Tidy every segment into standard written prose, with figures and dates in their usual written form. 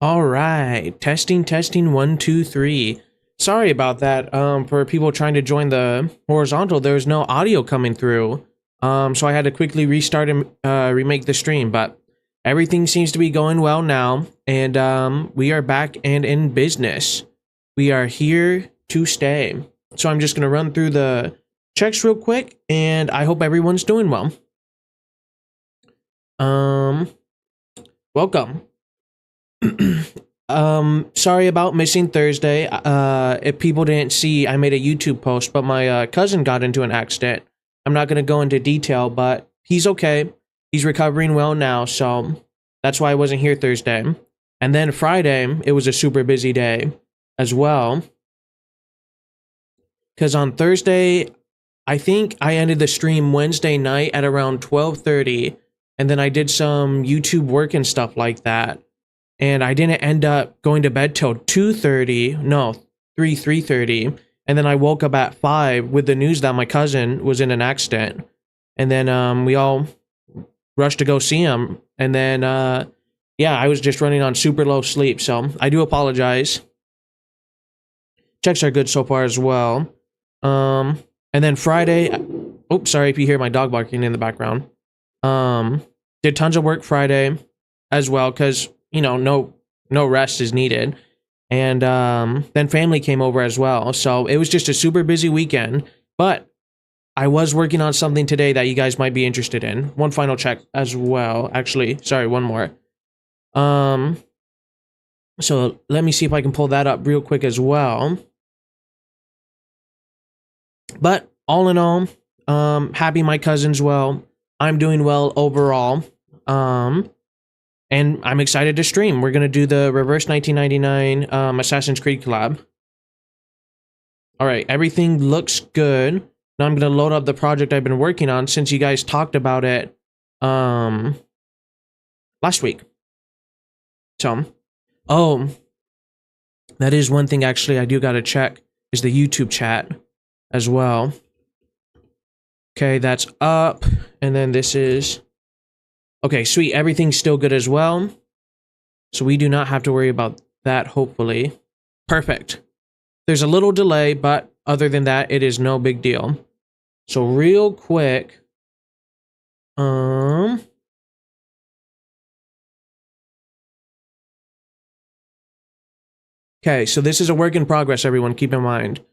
All right, testing 1 2 3. Sorry about that. For people trying to join the horizontal, there was no audio coming through. So I had to quickly restart and remake the stream, but everything seems to be going well now, and we are back and in business. We are here to stay. So I'm just gonna run through the checks real quick, and I hope everyone's doing well. Welcome. Sorry about missing Thursday. If people didn't see, I made a YouTube post, but my cousin got into an accident. I'm not gonna go into detail, but he's okay. He's recovering well now, so that's why I wasn't here Thursday. And then Friday, it was a super busy day as well. Because on Thursday, I think I ended the stream Wednesday night at around 12:30, and then I did some YouTube work and stuff like that. And I didn't end up going to bed till 2:30, no, 3:30. And then I woke up at 5 with the news that my cousin was in an accident. And then we all rushed to go see him. And then, yeah, I was just running on super low sleep. So I do apologize. Checks are good so far as well. And then Friday, oops, sorry if you hear my dog barking in the background. Did tons of work Friday as well, because you know, no rest is needed. And then family came over as well. So it was just a super busy weekend. But I was working on something today that you guys might be interested in. One final check as well. Actually, sorry, one more. So let me see if I can pull that up real quick as well. But all in all, happy my cousin's well. I'm doing well overall. And I'm excited to stream. We're going to do the Reverse 1999 Assassin's Creed collab. Alright, everything looks good. Now I'm going to load up the project I've been working on since you guys talked about it last week. So, oh, that is one thing actually I do got to check, is the YouTube chat as well. Okay, that's up. And then this is... Okay, sweet. Everything's still good as well. So we do not have to worry about that, hopefully. Perfect. There's a little delay, but other than that, it is no big deal. So real quick. Okay, so this is a work in progress, everyone. Keep in mind.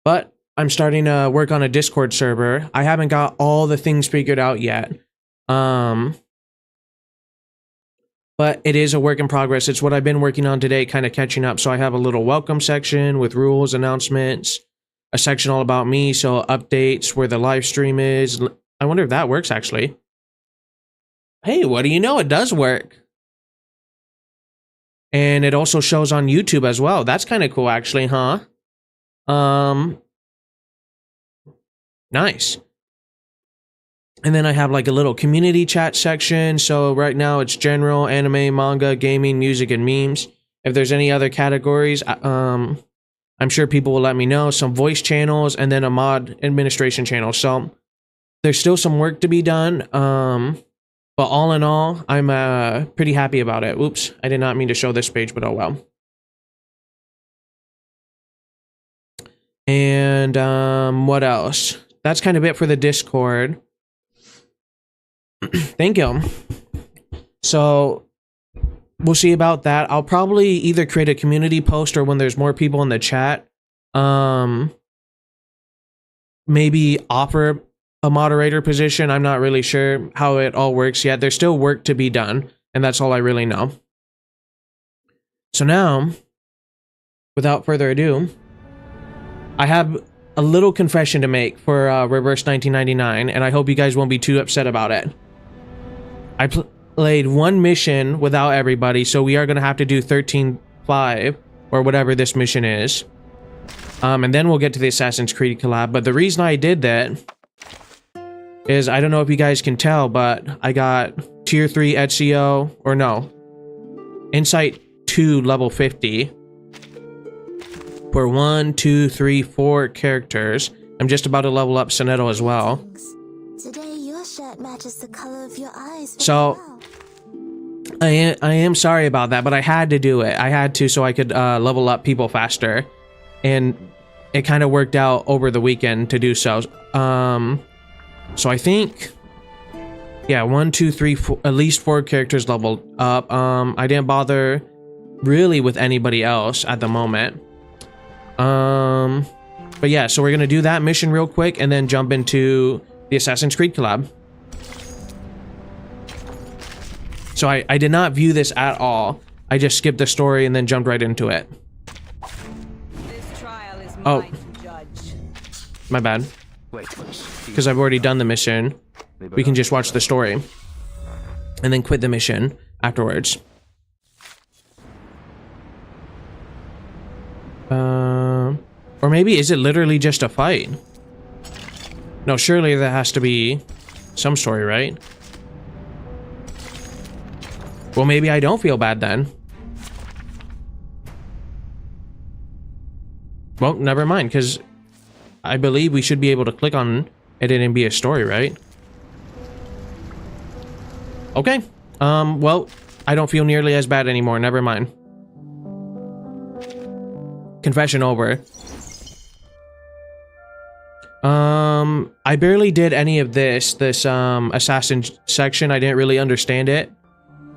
But I'm starting to work on a Discord server. I haven't got all the things figured out yet. But it is a work in progress. It's what I've been working on today, kind of catching up. So I have a little welcome section with rules, announcements, a section all about me, so updates where the live stream is. I wonder if that works, actually. Hey, what do you know? It does work. And it also shows on YouTube as well. That's kind of cool, actually, huh? Nice. And then I have like a little community chat section. So right now it's general, anime, manga, gaming, music, and memes. If there's any other categories, I'm sure people will let me know. Some voice channels, and then a mod administration channel. So there's still some work to be done. But all in all, I'm pretty happy about it. Oops, I did not mean to show this page, but oh well. And what else? That's kind of it for the Discord. Thank you. So we'll see about that. I'll probably either create a community post, or when there's more people in the chat, maybe offer a moderator position. I'm not really sure how it all works yet. There's still work to be done, and that's all I really know. So now, without further ado, I have a little confession to make for Reverse 1999, and I hope you guys won't be too upset about it. I played one mission without everybody, so we are going to have to do 13.5, or whatever this mission is. And then we'll get to the Assassin's Creed collab. But the reason I did that is, I don't know if you guys can tell, but I got Tier 3 Ezio, or no, Insight 2 level 50. For 1, 2, 3, 4 characters. I'm just about to level up Sonetto as well. Today your shirt matches the color of your eyes. So, I am sorry about that, but I had to do it. I had to so I could level up people faster, and it kind of worked out over the weekend to do so. So I think, yeah, 1, 2, 3, 4, at least 4 characters leveled up. I didn't bother really with anybody else at the moment. But yeah, so we're gonna do that mission real quick and then jump into the Assassin's Creed collab. So I did not view this at all. I just skipped the story and then jumped right into it. This trial is Oh, mine to judge. my bad. Because I've already done the mission. We can just watch the story and then quit the mission afterwards. Or maybe is it literally just a fight? No, surely there has to be some story, right? Well, maybe I don't feel bad then. Well, never mind, because I believe we should be able to click on it and be a story, right? Okay. Well, I don't feel nearly as bad anymore. Never mind. Confession over. I barely did any of this assassin section. I didn't really understand it.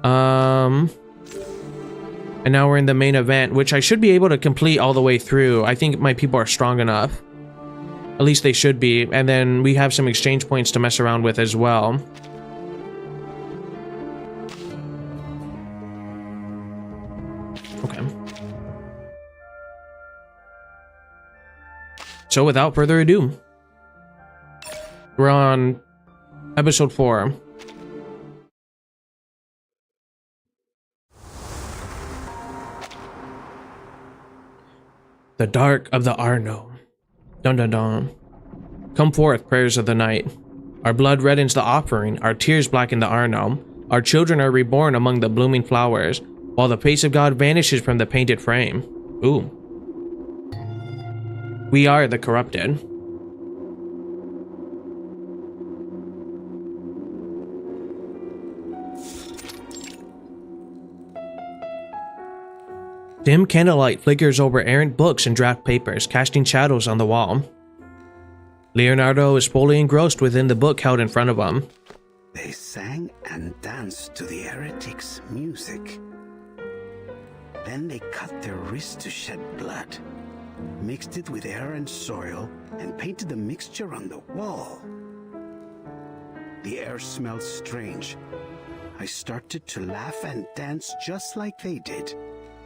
And now we're in the main event, which I should be able to complete all the way through. I think my people are strong enough. At least they should be. And then we have some exchange points to mess around with as well. Okay. So without further ado, we're on episode 4. The dark of the Arno. Dun dun dun. Come forth, prayers of the night. Our blood reddens the offering, our tears blacken the Arno. Our children are reborn among the blooming flowers, while the face of God vanishes from the painted frame. Ooh. We are the corrupted. Dim candlelight flickers over errant books and draft papers, casting shadows on the wall. Leonardo is fully engrossed within the book held in front of him. They sang and danced to the heretics' music. Then they cut their wrists to shed blood, mixed it with air and soil, and painted the mixture on the wall. The air smelled strange. I started to laugh and dance just like they did.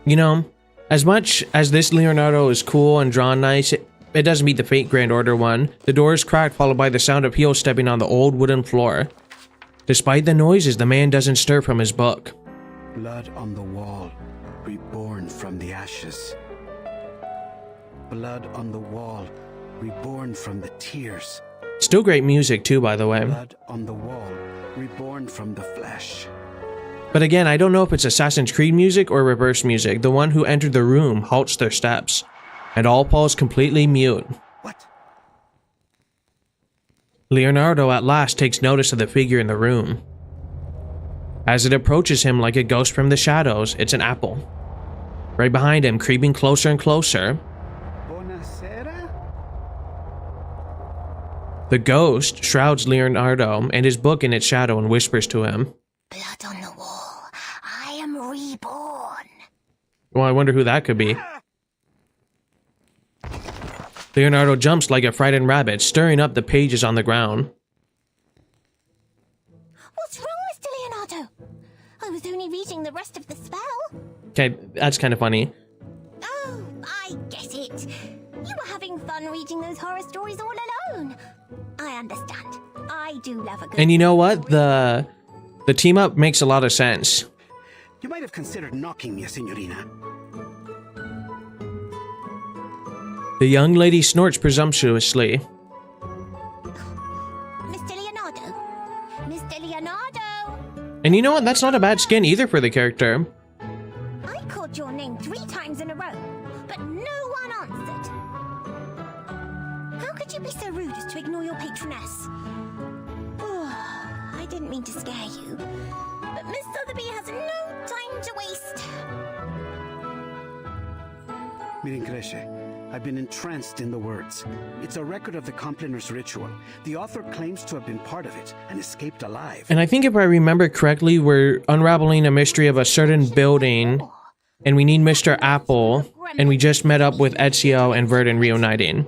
You know, as much as this Leonardo is cool and drawn nice, it doesn't beat the Fate Grand Order one. The door is cracked, followed by the sound of heels stepping on the old wooden floor. Despite the noises, the man doesn't stir from his book. Blood on the wall, reborn from the ashes. Blood on the wall, reborn from the tears. Still great music too, by the way. Blood on the wall, reborn from the flesh. But again, I don't know if it's Assassin's Creed music or reverse music. The one who entered the room halts their steps, and all falls completely mute. What? Leonardo at last takes notice of the figure in the room. As it approaches him like a ghost from the shadows, it's an apple. Right behind him, creeping closer and closer, Buonasera? the ghost shrouds Leonardo and his book in its shadow and whispers to him. Blood on the wall. I am reborn. Well, I wonder who that could be. Leonardo jumps like a frightened rabbit, stirring up the pages on the ground. What's wrong, Mr. Leonardo? I was only reading the rest of the spell. Okay, that's kind of funny. Oh, I get it. You were having fun reading those horror stories all alone. I understand. I do love a good And you know what? The team up makes a lot of sense. You might have considered knocking me, Signorina. The young lady snorts presumptuously. Mr. Leonardo. Mr. Leonardo. And you know what? That's not a bad skin either for the character. I called your name 3 times in a row, but no one answered. How could you be so rude as to ignore your patroness? I didn't mean to scare you, but Miss Sotheby has no time to waste. Miren Cresce, I've been entranced in the words. It's a record of the Compliner's ritual. The author claims to have been part of it and escaped alive. And I think if I remember correctly, we're unraveling a mystery of a certain building, and we need Mr. Apple, and we just met up with Ezio and Verdun reuniting.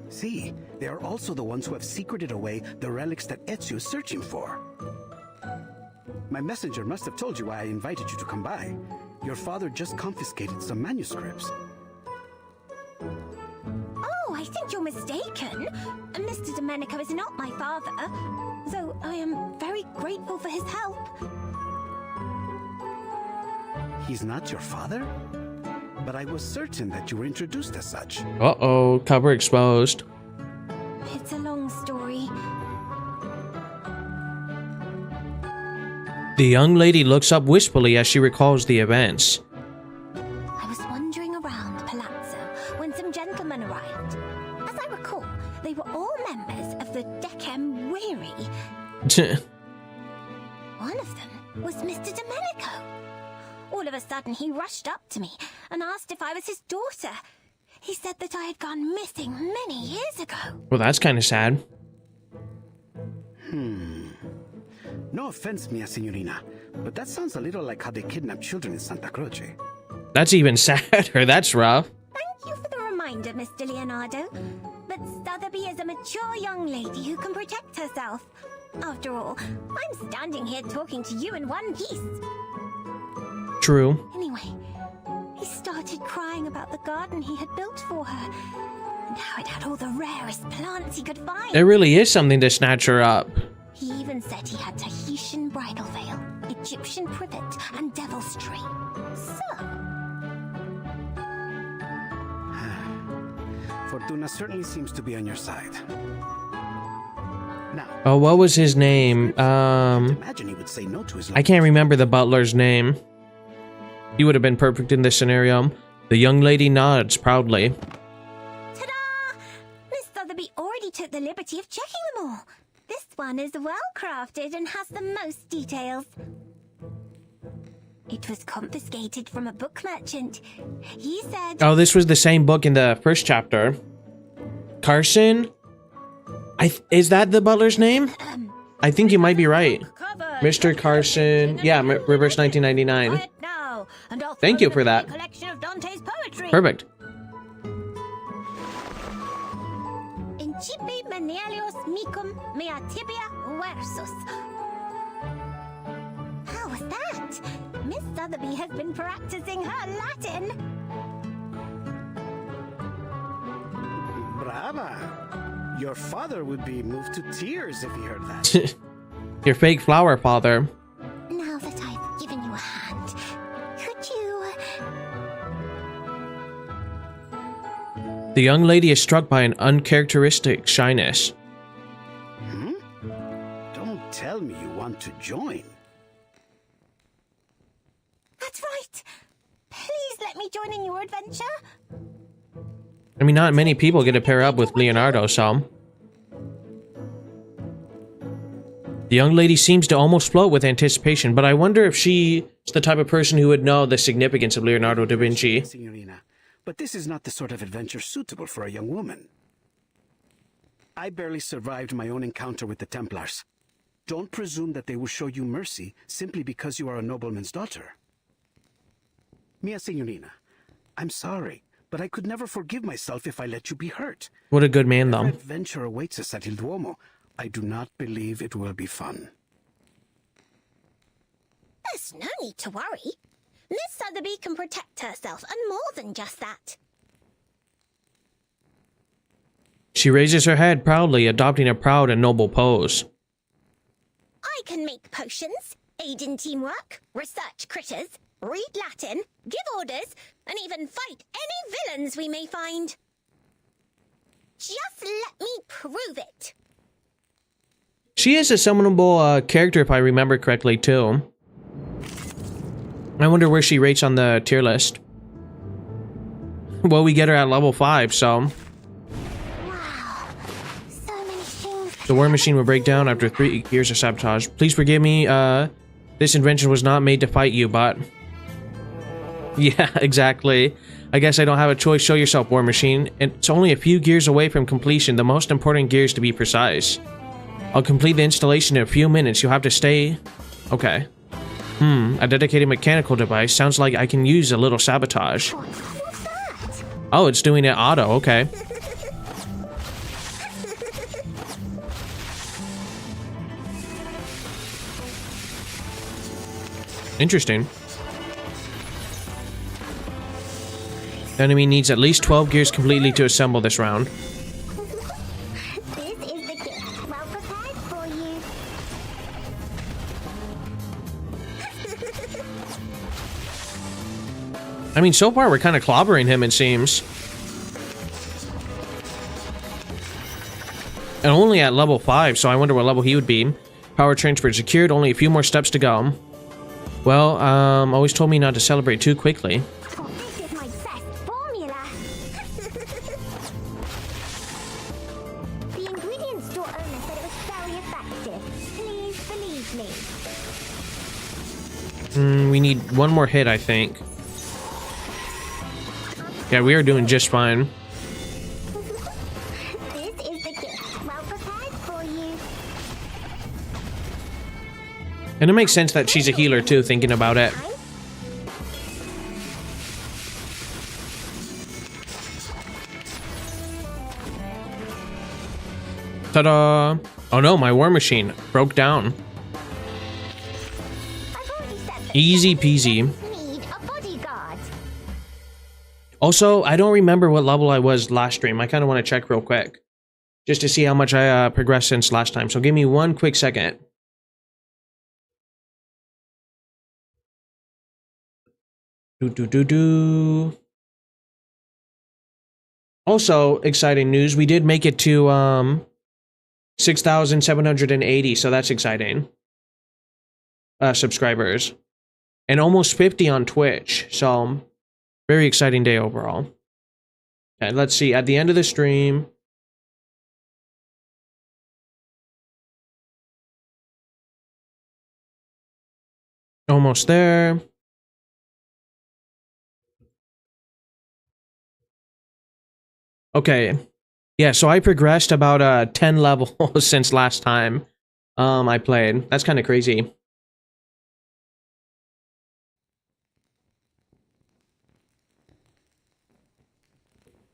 See, they are also the ones who have secreted away the relics that Ezio is searching for. My messenger must have told you why I invited you to come by. Your father just confiscated some manuscripts. Oh, I think you're mistaken. Mr. Domenico is not my father, though I am very grateful for his help. He's not your father? But I was certain that you were introduced as such. Uh-oh, cover exposed. It's a long story. The young lady looks up wistfully as she recalls the events. I was wandering around the palazzo when some gentlemen arrived. As I recall, they were all members of the Decem Weary. One of them was Mr. Domenico. All of a sudden, he rushed up to me and asked if I was his daughter. He said that I had gone missing many years ago. Well, that's kind of sad. No offense, mia signorina, but that sounds a little like how they kidnap children in Santa Croce. That's even sadder. That's rough. Thank you for the reminder, Mr. Leonardo. But Sotheby is a mature young lady who can protect herself. After all, I'm standing here talking to you in one piece. True. Anyway, he started crying about the garden he had built for her, and how it had all the rarest plants he could find. There really is something to snatch her up. He even said he had Tahitian bridal veil, Egyptian privet, and devil's tree. So, Fortuna certainly seems to be on your side. Now, Oh, what was his name? imagine he would say no to his I can't remember the butler's name. He would have been perfect in this scenario. The young lady nods proudly. ta-da! Miss Sotheby already took the liberty of checking them all. This one is well crafted and has the most details. It was confiscated from a book merchant. He said... Oh, this was the same book in the first chapter. Carson? Is that the butler's name? I think you might be right. Mr. Carson. Yeah, Reverse 1999. Quiet now, and I'll Thank throw you for in a that. collection of Dante's poetry. Perfect. Incipi menelios micum mea tibia versus. How was that? Miss Sotheby has been practicing her Latin. Brava! Your father would be moved to tears if he heard that. Your fake flower father. Now that I've given you a hand, could you... The young lady is struck by an uncharacteristic shyness. Don't tell me you want to join. That's right. Please let me join in your adventure. I mean, not many people get to pair up with Leonardo, so... The young lady seems to almost float with anticipation, but I wonder if she's the type of person who would know the significance of Leonardo da Vinci. Signorina, but this is not the sort of adventure suitable for a young woman. I barely survived my own encounter with the Templars. Don't presume that they will show you mercy simply because you are a nobleman's daughter. Mia Signorina, I'm sorry, but I could never forgive myself if I let you be hurt. What a good man, Whatever though. adventure awaits us at Il Duomo, I do not believe it will be fun. There's no need to worry. Miss Sotheby can protect herself, and more than just that. She raises her head proudly, adopting a proud and noble pose. I can make potions, aid in teamwork, research critters, read Latin, give orders, and even fight any villains we may find. Just let me prove it. She is a summonable character, if I remember correctly, too. I wonder where she rates on the tier list. Well, we get her at level 5, so... Wow, so many things The war machine will break down after 3 years of sabotage. Please forgive me, this invention was not made to fight you, but... Yeah, exactly. I guess I don't have a choice. Show yourself, war machine. It's only a few gears away from completion, the most important gears to be precise. I'll complete the installation in a few minutes. You'll have to stay... Okay. A dedicated mechanical device. Sounds like I can use a little sabotage. What's that? Oh, it's doing it auto. Okay. Interesting. The enemy needs at least 12 gears completely to assemble this round. This is the gift. Well prepared for you. I mean, so far we're kind of clobbering him, it seems. And only at level 5, so I wonder what level he would be. Power transfer secured, only a few more steps to go. Well, always told me not to celebrate too quickly. Oh, this is my best formula. The ingredient store owner said it was very effective. Please believe me. We need one more hit, I think. Yeah, we are doing just fine. This is the gift. Well prepared for you. And it makes sense that she's a healer too, thinking about it. Ta-da! Oh no, my war machine broke down. I've already said that Easy peasy. need a bodyguard. Also, I don't remember what level I was last stream. I kind of want to check real quick. Just to see how much I progressed since last time. So give me one quick second. Also, exciting news. We did make it to 6,780, so that's exciting. Subscribers. And almost 50 on Twitch. So, very exciting day overall. Okay, let's see. At the end of the stream... Almost there. Okay. Yeah, so I progressed about 10 levels since last time I played. That's kind of crazy.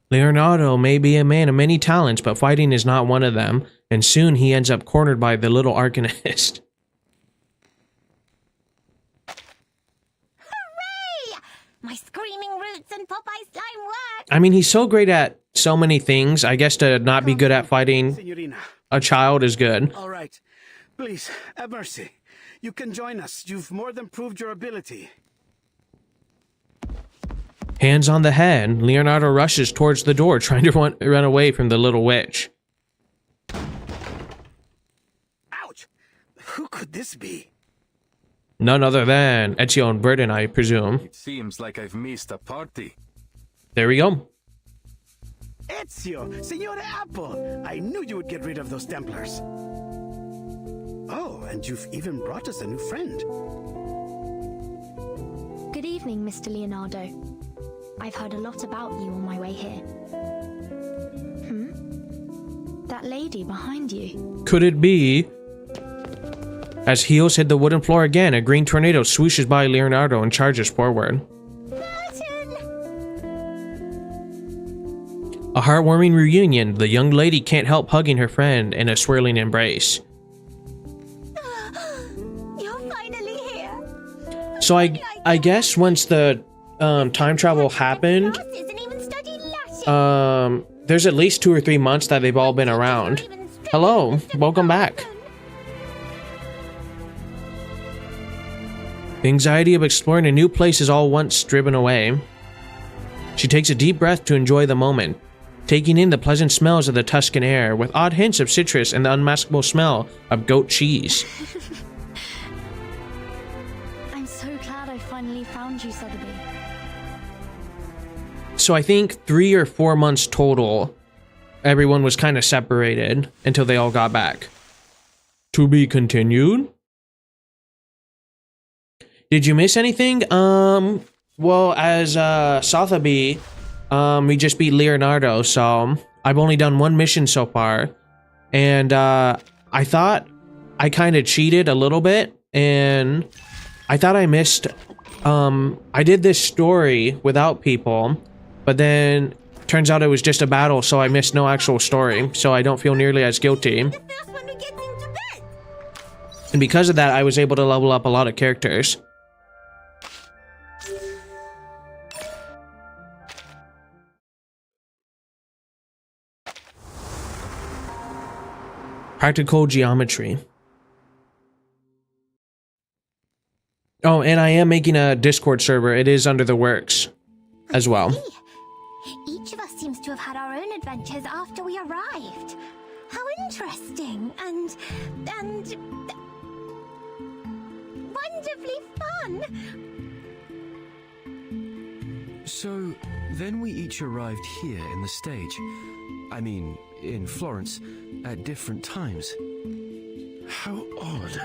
Leonardo may be a man of many talents, but fighting is not one of them, and soon he ends up cornered by the little Arcanist. Hooray! My screaming roots and Popeye slime work. I mean, he's so great at so many things. I guess to not be good at fighting Signorina. a child is good. All right. Please, have mercy. You can join us. You've more than proved your ability. Hands on the head, Leonardo rushes towards the door, trying to run away from the little witch. Ouch! Who could this be? None other than Ezio and Burden, I presume. It seems like I've missed a party. There we go. Ezio, Signore Apple. I knew you would get rid of those Templars. Oh, and you've even brought us a new friend. Good evening, Mr. Leonardo. I've heard a lot about you on my way here. That lady behind you. Could it be? As heels hit the wooden floor again, a green tornado swooshes by Leonardo and charges forward. A heartwarming reunion. The young lady can't help hugging her friend in a swirling embrace. You're finally here. So I guess once the time travel happened, Classes and even studied Latin. there's at least 2 or 3 months that they've all been around. Hello, welcome back. The anxiety of exploring a new place is all once driven away. She takes a deep breath to enjoy the moment, taking in the pleasant smells of the Tuscan air, with odd hints of citrus and the unmaskable smell of goat cheese. I'm so glad I finally found you, Sotheby. So I think 3 or 4 months total everyone was kind of separated until they all got back. To be continued. Did you miss anything? Well, as Sotheby, we just beat Leonardo, so I've only done one mission so far. And I thought I kind of cheated a little bit, and I thought I missed. I did this story without people, but then turns out it was just a battle, so I missed no actual story, so I don't feel nearly as guilty. The first one who gets into bed. And because of that, I was able to level up a lot of characters. Practical geometry. Oh, and I am making a Discord server. It is under the works as well. Each of us seems to have had our own adventures after we arrived. How interesting and wonderfully fun. So, then we each arrived here in the stage. I mean, in Florence, at different times. How odd.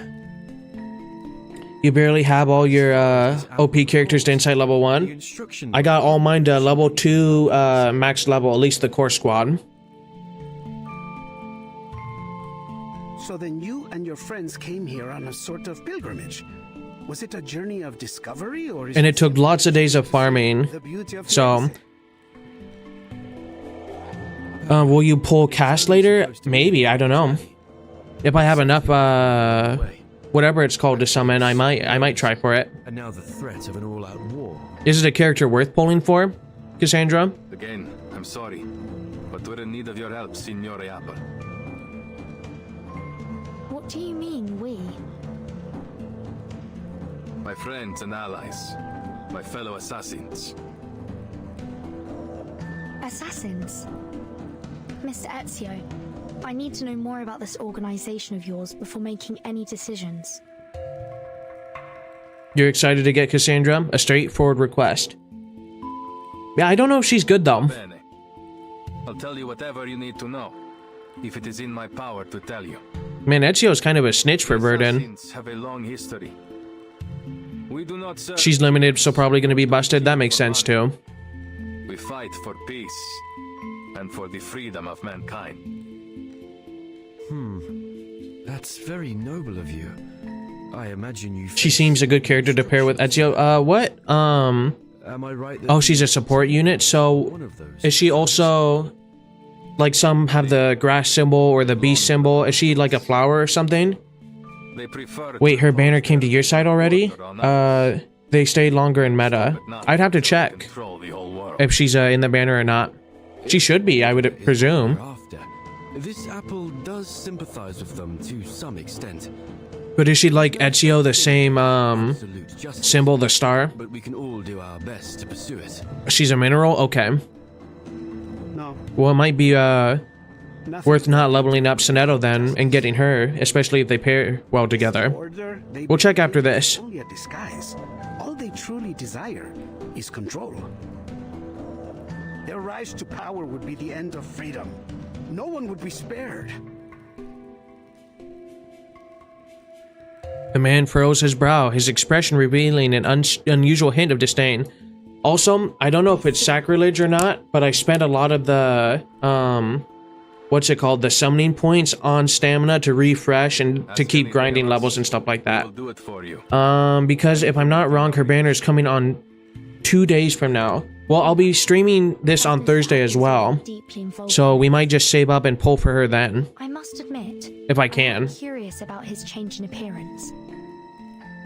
You barely have all your OP characters to Insight level 1. I got all mine to level 2 max level, at least the core squad. So then you and your friends came here on a sort of pilgrimage. Was it a journey of discovery, or is And it took lots of days of farming. the beauty of So, Firenze? will you pull cast later? Maybe, I don't know. If I have enough, whatever it's called to summon, I might try for it. And now the threat of an all-out war. Is it a character worth pulling for, Cassandra? Again, I'm sorry, but we're in need of your help, Signore Apple. What do you mean, we? My friends and allies, my fellow assassins. Assassins? Mr. Ezio, I need to know more about this organization of yours before making any decisions. You're excited to get Cassandra? A straightforward request. Yeah, I don't know if she's good though. Bene. I'll tell you whatever you need to know, if it is in my power to tell you. Man, Ezio's kind of a snitch for Verdun. Assassins have a long history. We do not serve. She's limited, so probably going to be busted. That makes sense too. We fight for peace and for the freedom of mankind. That's very noble of you. I imagine you. She seems a good character to pair with Ezio. What? Am I right? Oh, she's a support unit. So, One of those. is she also like some have the grass symbol or the beast symbol? Is she like a flower or something? They prefer. Wait, her banner came to your side already? They stayed longer in meta. I'd have to check Control the whole world. if she's in the banner or not. She should be, I would presume. After. This apple does sympathize with them to some extent. But is she like Ezio, the same Absolute justice. symbol, the star? But we can all do our best to pursue it. She's a mineral? Okay. No, Well, it might be nothing. worth not leveling up Sonetto then and getting her, especially if they pair well together. Order, they We'll check after believe this. it's only a disguise. All they truly desire is control. Their rise to power would be the end of freedom. No one would be spared. The man furrows his brow, his expression revealing an unusual hint of disdain. Also, I don't know if it's sacrilege or not, but I spent a lot of the, what's it called? The summoning points on stamina to refresh and to keep grinding levels and stuff like that. I'll do it for you. Because if I'm not wrong, her banner is coming on 2 days from now. Well, I'll be streaming this on Thursday as well, Deeply involved. so we might just save up and pull for her then, I must admit, if I I'm can. curious about his change in appearance.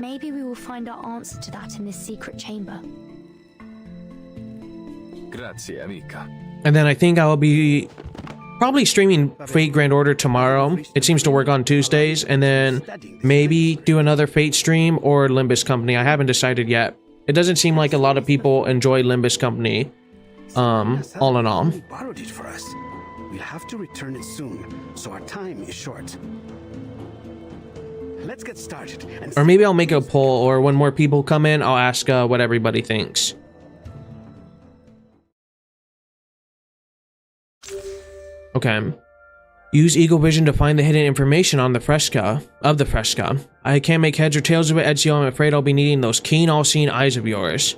Maybe we will find our answer to that in this secret chamber. Grazie, amica. And then I think I'll be probably streaming Fate Grand Order tomorrow. It seems to work on Tuesdays, and then maybe do another Fate stream or Limbus Company. I haven't decided yet. It doesn't seem like a lot of people enjoy Limbus Company, all in all. He borrowed it for us. We'll have to return it soon, so our time is short. Let's get started. And Or maybe I'll make a poll, or when more people come in, I'll ask what everybody thinks. Okay. Use Eagle Vision to find the hidden information on the fresco. I can't make heads or tails of it, Ezio. I'm afraid I'll be needing those keen, all-seeing eyes of yours.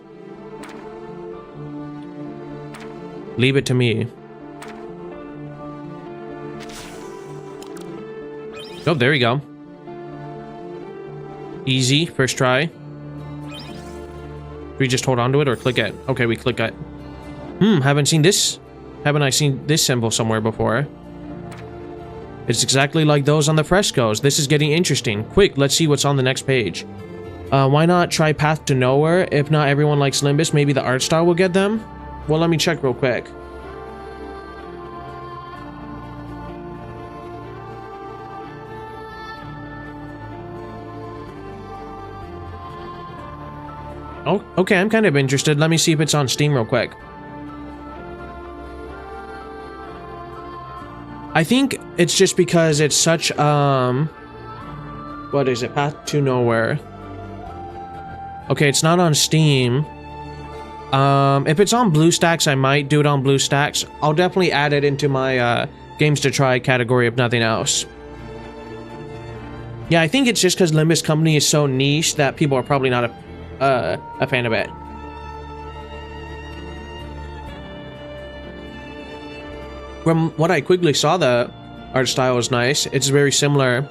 Leave it to me. Oh, there we go. Easy, first try. Do we just hold on to it or click it? Okay, we click it. Haven't I seen this symbol somewhere before? It's exactly like those on the frescoes. This is getting interesting. Quick, let's see what's on the next page. Why not try Path to Nowhere? If not everyone likes Limbus, maybe the art style will get them? Well, let me check real quick. Oh, okay, I'm kind of interested. Let me see if it's on Steam real quick. I think it's just because it's such, what is it? Path to Nowhere. Okay, it's not on Steam. If it's on BlueStacks, I might do it on BlueStacks. I'll definitely add it into my, games to try category if nothing else. Yeah, I think it's just because Limbus Company is so niche that people are probably not a fan of it. From what I quickly saw, the art style is nice. It's very similar.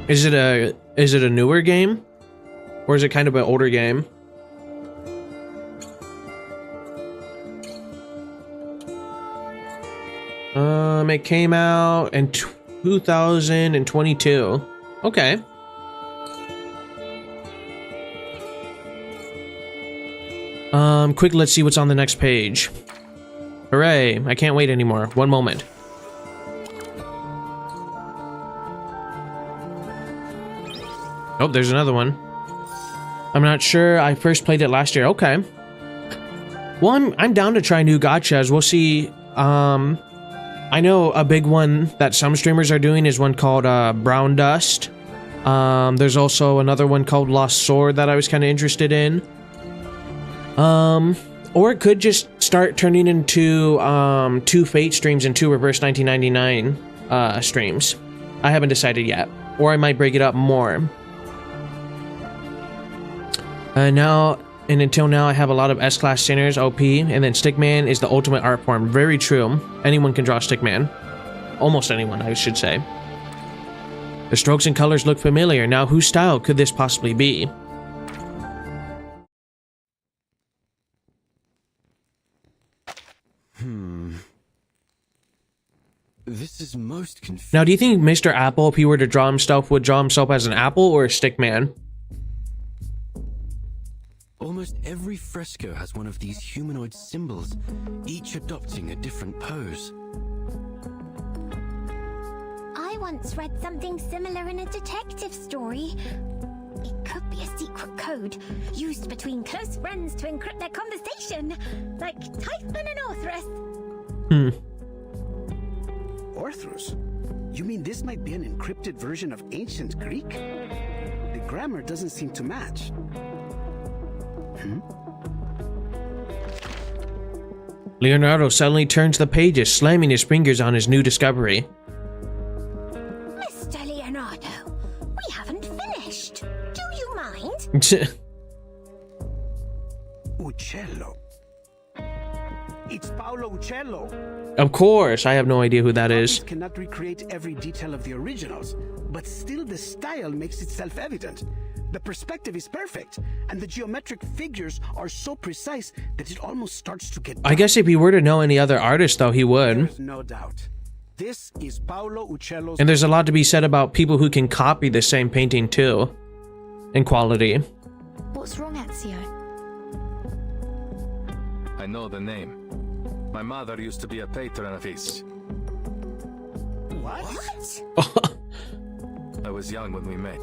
Is it a newer game? Or is it kind of an older game? It came out in 2022. Okay. Quick, let's see what's on the next page. Hooray, I can't wait anymore. One moment. Oh, there's another one. I'm not sure. I first played it last year. Okay. Well, I'm down to try new gachas. We'll see. I know a big one that some streamers are doing is one called Brown Dust. There's also another one called Lost Sword that I was kind of interested in. Or it could just start turning into 2 Fate streams and 2 Reverse 1999 streams. I haven't decided yet. Or I might break it up more. Until now, I have a lot of S-Class Sinners, OP, and then Stickman is the ultimate art form. Very true. Anyone can draw Stickman. Almost anyone, I should say. The strokes and colors look familiar. Now, whose style could this possibly be? This is most confusing. Now, do you think Mr. Apple, if he were to draw himself, would draw himself as an apple or a Stickman? Almost every fresco has one of these humanoid symbols, each adopting a different pose. I once read something similar in a detective story. It could be a secret code used between close friends to encrypt their conversation, like Typhon and Orthrus. Orthrus? You mean this might be an encrypted version of ancient Greek? The grammar doesn't seem to match. Leonardo suddenly turns the pages, slamming his fingers on his new discovery. Mr. Leonardo, we haven't finished. Do you mind? Uccello. It's Paolo Uccello. Of course, I have no idea who that is. Copies cannot recreate every detail of the originals, but still the style makes it self-evident. The perspective is perfect, and the geometric figures are so precise that it almost starts to get dark. I guess if he were to know any other artists, though, he would. There's no doubt. This is Paolo Uccello's... And there's a lot to be said about people who can copy the same painting, too. In quality. What's wrong, Ezio? I know the name. My mother used to be a patron of his. What? I was young when we met.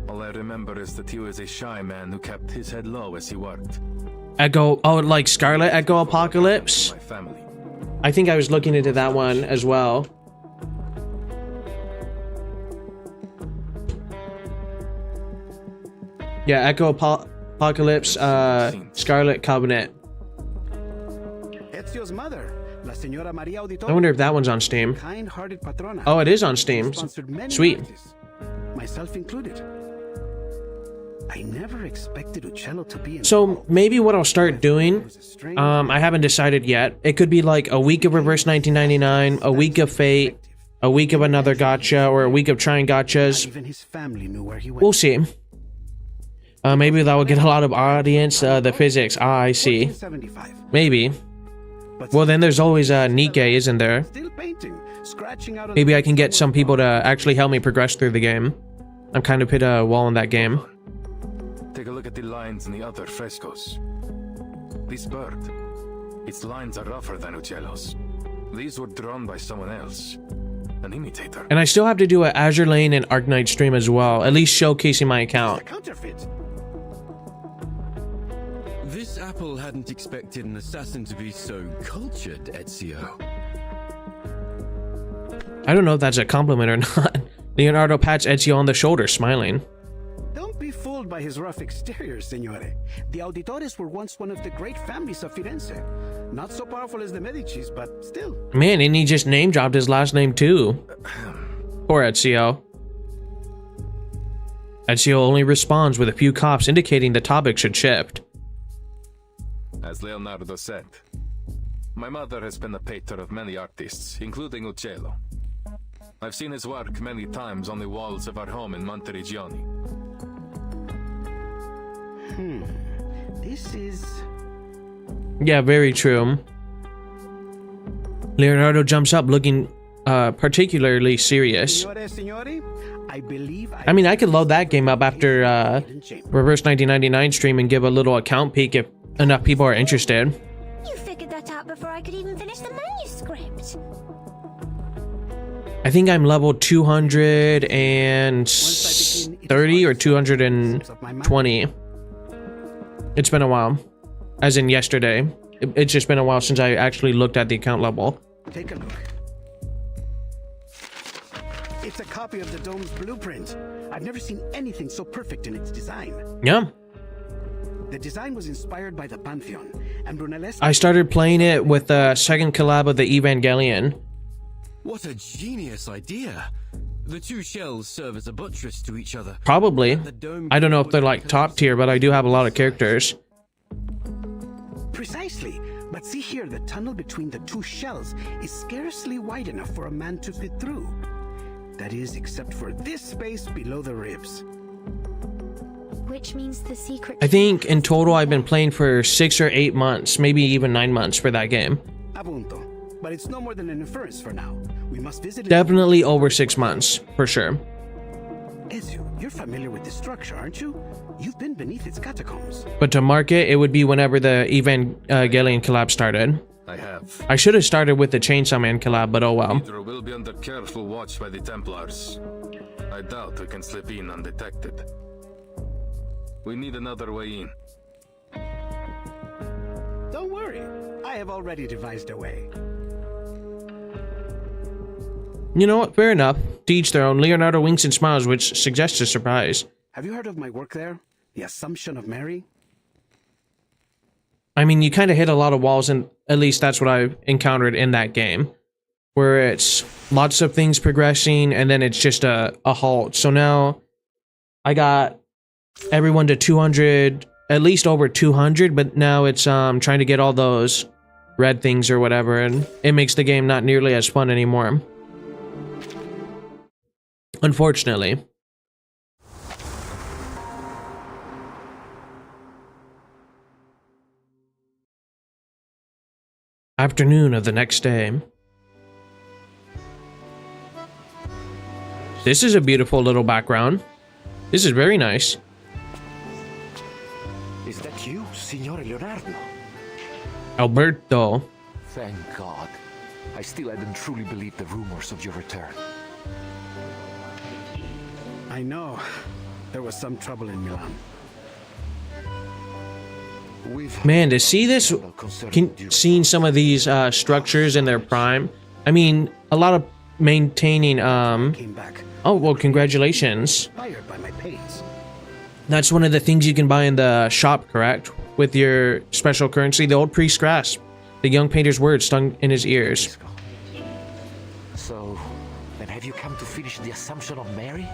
All I remember is that he was a shy man who kept his head low as he worked. Echo, oh, like Scarlet Echo Apocalypse? My family. I think I was looking into that one as well. Yeah, Echo Apocalypse, Scarlet Covenant. Ezio's mother, La Señora Maria Auditore. I wonder if that one's on Steam. Kind-hearted patrona. Oh, it is on Steam. Sponsored many Sweet. artists, myself included. I never expected Uccello to be So involved. maybe what I'll start doing, It was a strange I haven't decided yet. It could be like a week of Reverse 1999, a week of Fate, a week of another gacha, or a week of trying gachas. Even his family knew where he went. We'll see. Maybe that will get a lot of audience. The physics. I see. 1475. Maybe. But Well, then there's always Nikkei, isn't there? still painting, scratching out on Maybe the I can get some people to somewhere. actually help me progress through the game. I'm kind of hit a wall in that game. Take a look at the lines in the other frescoes. This bird, its lines are rougher than Uccello's. These were drawn by someone else, an imitator. And I still have to do an Azure Lane and Arknight stream as well, at least showcasing my It's a account. counterfeit. This apple hadn't expected an assassin to be so cultured, Ezio. I don't know if that's a compliment or not. Leonardo pats Ezio on the shoulder, smiling. Don't be fooled by his rough exterior, Signore. The Auditores were once one of the great families of Firenze. Not so powerful as the Medicis, but still. Man, and he just name dropped his last name too. Poor Ezio. Ezio only responds with a few coughs indicating the topic should shift. As Leonardo said, my mother has been the patron of many artists, including Uccello. I've seen his work many times on the walls of our home in Monteriggioni. This is... Yeah, very true. Leonardo jumps up looking particularly serious. Signore, I believe I mean, I could load that game up after Reverse 1999 stream and give a little account peek if enough people are interested. You figured that out before I could even finish the manuscript. I think I'm level 230 or 220. It's been a while. As in yesterday. It's just been a while since I actually looked at the account level. Take a look. It's a copy of the dome's blueprint. I've never seen anything so perfect in its design. Yeah. The design was inspired by the Pantheon, and Brunelleschi... I started playing it with the second collab of the Evangelion. What a genius idea! The two shells serve as a buttress to each other. Probably. The dome I don't know if they're like top tier, but I do have a lot of characters. Precisely. But see here, the tunnel between the two shells is scarcely wide enough for a man to fit through. That is, except for this space below the ribs. Which means the secret. I think in total I've been playing for 6 or 8 months, maybe even 9 months for that game. Apunto. But it's no more than an inference for now. We must visit it. Definitely over 6 months, for sure. Ezio, you're familiar with this structure, aren't you? You've been beneath its catacombs. But to mark it, it would be whenever the Evangelion collab started. I have. I should have started with the Chainsaw Man collab, but oh well. Pedro will be under careful watch by the Templars. I doubt we can slip in undetected. We need another way in. Don't worry. I have already devised a way. You know what? Fair enough. To each their own. Leonardo winks and smiles, which suggests a surprise. Have you heard of my work there? The Assumption of Mary? I mean, you kind of hit a lot of walls, and at least that's what I've encountered in that game. Where it's lots of things progressing, and then it's just a halt. So now, I got everyone to 200, at least over 200, but now it's trying to get all those red things or whatever, and it makes the game not nearly as fun anymore. Unfortunately. Afternoon of the next day. This is a beautiful little background. This is very nice. Is that you, Signore Leonardo? Alberto. Thank God. I still hadn't truly believed the rumors of your return. I know. There was some trouble in Milan. Man, to see this, seeing some of these structures in their prime, I mean, a lot of maintaining, Came back, oh, well, congratulations. inspired by my pains. That's one of the things you can buy in the shop, correct? With your special currency, the old priest grasp. The young painter's words stung in his ears. So, then have you come to finish the Assumption of Mary?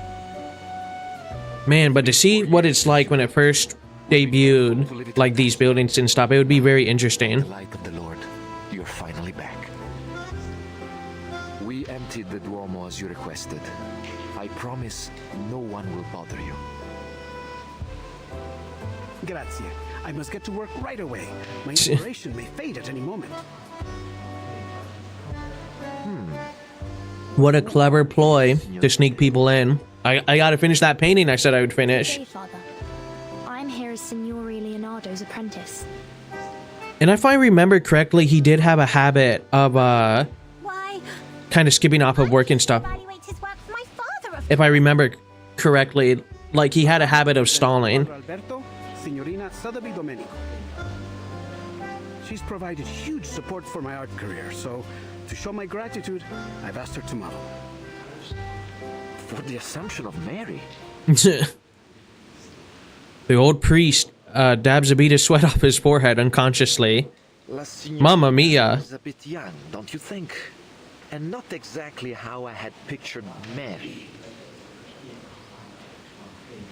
Man, but to see what it's like when it first debuted, like these buildings and stuff, it would be very interesting. The light of the Lord, you're finally back. We emptied the Duomo as you requested. I promise no one will bother you. Grazie. I must get to work right away. My inspiration may fade at any moment. What a clever ploy to sneak people in. I gotta finish that painting I said I would finish. Hey, Father. I'm here as Signore Leonardo's apprentice. And if I remember correctly, he did have a habit of Why? kind of skipping off of work and stuff. Evaluate his work for my father, of If I remember correctly, like he had a habit of stalling. Father Alberto, Signorina Sotheby Domenico. She's provided huge support for my art career, so to show my gratitude, I've asked her to model. For the Assumption of Mary? The old priest dabs a bead of sweat off his forehead unconsciously. La Signorina Mamma mia. is a bit young, don't you think? And not exactly how I had pictured Mary.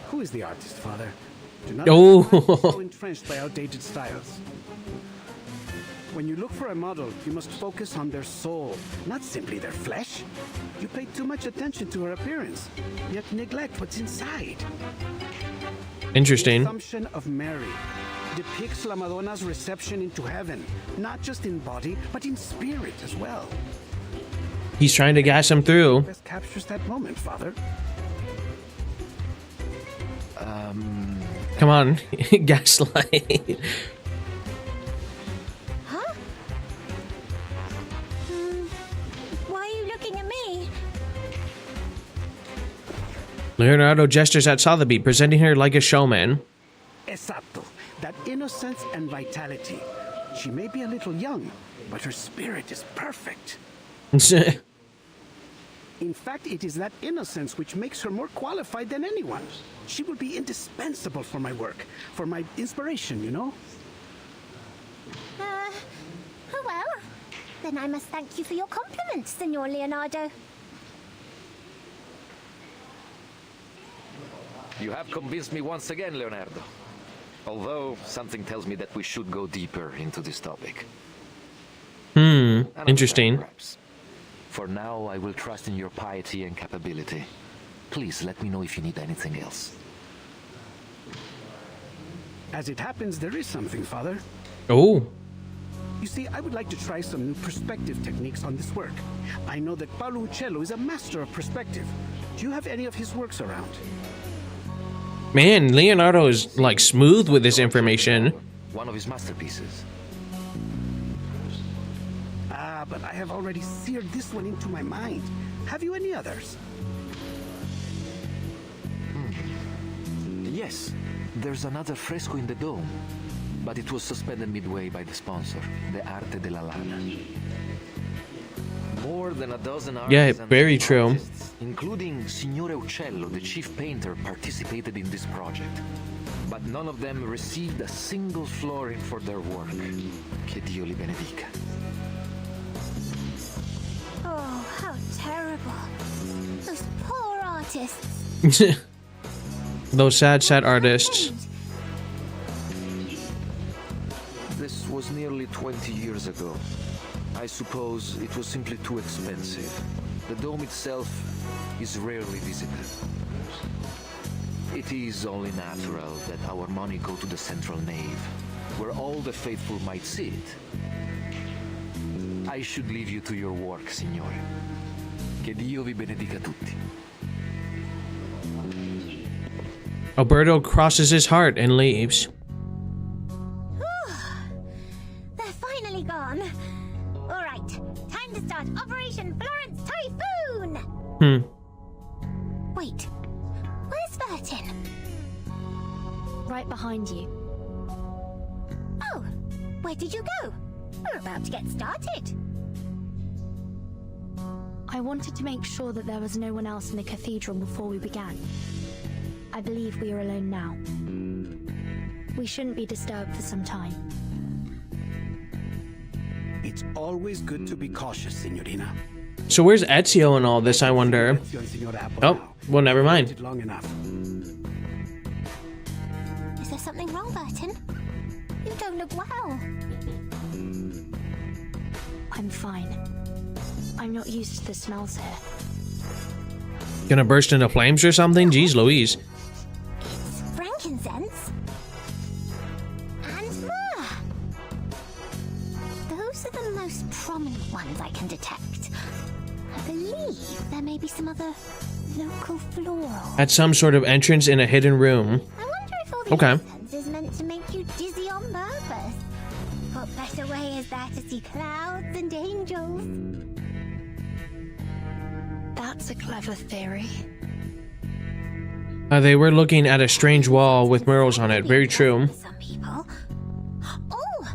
Who is the artist, Father? Do not Oh. be so entrenched by outdated styles. When you look for a model, you must focus on their soul, not simply their flesh. You pay too much attention to her appearance, yet neglect what's inside. The Interesting. Assumption of Mary depicts La Madonna's reception into heaven, not just in body, but in spirit as well. He's trying to gas him through. Best captures that moment, Father. Come on, gaslight. Huh? Why are you looking at me? Leonardo gestures at Sotheby, presenting her like a showman. Esatto. That innocence and vitality. She may be a little young, but her spirit is perfect. In fact, it is that innocence which makes her more qualified than anyone. She will be indispensable for my work, for my inspiration, you know? Oh well. Then I must thank you for your compliments, Signor Leonardo. You have convinced me once again, Leonardo. Although, something tells me that we should go deeper into this topic. Another time, Interesting. perhaps. For now, I will trust in your piety and capability. Please let me know if you need anything else. As it happens, there is something, Father. Oh, You see, I would like to try some new perspective techniques on this work. I know that Paolo Uccello is a master of perspective. Do you have any of his works around? man, Leonardo is like smooth with this information. One of his masterpieces. Ah, but I have already seared this one into my mind. Have you any others? Yes, there's another fresco in the dome, but it was suspended midway by the sponsor, the Arte della Lana. More than a dozen artists Yeah, and very true. artists, including Signore Uccello, the chief painter, participated in this project. But none of them received a single florin for their work. Che Dio li benedica. Oh, how terrible. Those poor artists. Those sad, sad artists. This was nearly 20 years ago. I suppose it was simply too expensive. The dome itself is rarely visited. It is only natural that our money go to the central nave, where all the faithful might see it. I should leave you to your work, Signore. Che Dio vi benedica tutti. Alberto crosses his heart and leaves. They're finally gone. All right, time to start Operation Florence Typhoon. Wait, where's Vertin? Right behind you. Oh, where did you go? We're about to get started. I wanted to make sure that there was no one else in the cathedral before we began. I believe we are alone now. We shouldn't be disturbed for some time. It's always good to be cautious, Signorina. So where's Ezio in all this, I wonder? Ezio and Signor Apple Oh, now. well, never mind. Waited long enough. Is there something wrong, Burton? You don't look well. I'm fine. I'm not used to the smells here. Gonna burst into flames or something? Jeez Louise. It's frankincense. And myrrh. Those are the most prominent ones I can detect. I believe there may be some other local floral. At some sort of entrance in a hidden room. I wonder if all the Okay. incense is meant to make you dizzy on purpose. What better way is there to see clouds and angels? That's a clever theory. They were looking at a strange wall with murals on it. Very true. Some people. Oh,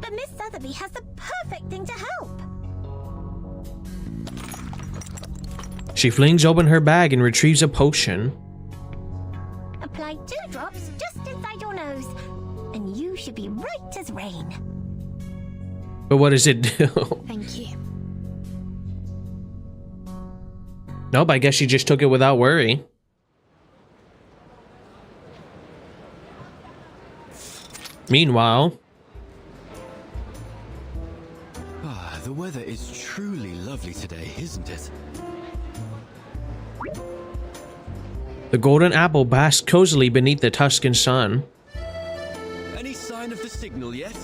but Miss Sotheby has the perfect thing to help. She flings open her bag and retrieves a potion. Apply 2 drops just inside your nose, and you should be right as rain. But what does it do? Thank you. Nope, I guess she just took it without worry. Meanwhile, Ah, the weather is truly lovely today, isn't it? the golden apple basks cozily beneath the Tuscan sun. Any sign of the signal yet?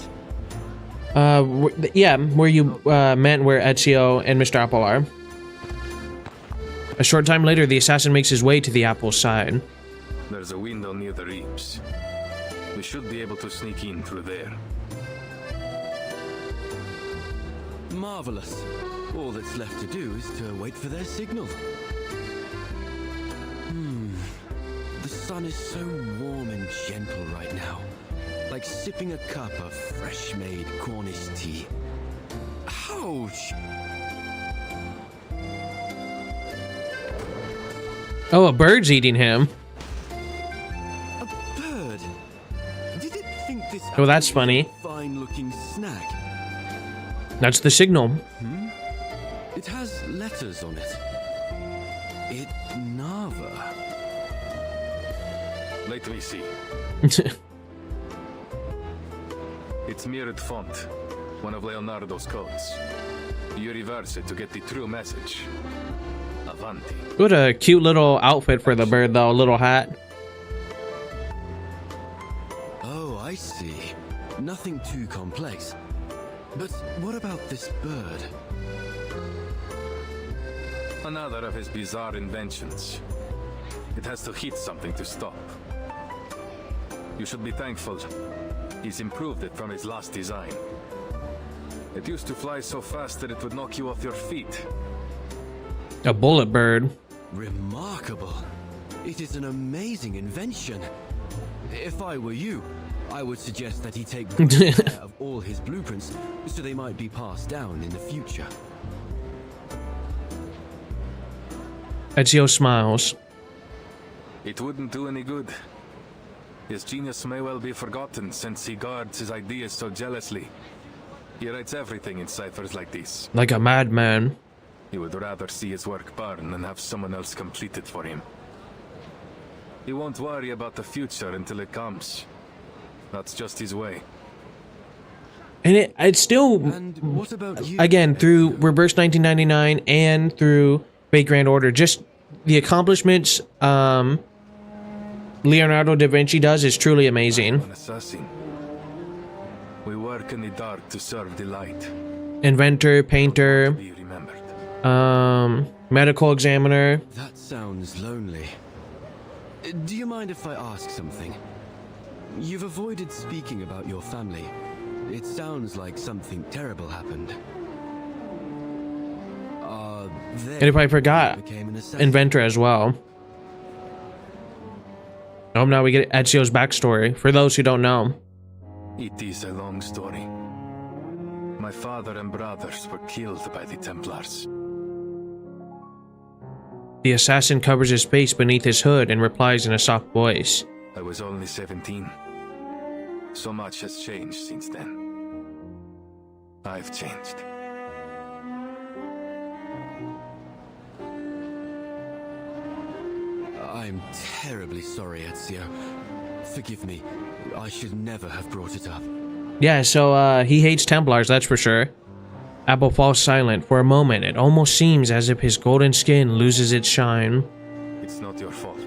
Yeah, where you meant where Ezio and Mr. Apple are. A short time later, the assassin makes his way to the apple's side. There's a window near the reaps. We should be able to sneak in through there. Marvelous. All that's left to do is to wait for their signal. The sun is so warm and gentle right now. Like sipping a cup of fresh-made Cornish tea. Ouch! Oh, a bird's eating him. A bird. Did it think this Oh, that's apple was funny. a fine-looking snack? That's the signal. It has letters on it. It Nava. Let me see. It's mirrored font, one of Leonardo's codes. You reverse it to get the true message. Avanti. What a cute little outfit for the bird, though. Little hat. Oh, I see. Nothing too complex. But what about this bird? Another of his bizarre inventions. It has to hit something to stop. You should be thankful. He's improved it from his last design. It used to fly so fast that it would knock you off your feet. A bullet bird. Remarkable. It is an amazing invention. If I were you, I would suggest that he take good care of all his blueprints so they might be passed down in the future. Ezio smiles. It wouldn't do any good. His genius may well be forgotten since he guards his ideas so jealously. He writes everything in ciphers like this. Like a madman. He would rather see his work burn than have someone else complete it for him. He won't worry about the future until it comes. That's just his way. And it's still, And what about you? again, through Reverse 1999 and through Fate Grand Order, just the accomplishments Leonardo da Vinci does is truly amazing. An assassin. We work in the dark to serve the light. Inventor, painter, Be remembered. medical examiner. That sounds lonely. Do you mind if I ask something? You've avoided speaking about your family. It sounds like something terrible happened. And if I forgot, became an assassin. inventor as well. Now we get Ezio's backstory, for those who don't know. It is a long story. My father and brothers were killed by the Templars. The assassin covers his face beneath his hood and replies in a soft voice. I was only 17. So much has changed since then. I've changed. I'm terribly sorry, Ezio. Forgive me. I should never have brought it up. Yeah, so he hates Templars, that's for sure. Apple falls silent. For a moment, it almost seems as if his golden skin loses its shine. It's not your fault.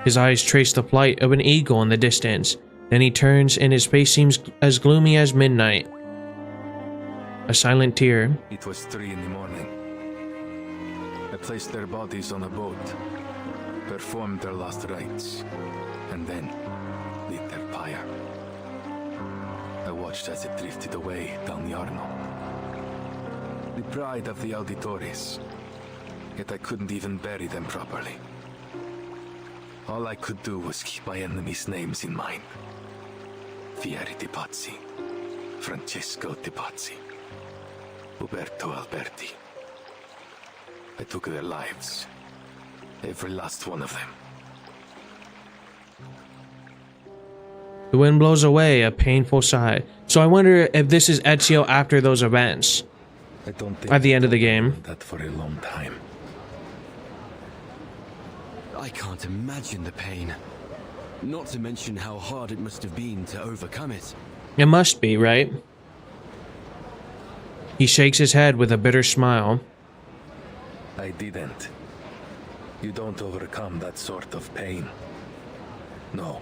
His eyes trace the flight of an eagle in the distance. Then he turns and his face seems as gloomy as midnight. A silent tear. It was 3 in the morning. I placed their bodies on a boat, performed their last rites, and then lit their pyre. I watched as it drifted away down the Arno. The pride of the auditores. Yet I couldn't even bury them properly. All I could do was keep my enemies' names in mind. Fieri di Pazzi, Francesco di Pazzi, Uberto Alberti. I took their lives. Every last one of them. The wind blows away, a painful sigh. So I wonder if this is Ezio after those events. I don't think At the end of the game. that for a long time. I can't imagine the pain. Not to mention how hard it must have been to overcome it. It must be, right? He shakes his head with a bitter smile. I didn't. You don't overcome that sort of pain. No.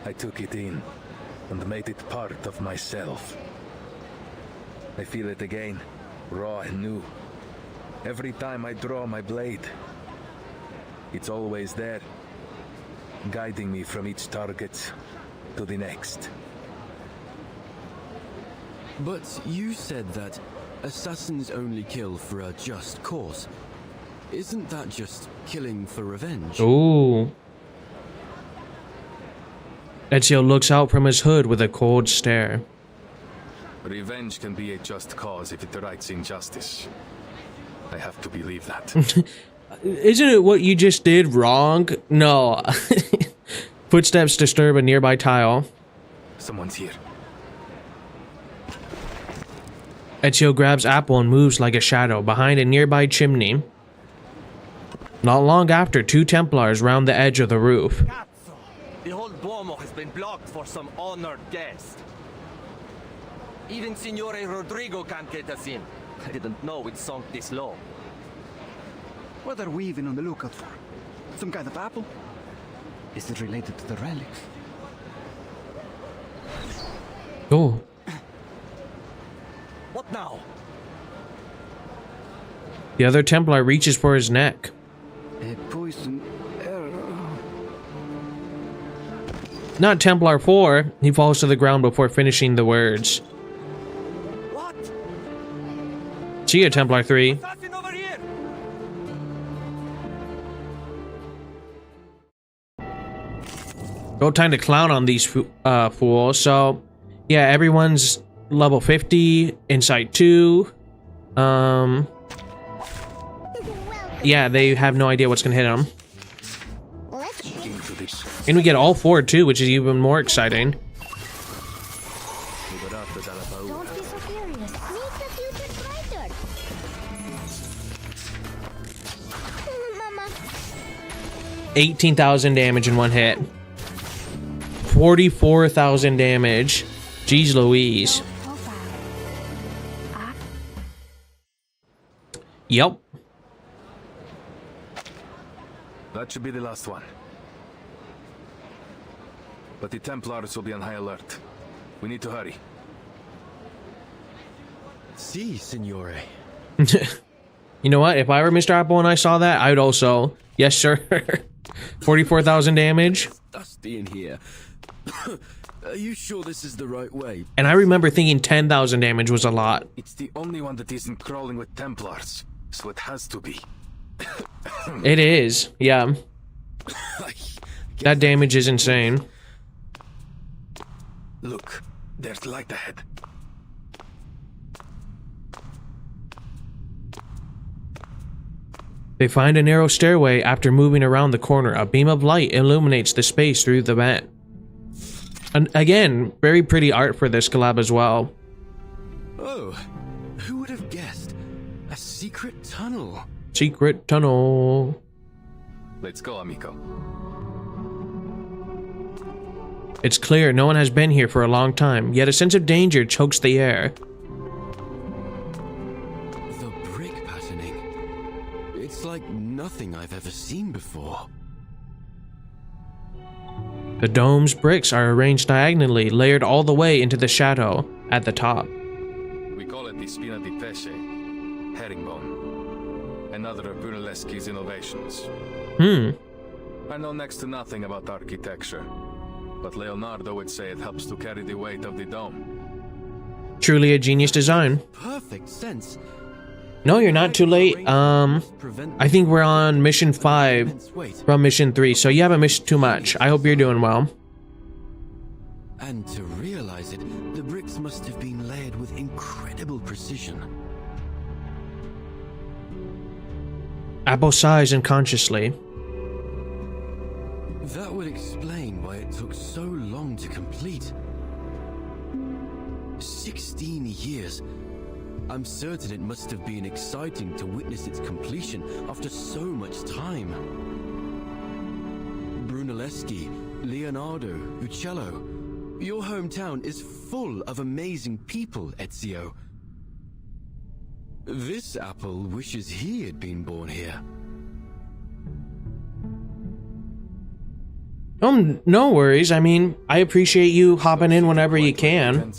I took it in and made it part of myself. I feel it again, raw and new. Every time I draw my blade, it's always there, guiding me from each target to the next. But you said that assassins only kill for a just cause. Isn't that just killing for revenge? Ooh. Ezio looks out from his hood with a cold stare. Revenge can be a just cause if it rights injustice. I have to believe that. Isn't it what you just did wrong? No. Footsteps disturb a nearby tile. Someone's here. Ezio grabs Apple and moves like a shadow behind a nearby chimney. Not long after, 2 Templars round the edge of the roof. Cazzo! The whole Duomo has been blocked for some honored guest. Even Signore Rodrigo can't get us in. I didn't know it sunk this low. What are we even on the lookout for? Some kind of apple? Is it related to the relics? Oh. What now? The other Templar reaches for his neck. A poison arrow. Not Templar 4. He falls to the ground before finishing the words. What? See ya, Templar 3. Assassin over here! No time to clown on these fools. So, yeah, everyone's level 50, Insight 2. Yeah, they have no idea what's gonna hit them. And we get all 4 too, which is even more exciting. Don't be so furious. Make the future brighter. Mama. 18,000 damage in one hit. 44,000 damage. Jeez Louise. Yep. That should be the last one. But the Templars will be on high alert. We need to hurry. Si, signore. You know what? If I were Mr. Apple and I saw that, I would also. Yes, sir. 44,000 damage. Dusty in here. Are you sure this is the right way? And I remember thinking 10,000 damage was a lot. It's the only one that isn't crawling with Templars, so it has to be. It is. Yeah. That damage is insane. Look, there's light ahead. They find a narrow stairway after moving around the corner. A beam of light illuminates the space through the vent. And again, very pretty art for this collab as well. Oh, who would have guessed? A secret tunnel. Secret tunnel. Let's go, amigo. It's clear no one has been here for a long time, yet a sense of danger chokes the air. The brick patterning. It's like nothing I've ever seen before. The dome's bricks are arranged diagonally, layered all the way into the shadow at the top. We call it the spina di pesce, herringbone, another of Brunelleschi's innovations. I know next to nothing about architecture, but Leonardo would say it helps to carry the weight of the dome. Truly a genius design. Perfect sense. No, you're not too late. I think we're on mission 5 from mission 3, so you haven't missed too much. I hope you're doing well. And to realize it, the bricks must have been layered with incredible precision. Apple sighs unconsciously. That would explain why it took so long to complete. 16 years. I'm certain it must have been exciting to witness its completion after so much time. Brunelleschi, Leonardo, Uccello. Your hometown is full of amazing people, Ezio. This apple wishes he had been born here. Oh, no worries. I mean, I appreciate you hopping in whenever you can.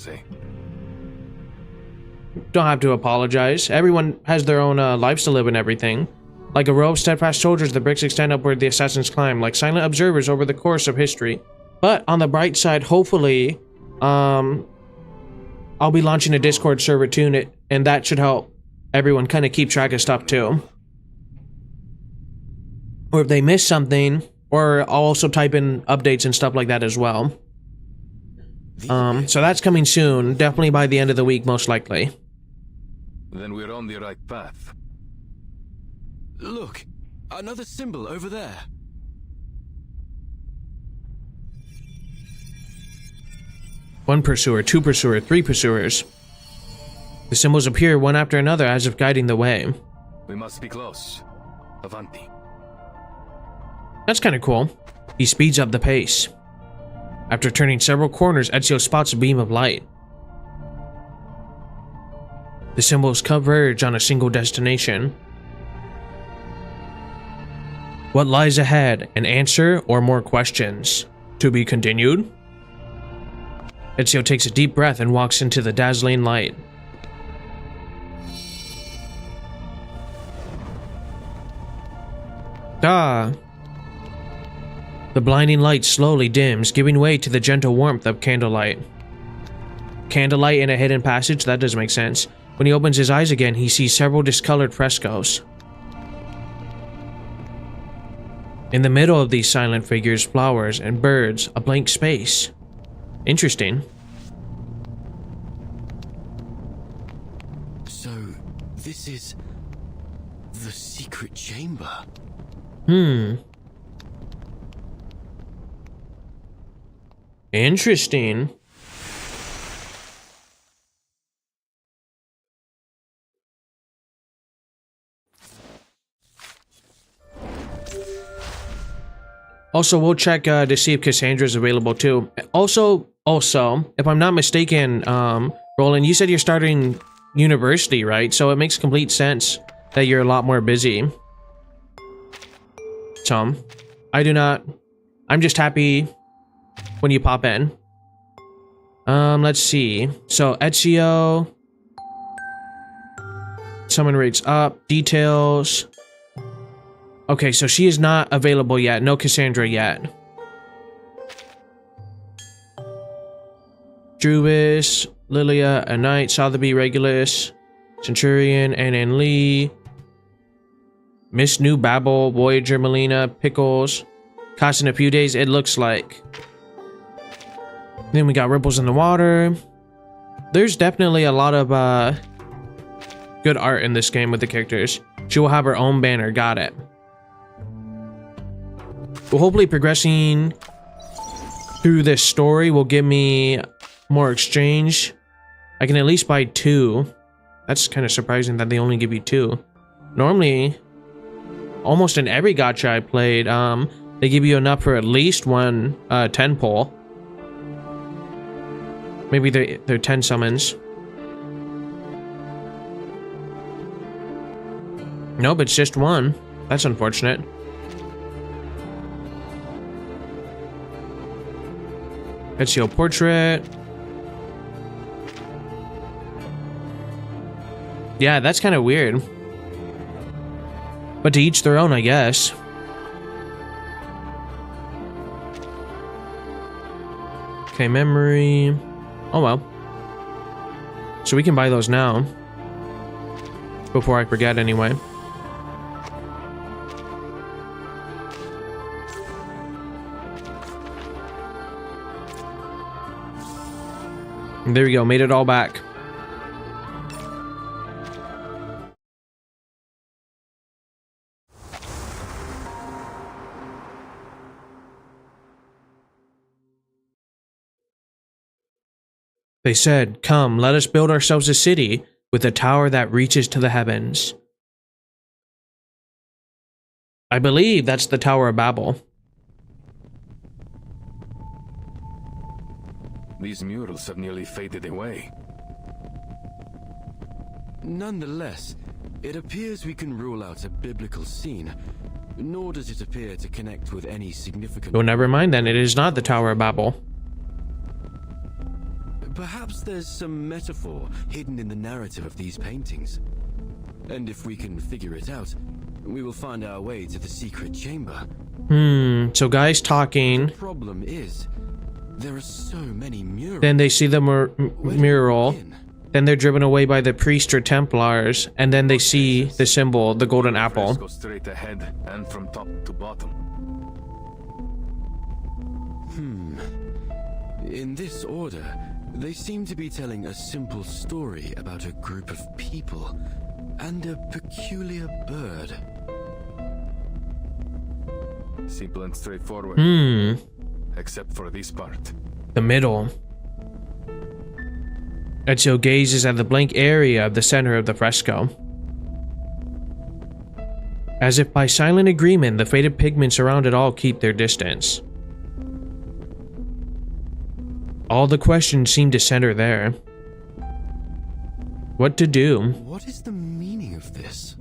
Don't have to apologize. Everyone has their own lives to live and everything. Like a row of steadfast soldiers, the bricks extend upward the assassins climb, like silent observers over the course of history. But on the bright side, hopefully, I'll be launching a Discord server too, and that should help everyone kind of keep track of stuff too. Or if they miss something, or I'll also type in updates and stuff like that as well. So that's coming soon, definitely by the end of the week, most likely. Then we're on the right path. Look, another symbol over there. One pursuer, two pursuer, three pursuers. The symbols appear one after another as if guiding the way. We must be close. Avanti. That's kind of cool. He speeds up the pace. After turning several corners, Ezio spots a beam of light. The symbols converge on a single destination. What lies ahead? An answer or more questions? To be continued? Ezio takes a deep breath and walks into the dazzling light. Ah! The blinding light slowly dims, giving way to the gentle warmth of candlelight. Candlelight in a hidden passage? That doesn't make sense. When he opens his eyes again, he sees several discolored frescoes. In the middle of these silent figures, flowers and birds, a blank space. Interesting. So, this is the secret chamber. Interesting. Also, we'll check to see if Cassandra is available too. Also, if I'm not mistaken, Roland, you said you're starting university, right? So it makes complete sense that you're a lot more busy. Tom, I do not. I'm just happy when you pop in. Let's see. So Ezio. Summon rates up. Details. Okay, so she is not available yet. No Cassandra yet. Druvis, Lilia, a knight, Sotheby, Regulus, Centurion, Anne Lee, Miss New Babel, Voyager, Melina, Pickles. Cost in a few days, it looks like. Then we got Ripples in the Water. There's definitely a lot of good art in this game with the characters. She will have her own banner, got it. We'll hopefully progressing through this story will give me more exchange. I can at least buy 2. That's kind of surprising that they only give you 2. Normally, almost in every gacha I played, they give you enough for at least 1 10 pull. Maybe they're 10 summons. Nope, it's just 1. That's unfortunate. Ezio portrait. Yeah, that's kind of weird. But to each their own, I guess. Okay, memory. Oh well. So we can buy those now. Before I forget, anyway. And there we go, made it all back. They said, "Come, let us build ourselves a city with a tower that reaches to the heavens." I believe that's the Tower of Babel. These murals have nearly faded away. Nonetheless, it appears we can rule out a biblical scene, nor does it appear to connect with any significant... Oh, never mind then, it is not the Tower of Babel. Perhaps there's some metaphor hidden in the narrative of these paintings. And if we can figure it out, we will find our way to the secret chamber. So guys talking. The problem is, there are so many murals. Then they see the mural. Then they're driven away by the priest or Templars. And then they see the symbol, the golden apple. Go straight ahead and from top to bottom. In this order, they seem to be telling a simple story about a group of people and a peculiar bird. Simple and straightforward. Except for this part. The middle. Ezio gazes at the blank area of the center of the fresco. As if by silent agreement, the faded pigments around it all keep their distance. All the questions seem to center there. What to do? What is the meaning of this?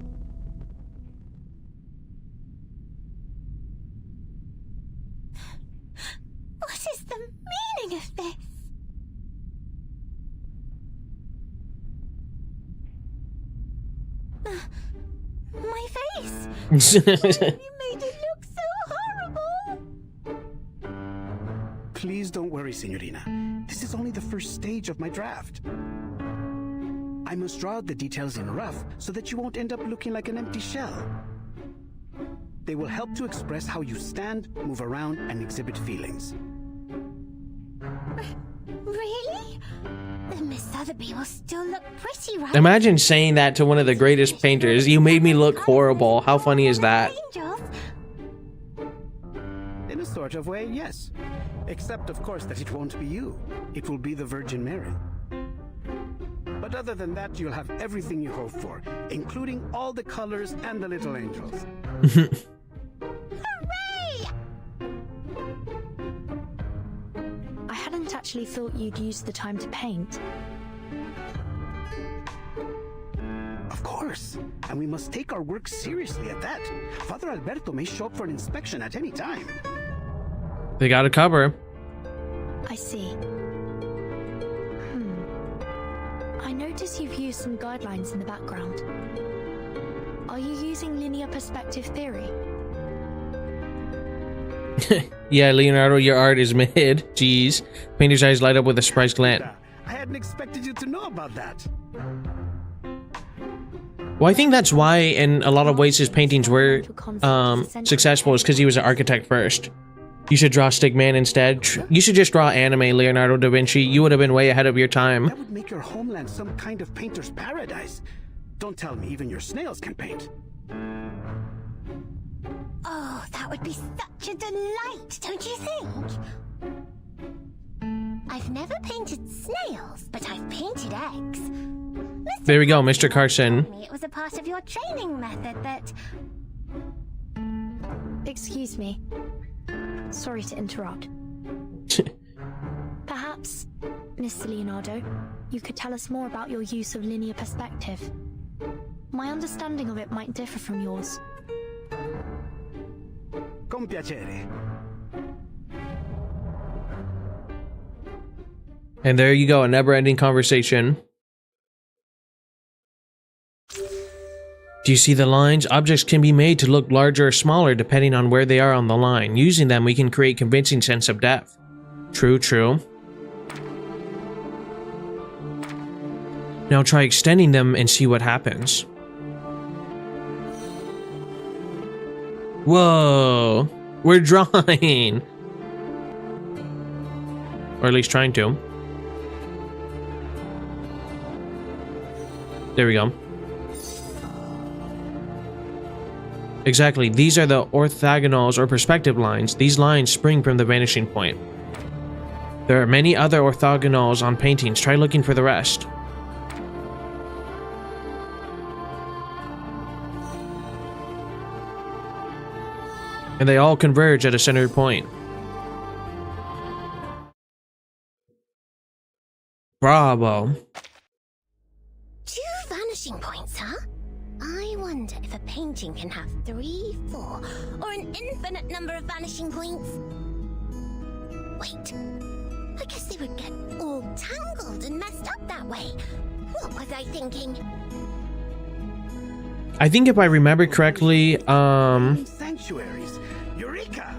What is the meaning of this? My face! You made it look so horrible! Please don't worry, Signorina. This is only the first stage of my draft. I must draw out the details in rough so that you won't end up looking like an empty shell. They will help to express how you stand, move around, and exhibit feelings. Really? Then Miss Sotheby will still look pretty, right? Imagine saying that to one of the greatest painters. You made me look horrible. How funny is that? Angels. In a sort of way, yes. Except, of course, that it won't be you. It will be the Virgin Mary. But other than that, you'll have everything you hope for, including all the colors and the little angels. Hooray! I hadn't actually thought you'd use the time to paint. Of course. And we must take our work seriously at that. Father Alberto may show up for an inspection at any time. They got a cover. I see. I notice you've used some guidelines in the background. Are you using linear perspective theory? Yeah, Leonardo, your art is mid. Jeez. Painter's eyes light up with a surprised glance. I hadn't expected you to know about that. Well, I think that's why, in a lot of ways, his paintings were successful, is because he was an architect first. You should draw Stigman instead. You should just draw anime, Leonardo da Vinci. You would have been way ahead of your time. That would make your homeland some kind of painter's paradise. Don't tell me even your snails can paint. Oh, that would be such a delight, don't you think? I've never painted snails, but I've painted eggs. There we go, Mr. Carson. Told me it was a part of your training method that... Excuse me. Sorry to interrupt. Perhaps, Mr. Leonardo, you could tell us more about your use of linear perspective. My understanding of it might differ from yours. Con piacere. And there you go, a never-ending conversation. Do you see the lines? Objects can be made to look larger or smaller depending on where they are on the line. Using them, we can create convincing sense of depth. True, true. Now try extending them and see what happens. Whoa! We're drawing! Or at least trying to. There we go. Exactly, these are the orthogonals or perspective lines. These lines spring from the vanishing point. There are many other orthogonals on paintings. Try looking for the rest. And they all converge at a centered point. Bravo. 2 vanishing points, huh? I wonder if a painting can have 3, 4, or an infinite number of vanishing points. Wait, I guess they would get all tangled and messed up that way. What was I thinking? I think if I remember correctly, Sanctuaries. Eureka!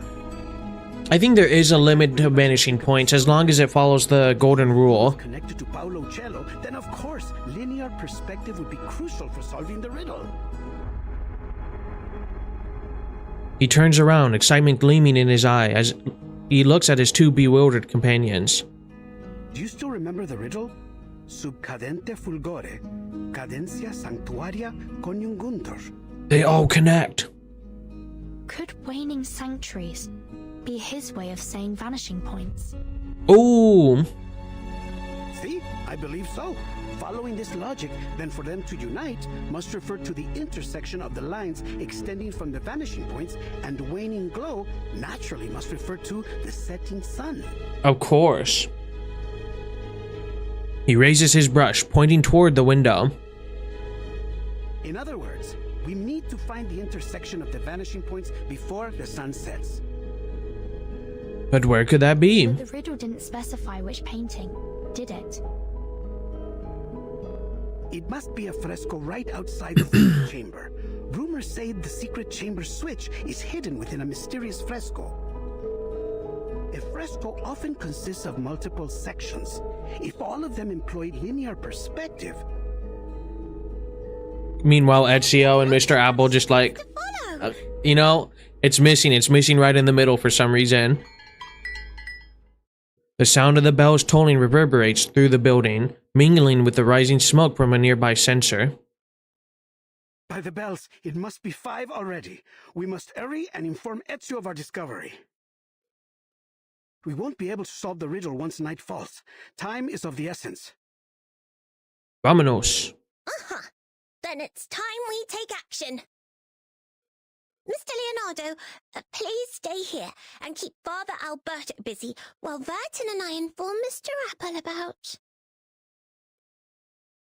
I think there is a limit to vanishing points as long as it follows the golden rule. Connected to Paolo Cello, then of course, linear perspective would be crucial for solving the riddle. He turns around, excitement gleaming in his eye as he looks at his 2 bewildered companions. Do you still remember the riddle? Sub cadente fulgore, cadencia sanctuaria coniunguntur. They all connect. Could waning sanctuaries be his way of saying vanishing points? Ooh. See? I believe so. Following this logic, then for them to unite must refer to the intersection of the lines extending from the vanishing points, and waning glow naturally must refer to the setting sun. Of course. He raises his brush, pointing toward the window. In other words, we need to find the intersection of the vanishing points before the sun sets. But where could that be? But the riddle didn't specify which painting, did it? It must be a fresco right outside the secret chamber. Rumors say the secret chamber switch is hidden within a mysterious fresco. A fresco often consists of multiple sections. If all of them employ linear perspective... Meanwhile, Ezio and Mr. Apple just like, you know, it's missing right in the middle for some reason. The sound of the bells tolling reverberates through the building, mingling with the rising smoke from a nearby censer. By the bells, it must be 5 already. We must hurry and inform Ezio of our discovery. We won't be able to solve the riddle once night falls. Time is of the essence. Vamonos. Uh-huh. Then it's time we take action. Mr. Leonardo, please stay here and keep Father Alberto busy while Vertin and I inform Mr. Apple about...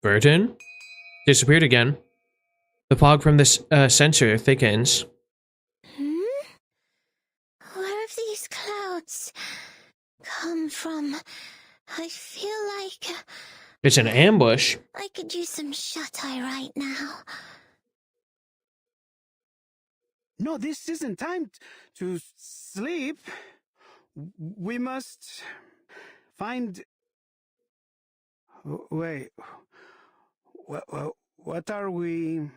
Vertin? Disappeared again. The fog from the censer thickens. Where have these clouds come from? I feel like... It's an ambush. I could use some shut-eye right now. No, this isn't time to sleep. We must find... Wait. What are we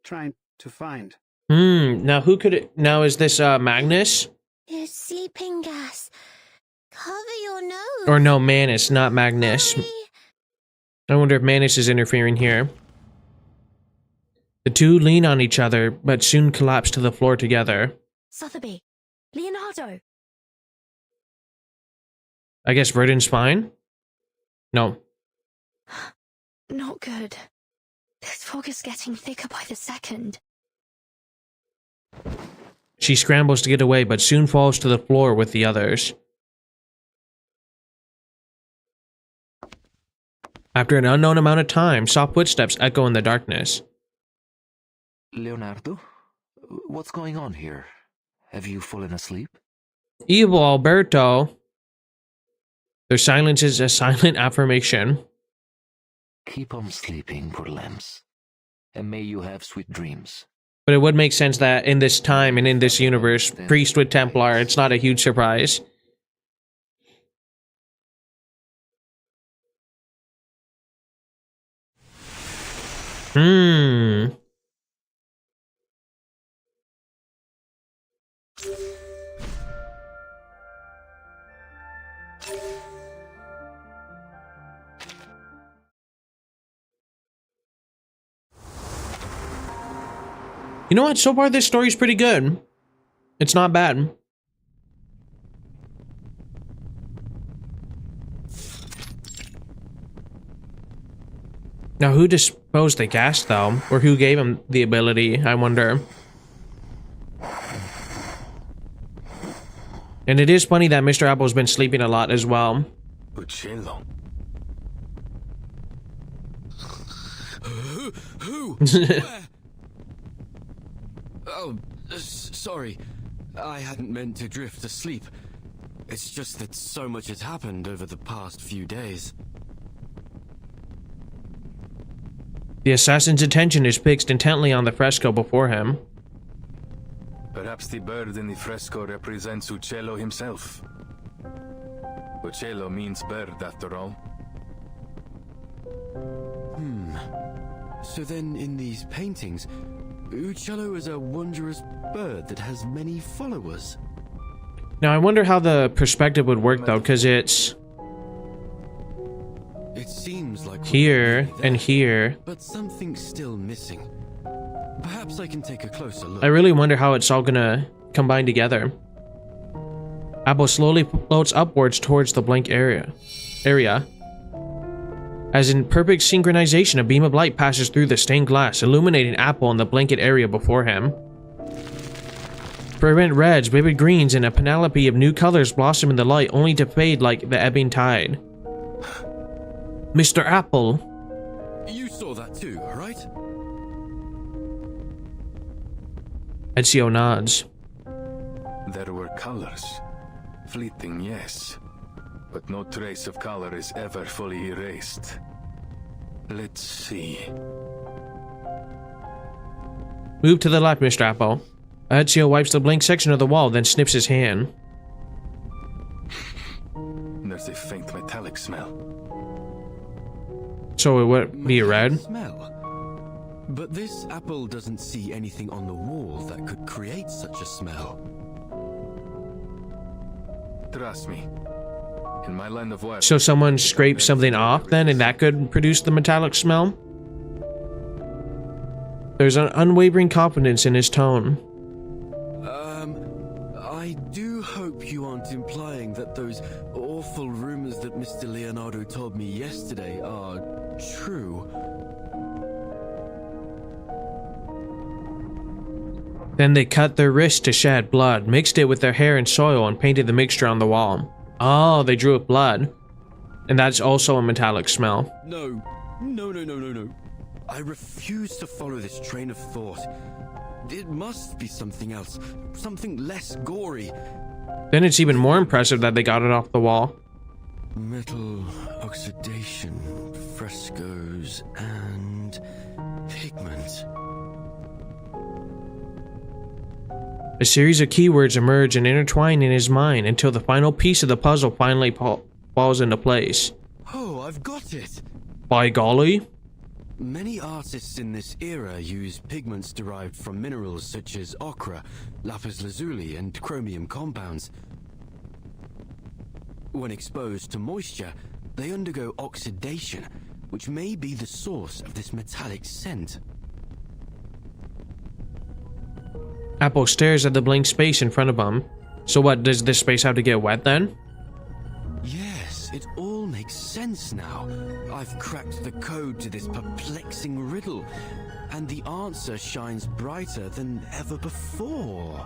trying to find? Now who could it... Now is this Magnus? Your sleeping gas. Cover your nose. Or no, Manus, not Magnus. Hurry. I wonder if Manus is interfering here. The two lean on each other, but soon collapse to the floor together. Sotheby, Leonardo. I guess Verdon's fine? No. Not good. This fog is getting thicker by the second. She scrambles to get away, but soon falls to the floor with the others. After an unknown amount of time, soft footsteps echo in the darkness. Leonardo? What's going on here? Have you fallen asleep? Evil Alberto. Their silence is a silent affirmation. Keep on sleeping, poor lambs. And may you have sweet dreams. But it would make sense that in this time and in this universe, priest with Templar, it's not a huge surprise. You know what? So far, this story's pretty good. It's not bad. Now, who disposed the gas, though? Or who gave him the ability, I wonder? And it is funny that Mr. Apple's been sleeping a lot as well. Uccello. Who? Where? Oh, sorry. I hadn't meant to drift asleep. It's just that so much has happened over the past few days. The assassin's attention is fixed intently on the fresco before him. Perhaps the bird in the fresco represents Uccello himself. Uccello means bird, after all. So then, in these paintings, Uccello is a wondrous bird that has many followers. Now, I wonder how the perspective would work, though, because it's It seems like here and here. but something's still missing. Perhaps I can take a closer look. I really wonder how it's all gonna combine together. Apple slowly floats upwards towards the blank area. As in perfect synchronization, a beam of light passes through the stained glass, illuminating Apple and the blanket area before him. Fervent reds, vivid greens, and a panoply of new colors blossom in the light, only to fade like the ebbing tide. Mr. Apple. You saw that too, right? Ezio nods. There were colors. Fleeting, yes. But no trace of color is ever fully erased. Let's see. Move to the left, Mr. Apple. Ezio wipes the blank section of the wall, then sniffs his hand. There's a faint metallic smell. So it would be red? Smell. But this apple doesn't see anything on the wall that could create such a smell. Trust me. In my line of work... So someone scraped something off then, and that could produce the metallic smell? There's an unwavering confidence in his tone. I do hope you aren't implying that those awful rumors that Mr. Leonardo told me yesterday are true. Then they cut their wrists to shed blood, mixed it with their hair and soil, and painted the mixture on the wall. Oh, they drew with blood. And that's also a metallic smell. No. I refuse to follow this train of thought. It must be something else, something less gory. Then it's even more impressive that they got it off the wall. Metal oxidation, frescoes, and pigment. A series of keywords emerge and intertwine in his mind until the final piece of the puzzle finally falls into place. Oh, I've got it! By golly. Many artists in this era use pigments derived from minerals such as ochre, lapis lazuli, and chromium compounds. When exposed to moisture, they undergo oxidation, which may be the source of this metallic scent. Apple stares at the blank space in front of him. So what, does this space have to get wet then? Yeah. makes sense now. I've cracked the code to this perplexing riddle, and the answer shines brighter than ever before.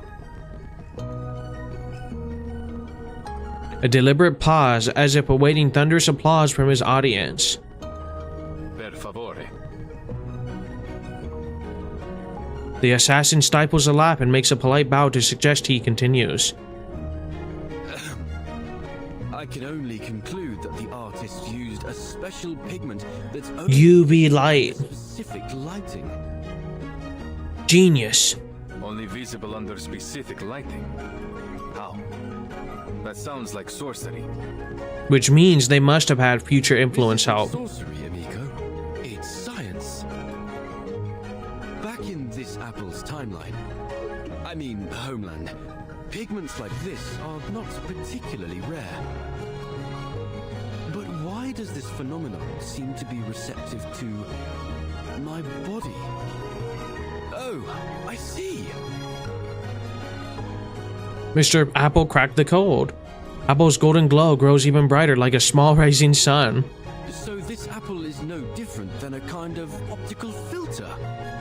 A deliberate pause, as if awaiting thunderous applause from his audience. Per favore. The assassin stifles a laugh and makes a polite bow to suggest he continues. I can only conclude that the artist used a special pigment that's only UV light. specific lighting. Genius. Only visible under specific lighting. How? That sounds like sorcery. Which means they must have had future influence This help. isn't sorcery, amigo. It's science. Back in this apple's timeline, I mean homeland, pigments like this are not particularly rare. But why does this phenomenon seem to be receptive to my body? Oh, I see. Mr. Apple cracked the code. Apple's golden glow grows even brighter like a small rising sun. So this apple is no different than a kind of optical filter.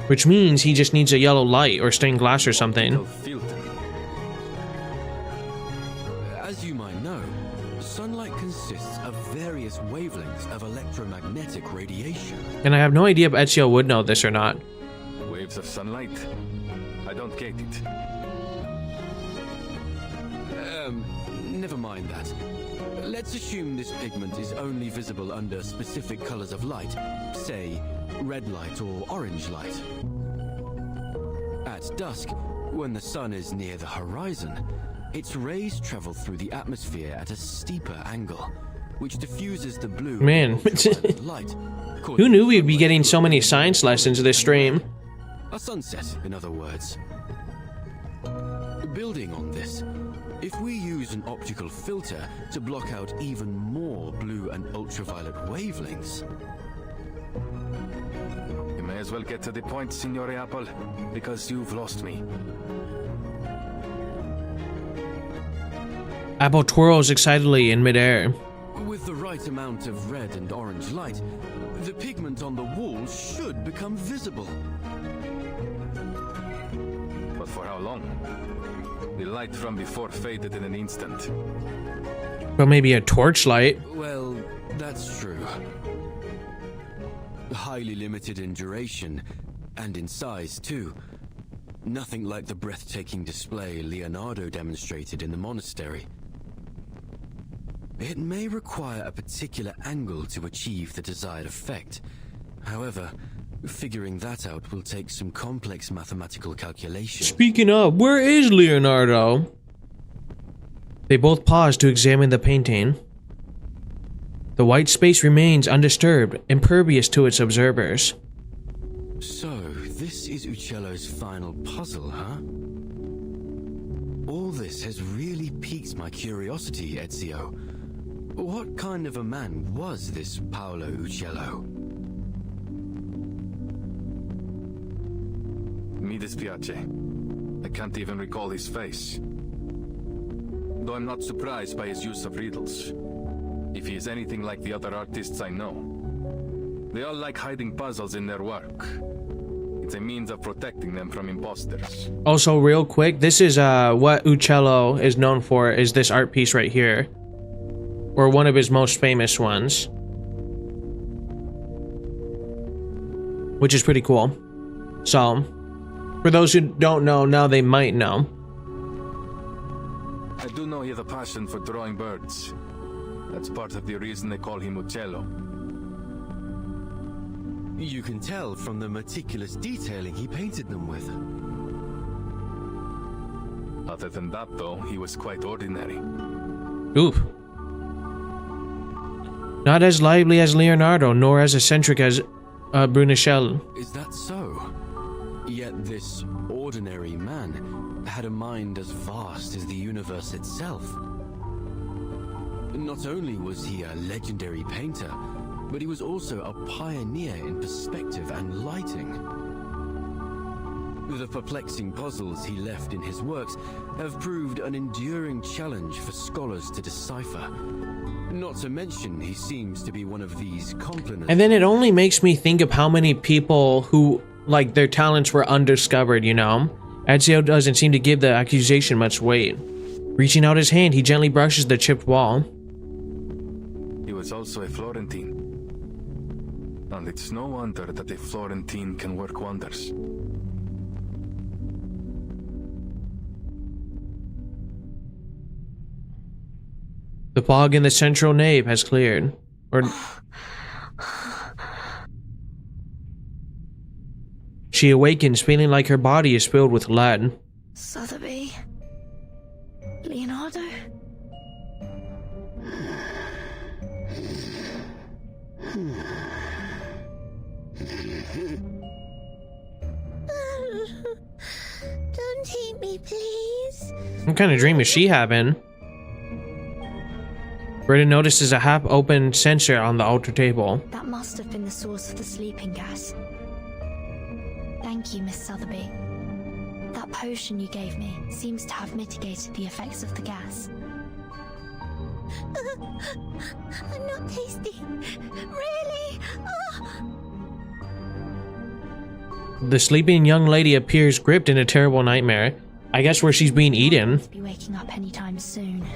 Which means he just needs a yellow light or stained glass or something. Filter. As you might know, sunlight consists of various wavelengths of electromagnetic radiation. And I have no idea if Ezio would know this or not. Waves of sunlight. I don't get it. Never mind that. Let's assume this pigment is only visible under specific colors of light, say, red light or orange light. At dusk, when the sun is near the horizon, its rays travel through the atmosphere at a steeper angle, which diffuses the blue Man. ultraviolet light. Who knew we'd be getting so many science lessons this stream? A sunset, in other words. Building on this, if we use an optical filter to block out even more blue and ultraviolet wavelengths... You may as well get to the point, Signore Apple, because you've lost me. Apple twirls excitedly in midair. With the right amount of red and orange light, the pigment on the wall should become visible. But for how long? The light from before faded in an instant. But maybe a torchlight. Well, that's true. Highly limited in duration, and in size too. Nothing like the breathtaking display Leonardo demonstrated in the monastery. It may require a particular angle to achieve the desired effect. However, figuring that out will take some complex mathematical calculation. Speaking of, where is Leonardo? They both pause to examine the painting. The white space remains undisturbed, impervious to its observers. So, this is Uccello's final puzzle, huh? All this has really piqued my curiosity, Ezio. What kind of a man was this Paolo Uccello? Mi dispiace. I can't even recall his face. Though I'm not surprised by his use of riddles. If he is anything like the other artists I know. They all like hiding puzzles in their work. It's a means of protecting them from imposters. Also, real quick, this is what Uccello is known for, is this art piece right here. Or one of his most famous ones. Which is pretty cool. So, for those who don't know, now they might know. I do know he has a passion for drawing birds. That's part of the reason they call him Uccello. You can tell from the meticulous detailing he painted them with. Other than that, though, he was quite ordinary. Oof. Not as lively as Leonardo, nor as eccentric as Brunelleschi. Is that so? Yet this ordinary man had a mind as vast as the universe itself. Not only was he a legendary painter, but he was also a pioneer in perspective and lighting. The perplexing puzzles he left in his works have proved an enduring challenge for scholars to decipher. Not to mention, he seems to be one of these complainants. And then it only makes me think of how many people who, like, their talents were undiscovered, you know? Ezio doesn't seem to give the accusation much weight. Reaching out his hand, he gently brushes the chipped wall. He was also a Florentine. And it's no wonder that a Florentine can work wonders. The fog in the central nave has cleared. She awakens, feeling like her body is filled with lead. Sotheby? Leonardo? Don't take me, please. What kind of dream is she having? Britta notices a half-open censer on the altar table. That must have been the source of the sleeping gas. Thank you, Miss Sotheby. That potion you gave me seems to have mitigated the effects of the gas. I'm not tasty. Really? The sleeping young lady appears gripped in a terrible nightmare. I guess where she's being eaten. Must be waking up anytime soon.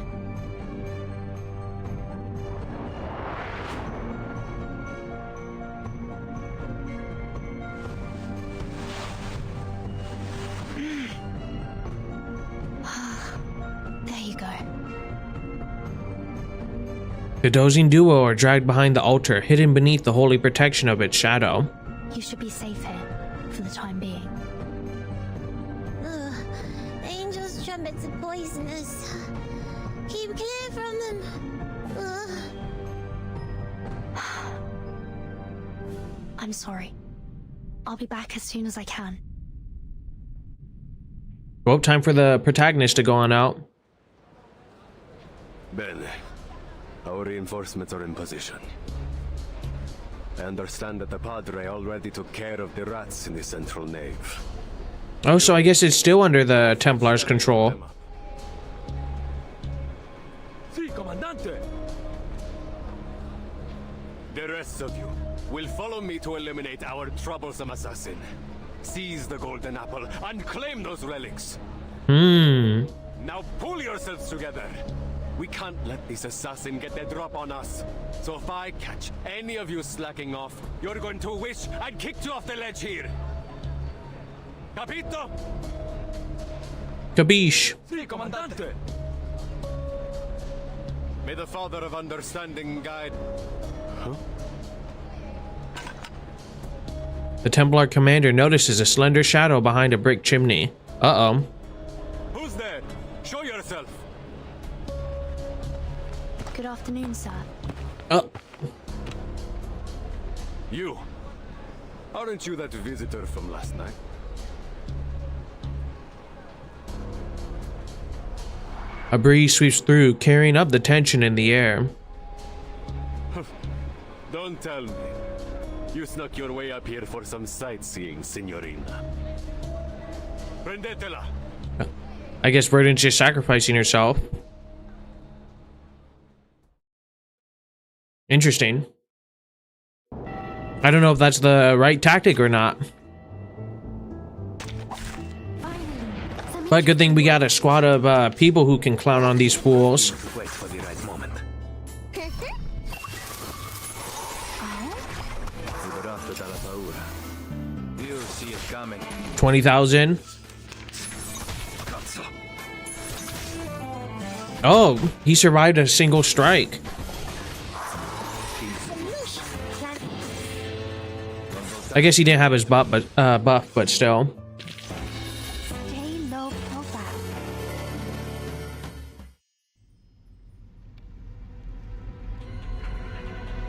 The dozing duo are dragged behind the altar, hidden beneath the holy protection of its shadow. You should be safe here, for the time being. Angels' trumpets are poisonous. Keep clear from them. I'm sorry. I'll be back as soon as I can. Well, time for the protagonist to go on out. Bene. Our reinforcements are in position. I understand that the Padre already took care of the rats in the central nave. Oh, so I guess it's still under the Templars' control. Si, Comandante! The rest of you will follow me to eliminate our troublesome assassin. Seize the golden apple and claim those relics. Now pull yourselves together. We can't let this assassin get the drop on us. So if I catch any of you slacking off, you're going to wish I'd kicked you off the ledge here. Capito? Capiche. Si, Comandante. May the Father of Understanding guide... Huh? The Templar commander notices a slender shadow behind a brick chimney. Uh-oh. Who's there? Show yourself. Good afternoon, sir. Oh. You. Aren't you that visitor from last night? A breeze sweeps through, carrying up the tension in the air. Don't tell me. You snuck your way up here for some sightseeing, signorina. Prendetela. I guess Verdon's just sacrificing herself. Interesting. I don't know if that's the right tactic or not. But good thing we got a squad of people who can clown on these fools. Wait for the right moment. 20,000. Oh, he survived a single strike. I guess he didn't have his buff, but still. Stay low profile.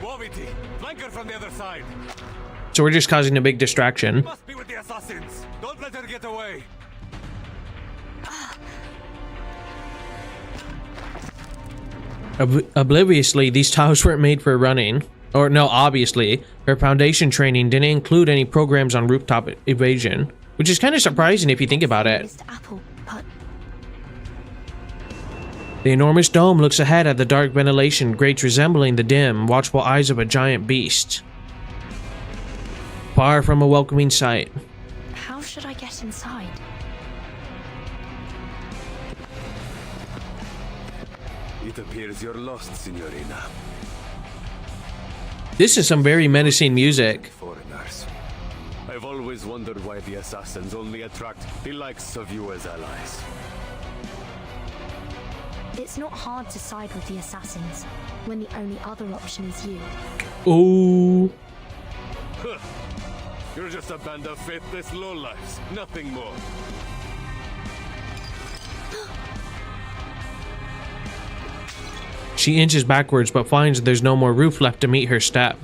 Woviti, flanker from the other side. So we're just causing a big distraction. Must be with the assassins. Don't let her get away. Obliviously, these towers weren't made for running. Or no, obviously, her foundation training didn't include any programs on rooftop evasion, which is kind of surprising if you think about it. Mr. Apple, but The enormous dome looks ahead at the dark ventilation grates resembling the dim, watchful eyes of a giant beast. Far from a welcoming sight. How should I get inside? It appears you're lost, Signorina. This is some very menacing music. Foreigners. I've always wondered why the assassins only attract the likes of you as allies. It's not hard to side with the assassins when the only other option is you. Ooh. You're just a band of faithless lowlifes, nothing more. She inches backwards but finds there's no more roof left to meet her step.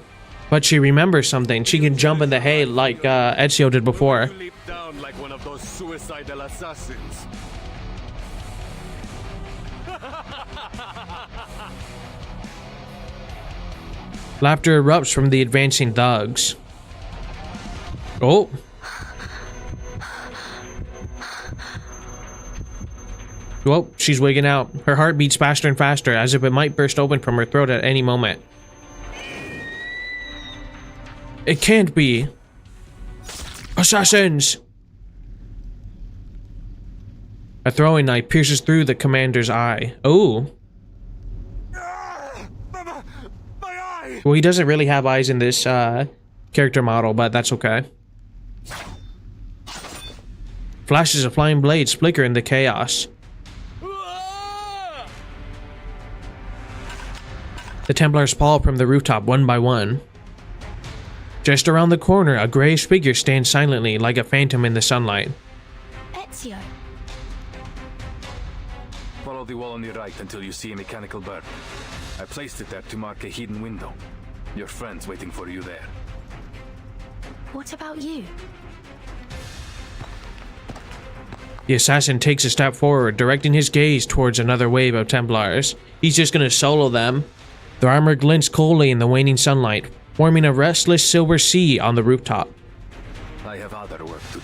But she remembers something. She can jump in the hay like Ezio did before. You leap down like one of those suicidal assassins. Laughter erupts from the advancing thugs. Oh. Well, she's wigging out. Her heart beats faster and faster, as if it might burst open from her throat at any moment. It can't be. Assassins! A throwing knife pierces through the commander's eye. Oh. Well, he doesn't really have eyes in this character model, but that's okay. Flashes of flying blades flicker in the chaos. The Templars fall from the rooftop one by one. Just around the corner, a grayish figure stands silently like a phantom in the sunlight. Ezio. Follow the wall on your right until you see a mechanical bird. I placed it there to mark a hidden window. Your friend's waiting for you there. What about you? The assassin takes a step forward, directing his gaze towards another wave of Templars. He's just gonna solo them. Their armor glints coldly in the waning sunlight, forming a restless silver sea on the rooftop. I have other work to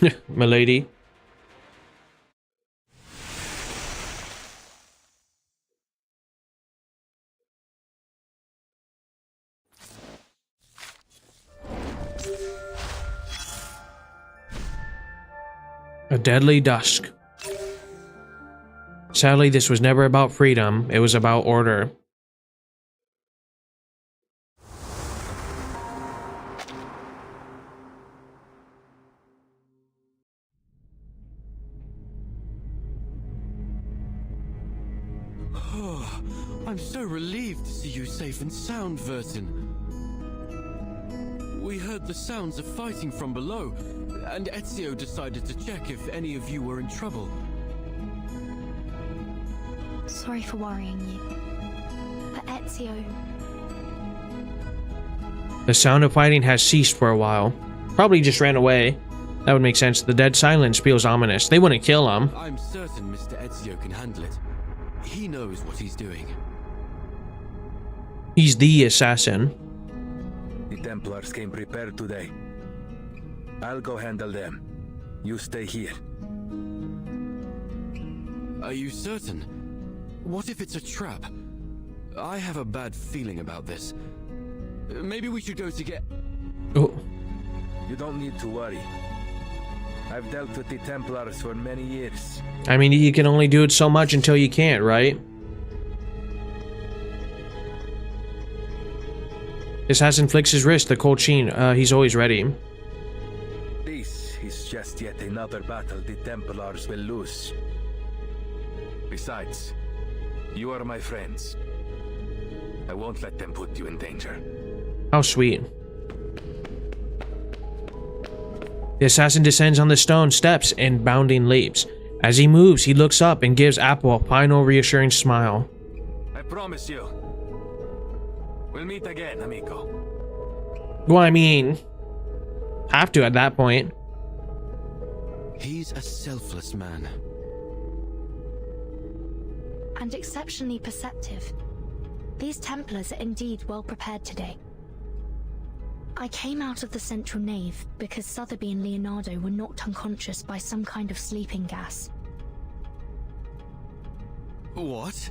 do. Milady. A deadly dusk. Sadly, this was never about freedom, it was about order. I'm so relieved to see you safe and sound, Vertin. We heard the sounds of fighting from below, and Ezio decided to check if any of you were in trouble. Sorry for worrying you. But Ezio... The sound of fighting has ceased for a while. Probably just ran away. That would make sense. The dead silence feels ominous. They wouldn't kill him. I'm certain Mr. Ezio can handle it. He knows what he's doing. He's the assassin. The Templars came prepared today. I'll go handle them. You stay here. Are you certain? What if it's a trap? I have a bad feeling about this. Maybe we should go to get... Oh. You don't need to worry. I've dealt with the Templars for many years. I mean, you can only do it so much until you can't, right? The assassin flicks his wrist, the cold sheen. He's always ready. This is just yet another battle the Templars will lose. Besides, you are my friends. I won't let them put you in danger. How sweet. The assassin descends on the stone steps in bounding leaps. As he moves, he looks up and gives Apple a final reassuring smile. I promise you. We'll meet again, amigo. Well, I mean, have to at that point. He's a selfless man. And exceptionally perceptive. These Templars are indeed well prepared today. I came out of the central nave because Sotheby and Leonardo were knocked unconscious by some kind of sleeping gas. What?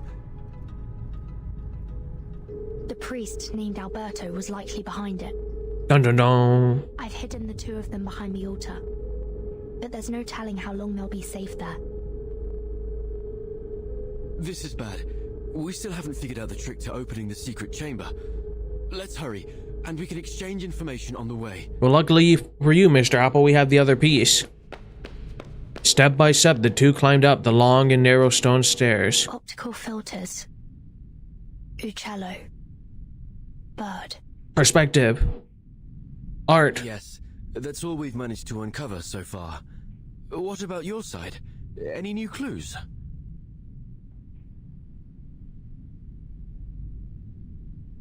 The priest named Alberto was likely behind it. Dun dun dun. I've hidden the two of them behind the altar, but there's no telling how long they'll be safe there. This is bad. We still haven't figured out the trick to opening the secret chamber. Let's hurry, and we can exchange information on the way. Well, luckily for you, Mr. Apple, we have the other piece. Step by step, the two climbed up the long and narrow stone stairs. Optical filters. Uccello. Bird. Perspective. Art. Yes, that's all we've managed to uncover so far. What about your side? Any new clues?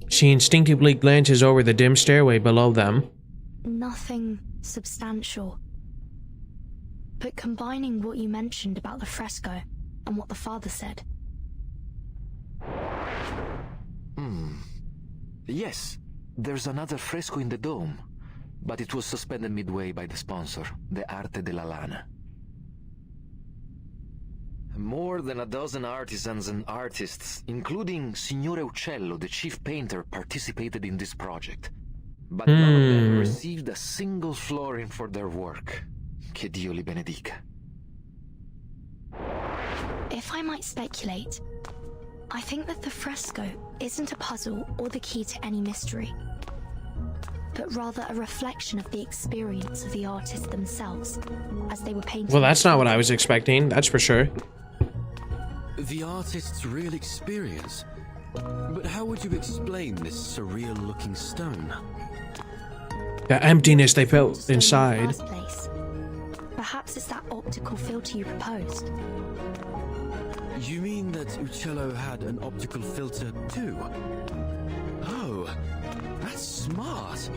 She instinctively glances over the dim stairway below them. Nothing substantial. But combining what you mentioned about the fresco and what the father said. Yes, there's another fresco in the dome, but it was suspended midway by the sponsor, the Arte della Lana. More than a dozen artisans and artists, including Signore Uccello, the chief painter, participated in this project. But none of them received a single florin for their work. Che Dio li benedica. If I might speculate, I think that the fresco isn't a puzzle or the key to any mystery, but rather a reflection of the experience of the artists themselves as they were painting. Well, that's not what I was expecting, that's for sure. The artist's real experience? But how would you explain this surreal-looking stone? The emptiness they felt Stone in the inside. first place. Perhaps it's that optical filter you proposed. You mean that Uccello had an optical filter too? Oh, that's smart.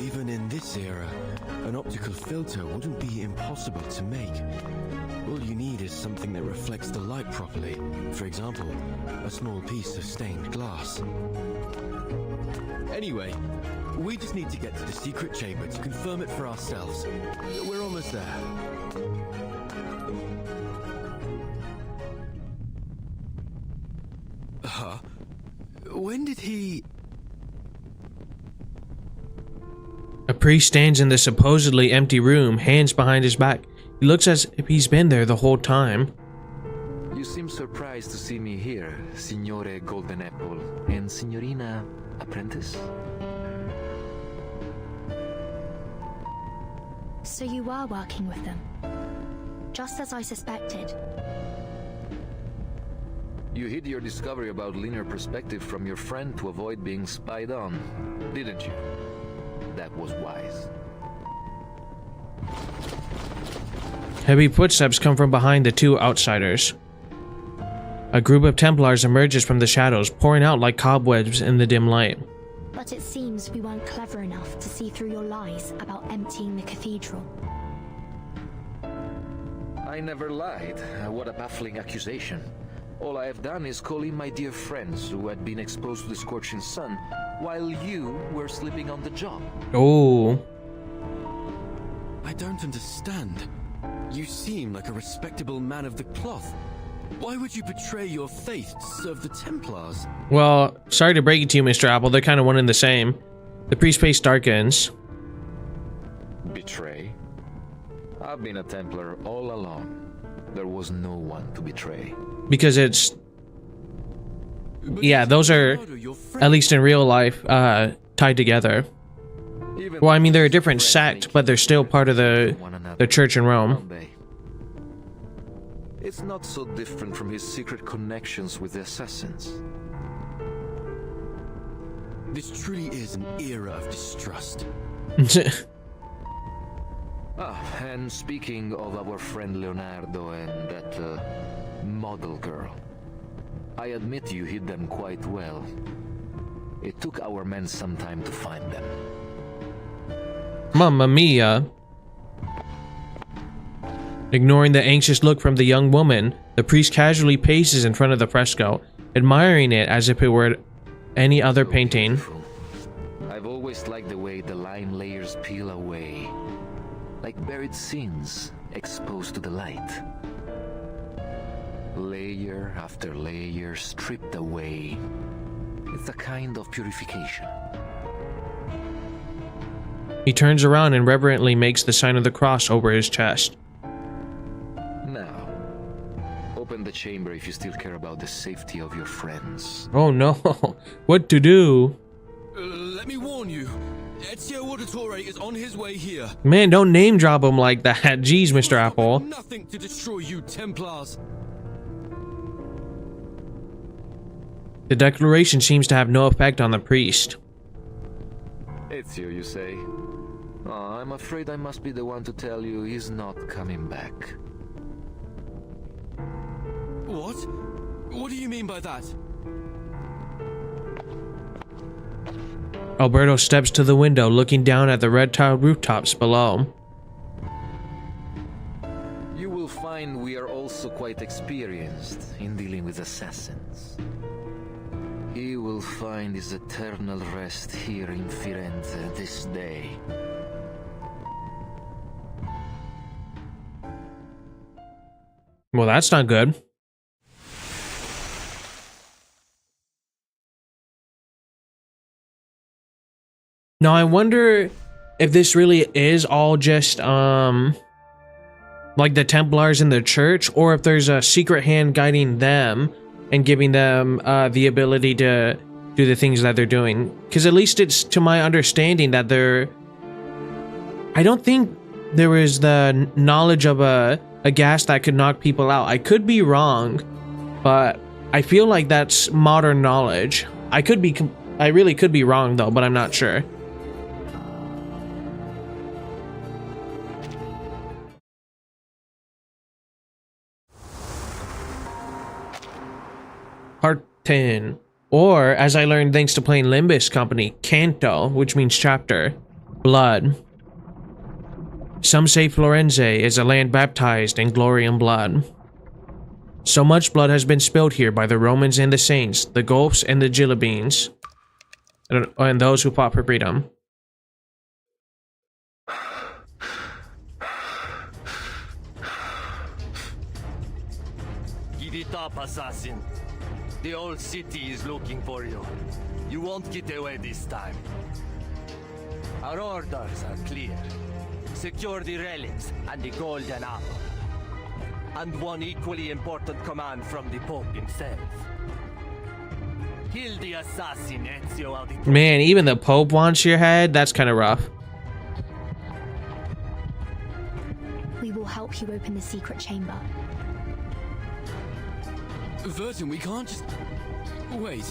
Even in this era, an optical filter wouldn't be impossible to make. All you need is something that reflects the light properly. For example, a small piece of stained glass. Anyway, we just need to get to the secret chamber to confirm it for ourselves. We're almost there. Huh? When did he... A priest stands in the supposedly empty room, hands behind his back. He looks as if he's been there the whole time. You seem surprised to see me here, Signore Golden Apple and Signorina Apprentice. So you were working with them, just as I suspected. You hid your discovery about linear perspective from your friend to avoid being spied on, didn't you? That was wise. Heavy footsteps come from behind the two outsiders. A group of Templars emerges from the shadows, pouring out like cobwebs in the dim light. But it seems we weren't clever enough to see through your lies about emptying the cathedral. I never lied. What a baffling accusation. All I have done is call in my dear friends who had been exposed to the scorching sun while you were sleeping on the job. Oh. I don't understand. You seem like a respectable man of the cloth. Why would you betray your faith to serve the Templars? Well, sorry to break it to you, Mr. Apple, they're kind of one and the same. The priest's face darkens. Betray? I've been a Templar all along. There was no one to betray. Because it's... Yeah, those are, at least in real life, tied together. Well, I mean, they're a different sect, but they're still part of the church in Rome. It's not so different from his secret connections with the assassins. This truly is an era of distrust. And speaking of our friend Leonardo and that model girl, I admit you hid them quite well. It took our men some time to find them. Mamma mia. Ignoring the anxious look from the young woman, the priest casually paces in front of the fresco, admiring it as if it were any other painting. I've always liked the way the line layers peel away, like buried sins exposed to the light. Layer after layer stripped away. It's a kind of purification. He turns around and reverently makes the sign of the cross over his chest. Now, open the chamber if you still care about the safety of your friends. Oh no, what to do? Let me warn you, Ezio Auditore is on his way here. Man, don't name drop him like that. Jeez, Mr. Apple. Nothing to destroy you, Templars. The declaration seems to have no effect on the priest. Ezio, you say? Oh, I'm afraid I must be the one to tell you he's not coming back. What? What do you mean by that? Alberto steps to the window, looking down at the red-tiled rooftops below. You will find we are also quite experienced in dealing with assassins. He will find his eternal rest here in Firenze this day. Well, that's not good. Now, I wonder if this really is all just, like the Templars in the church, or if there's a secret hand guiding them and giving them the ability to do the things that they're doing. Because at least it's to my understanding that they're... I don't think there was the knowledge of a gas that could knock people out. I could be wrong, but I feel like that's modern knowledge. I really could be wrong though, but I'm not sure. Part 10. Or, as I learned thanks to playing Limbus Company, Canto, which means chapter. Blood. Some say Firenze is a land baptized in glory and blood. So much blood has been spilled here by the Romans and the Saints, the Goths and the Ghibellines, and those who fought for freedom. Give it up, assassin. The whole city is looking for you. You won't get away this time. Our orders are clear. Secure the relics and the golden apple. And one equally important command from the Pope himself. Kill the assassin, Ezio Auditore. Man, even the Pope wants your head? That's kind of rough. We will help you open the secret chamber. Vertin, we can't just... Wait,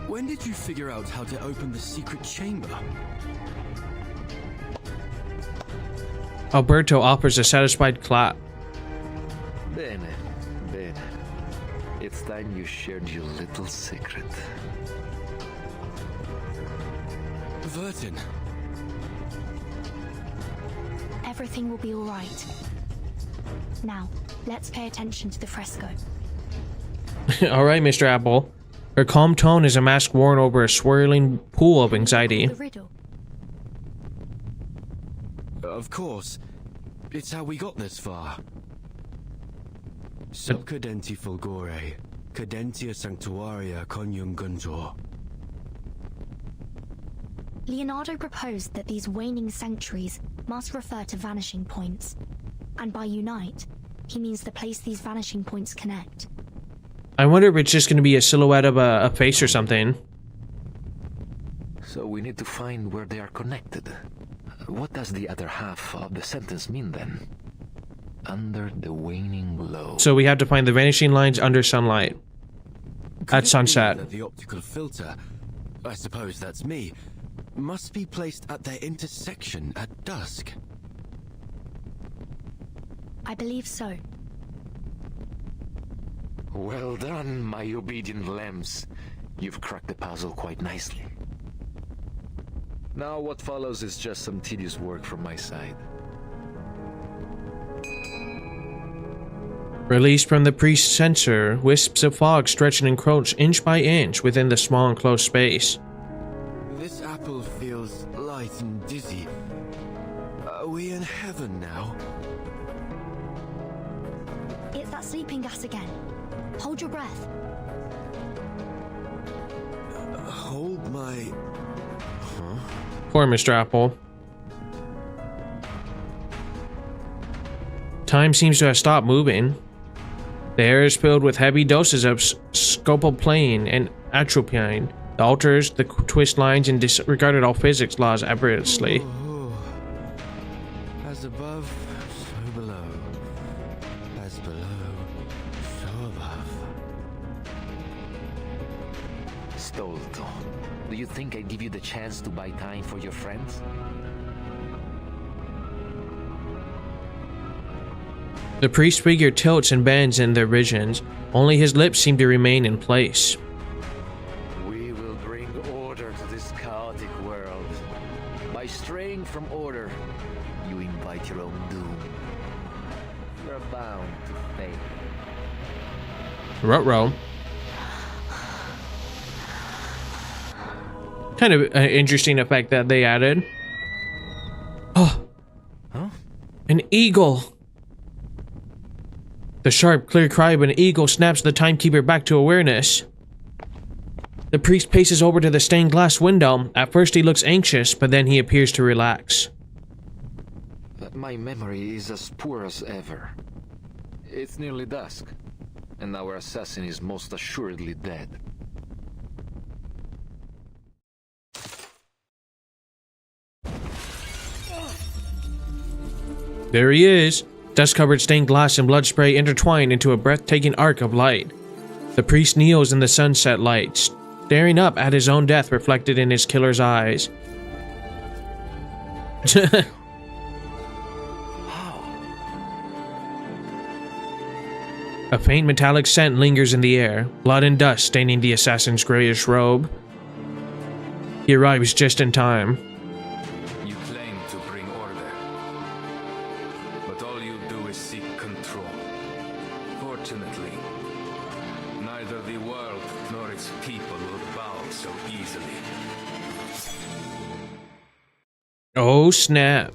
when did you figure out how to open the secret chamber? Alberto offers a satisfied clap. Bene, bene. It's time you shared your little secret. Vertin. Everything will be all right. Now, let's pay attention to the fresco. Alright, Mr. Apple. Her calm tone is a mask worn over a swirling pool of anxiety. The riddle. Of course. It's how we got this far. Sub cadenti fulgore, cadentia sanctuaria conium gunjor. Leonardo proposed that these waning sanctuaries must refer to vanishing points. And by unite, he means the place these vanishing points connect. I wonder if it's just going to be a silhouette of a face or something. So we need to find where they are connected. What does the other half of the sentence mean then? Under the waning glow. So we have to find the vanishing lines under sunlight. At sunset. That the optical filter, I suppose that's me, must be placed at their intersection at dusk. I believe so. Well done, my obedient lambs. You've cracked the puzzle quite nicely. Now what follows is just some tedious work from my side. Released from the priest's censor, wisps of fog stretch and encroach inch by inch within the small enclosed space. This apple feels light and dizzy. Are we in heaven now? It's that sleeping gas again. Hold your breath. Hold my... Huh? Poor Mr. Apple. Time seems to have stopped moving. The air is filled with heavy doses of scopoplane and atropine. The alters the twist lines and disregarded all physics laws effortlessly. As above, so below. As below, so above. Stolto, do you think I'd give you the chance to buy time for your friends? The priest's figure tilts and bends in their visions. Only his lips seem to remain in place. We will bring order to this chaotic world. By straying from order, you invite your own doom. You're bound to fail. Ruh-roh. Kind of an interesting effect that they added. Oh, Huh? an eagle. The sharp, clear cry of an eagle snaps the timekeeper back to awareness. The priest paces over to the stained glass window. At first he looks anxious, but then he appears to relax. My memory is as poor as ever. It's nearly dusk, and our assassin is most assuredly dead. There he is. Dust-covered stained glass and blood spray intertwine into a breathtaking arc of light. The priest kneels in the sunset light, staring up at his own death reflected in his killer's eyes. A faint metallic scent lingers in the air, blood and dust staining the assassin's grayish robe. He arrives just in time. You claim to bring order, but all you do is seek control. Fortunately, neither the world nor its people will bow so easily. Oh snap.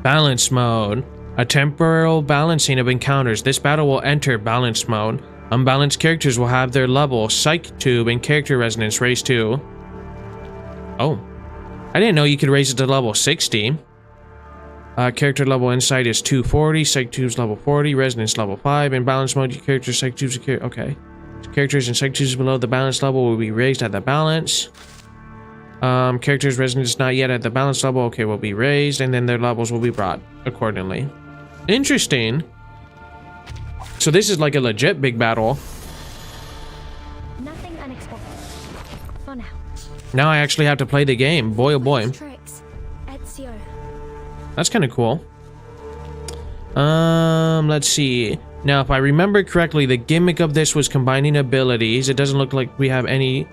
Balance mode. A temporal balancing of encounters. This battle will enter balance mode. Unbalanced characters will have their level, Psych Tube, and Character Resonance raised to... Oh. I didn't know you could raise it to level 60. Character level Insight is 240, Psych Tube's level 40, Resonance level 5. In balance mode, your character's Psych Tube's... Okay. Characters and Psych Tubes below the balance level will be raised at the balance. Characters' Resonance not yet at the balance level, okay, will be raised, and then their levels will be brought accordingly. Interesting. So this is like a legit big battle. Nothing unexpected. For now. Now I actually have to play the game. Boy, oh boy. Tricks. Ezio. That's kind of cool. Let's see. Now, if I remember correctly, the gimmick of this was combining abilities. It doesn't look like we have any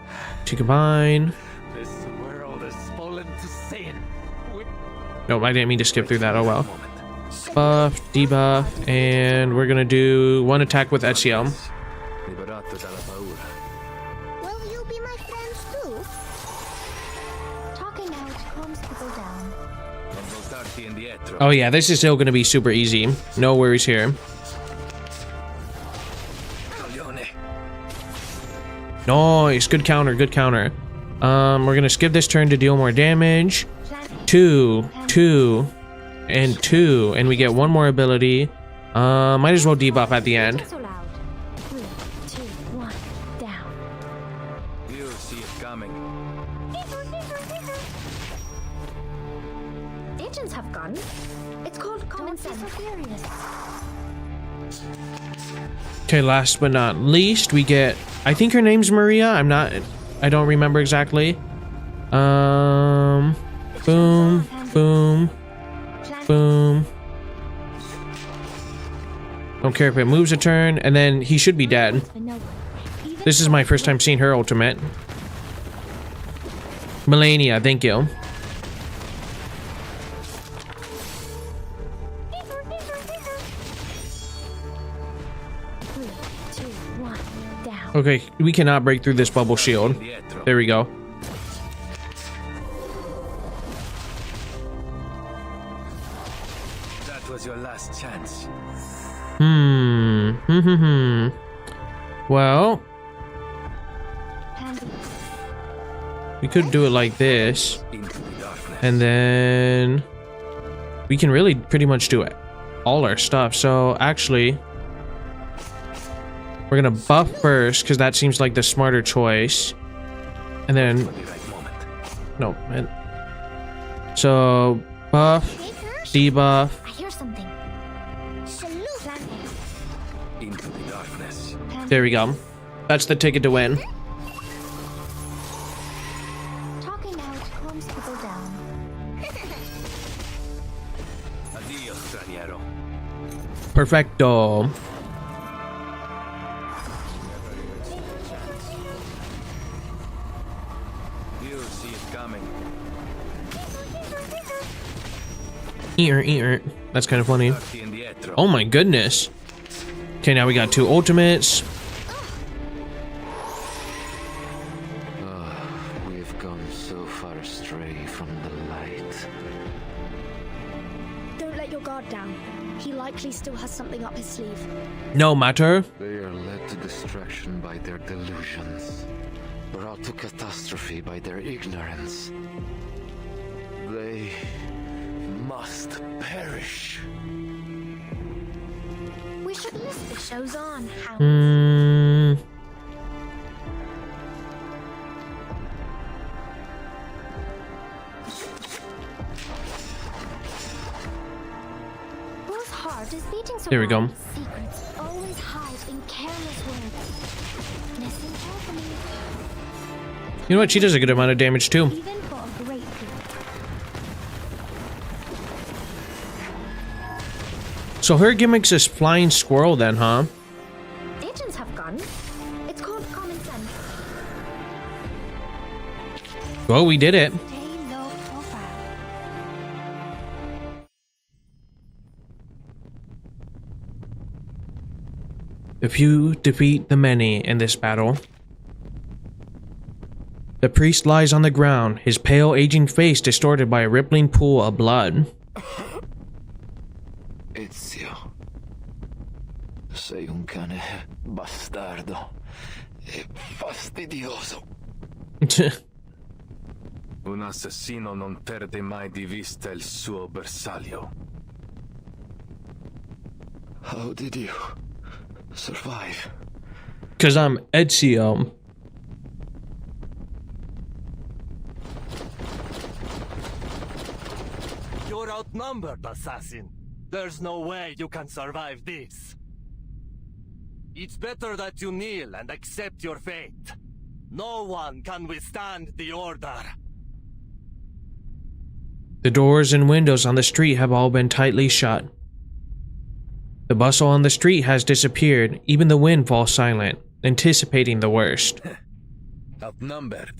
to combine. This world is fallen to sin. No, I didn't mean to skip through that. Oh well. Buff, debuff, and we're gonna do one attack with Ezio. Will you be my friends too? Talking out calms people down. Oh yeah, this is still gonna be super easy. No worries here. Nice, good counter, good counter. We're gonna skip this turn to deal more damage. 2, 2, and 2, and we get one more ability. Might as well debuff at the end. So loud. 3, 2, 1, down. You'll see it coming. Agents have guns. It's called common sense. Okay, last but not least, we get, I think her name's Maria. I don't remember exactly. Boom, boom, boom. Don't care if it moves a turn, and then he should be dead. This is my first time seeing her ultimate. Melania, thank you. Down. Okay, we cannot break through this bubble shield. There we go. Well, we could do it like this, and then we can really pretty much do it all our stuff. So actually, we're gonna buff first because that seems like the smarter choice, and then no man. So buff, debuff. I hear something. Into the darkness. There we go. That's the ticket to win. Talking out calms people down. Adios, straniero. Perfecto. You see it coming. That's kind of funny. Oh my goodness. Okay, now we got 2 ultimates. We've gone so far astray from the light. Don't let your guard down. He likely still has something up his sleeve. No matter. They are led to destruction by their delusions, brought to catastrophe by their ignorance. They must perish. We should list the show's on, Hound. Whose heart is beating so Here we go. loud? Secrets always hide in careless words. Listen carefully. You know what? She does a good amount of damage too. Even for a great good. So her gimmick's this flying squirrel then, huh? Agents have guns. It's called common sense. Well, we did it. Stay low profile. The few defeat the many in this battle. The priest lies on the ground, his pale, aging face distorted by a rippling pool of blood. Ezio. Sei un cane bastardo e fastidioso. Un assassino non perde mai di vista il suo bersaglio. How did you survive? 'Cause I'm Ezio. You're outnumbered, assassin. There's no way you can survive this. It's better that you kneel and accept your fate. No one can withstand the order. The doors and windows on the street have all been tightly shut. The bustle on the street has disappeared, even the wind falls silent, anticipating the worst. Outnumbered?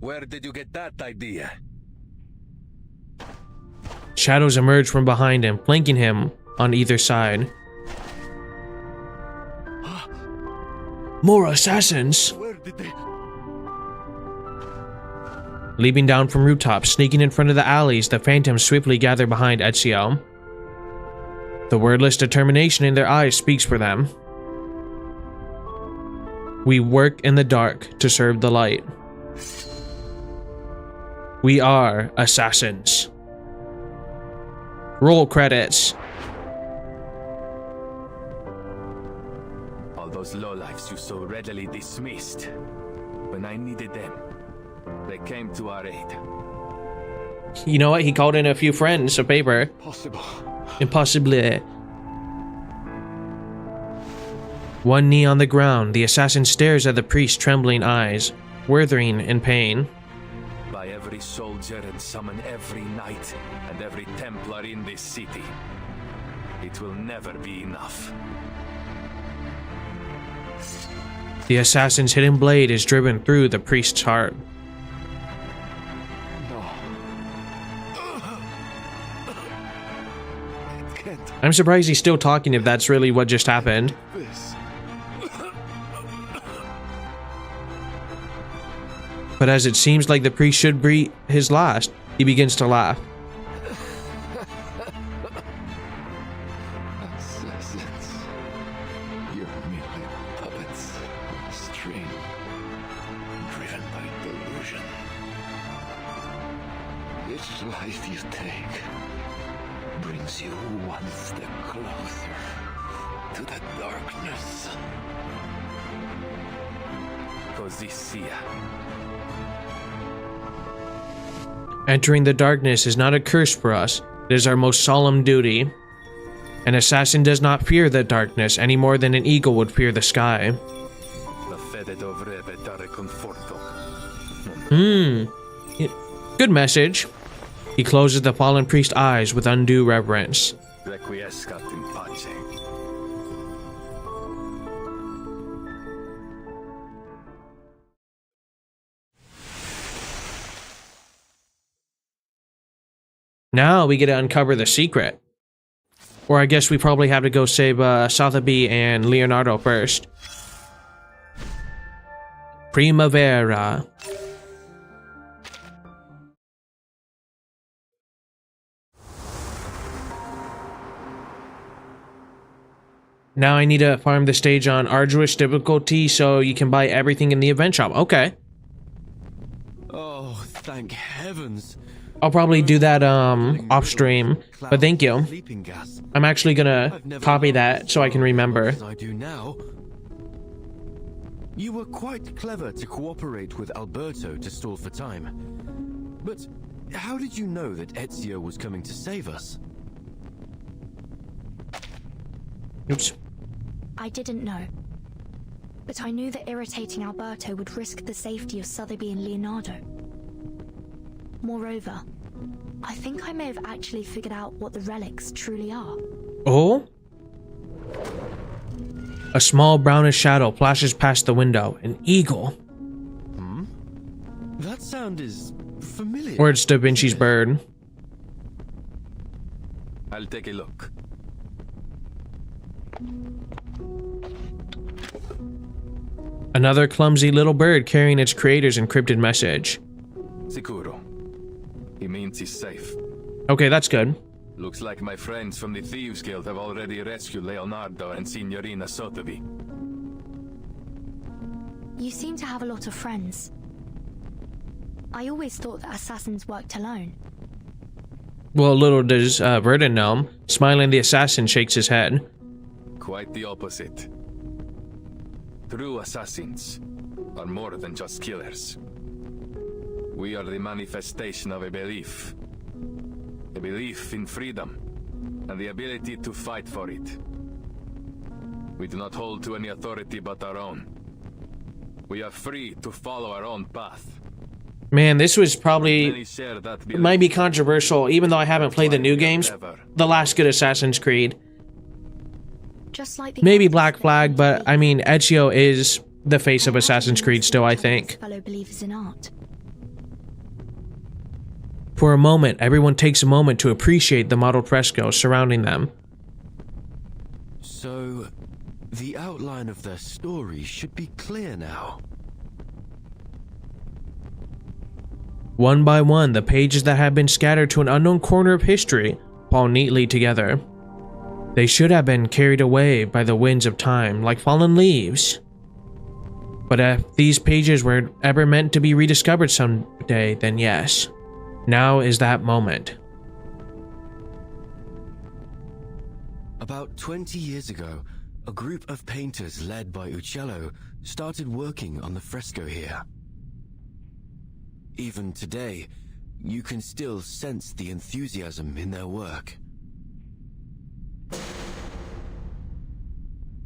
Where did you get that idea? Shadows emerge from behind him, flanking him on either side. More assassins! Where did they... Leaping down from rooftops, sneaking in front of the alleys, the phantoms swiftly gather behind Ezio. The wordless determination in their eyes speaks for them. We work in the dark to serve the light. We are assassins. Roll credits. All those lowlifes you so readily dismissed. When I needed them, they came to our aid. You know what? He called in a few friends of paper. Possible. Impossible. One knee on the ground, the assassin stares at the priest's trembling eyes, withering in pain. By every soldier and summon every knight and every Templar in this city, it will never be enough. The assassin's hidden blade is driven through the priest's heart. I'm surprised he's still talking if that's really what just happened. But as it seems like the priest should breathe his last, he begins to laugh. Assassins. train, driven by delusion. Each life you take brings you one step closer to the darkness. Così sia. Entering the darkness is not a curse for us. It is our most solemn duty. An assassin does not fear the darkness any more than an eagle would fear the sky. La fede dovrebbe dare conforto. Good message. He closes the fallen priest's eyes with undue reverence. Requiescat in pace. Now we get to uncover the secret. Or I guess we probably have to go save Sotheby and Leonardo first. Primavera. Now I need to farm the stage on arduous difficulty so you can buy everything in the event shop. Okay. Oh, thank heavens. I'll probably do that off stream, but thank you. I'm actually gonna copy that so I can remember. I do now. You were quite clever to cooperate with Alberto to stall for time. But how did you know that Ezio was coming to save us? Oops. I didn't know. But I knew that irritating Alberto would risk the safety of Sotheby and Leonardo. Moreover, I think I may have actually figured out what the relics truly are. Oh? A small brownish shadow flashes past the window. An eagle. That sound is familiar. Or it's Da Vinci's bird. I'll take a look. Another clumsy little bird carrying its creator's encrypted message. Sicuro. He means he's safe. Okay, that's good. Looks like my friends from the Thieves Guild have already rescued Leonardo and Signorina Sotheby. You seem to have a lot of friends. I always thought that assassins worked alone. Well, little does Verdun know. Smiling, the assassin shakes his head. Quite the opposite. True assassins are more than just killers. We are the manifestation of a belief. A belief in freedom, and the ability to fight for it. We do not hold to any authority but our own. We are free to follow our own path. Man, this was probably... It might be controversial, even though I haven't played the new games. The last good Assassin's Creed. Just like the Maybe Black Flag, but I mean, Ezio is the face of Assassin's Creed still, I think. Fellow believers in art. For a moment, everyone takes a moment to appreciate the modeled frescoes surrounding them. So, the outline of their story should be clear now. One by one, the pages that have been scattered to an unknown corner of history fall neatly together. They should have been carried away by the winds of time, like fallen leaves. But if these pages were ever meant to be rediscovered someday, then yes. Now is that moment. About 20 years ago, a group of painters led by Uccello started working on the fresco here. Even today, you can still sense the enthusiasm in their work.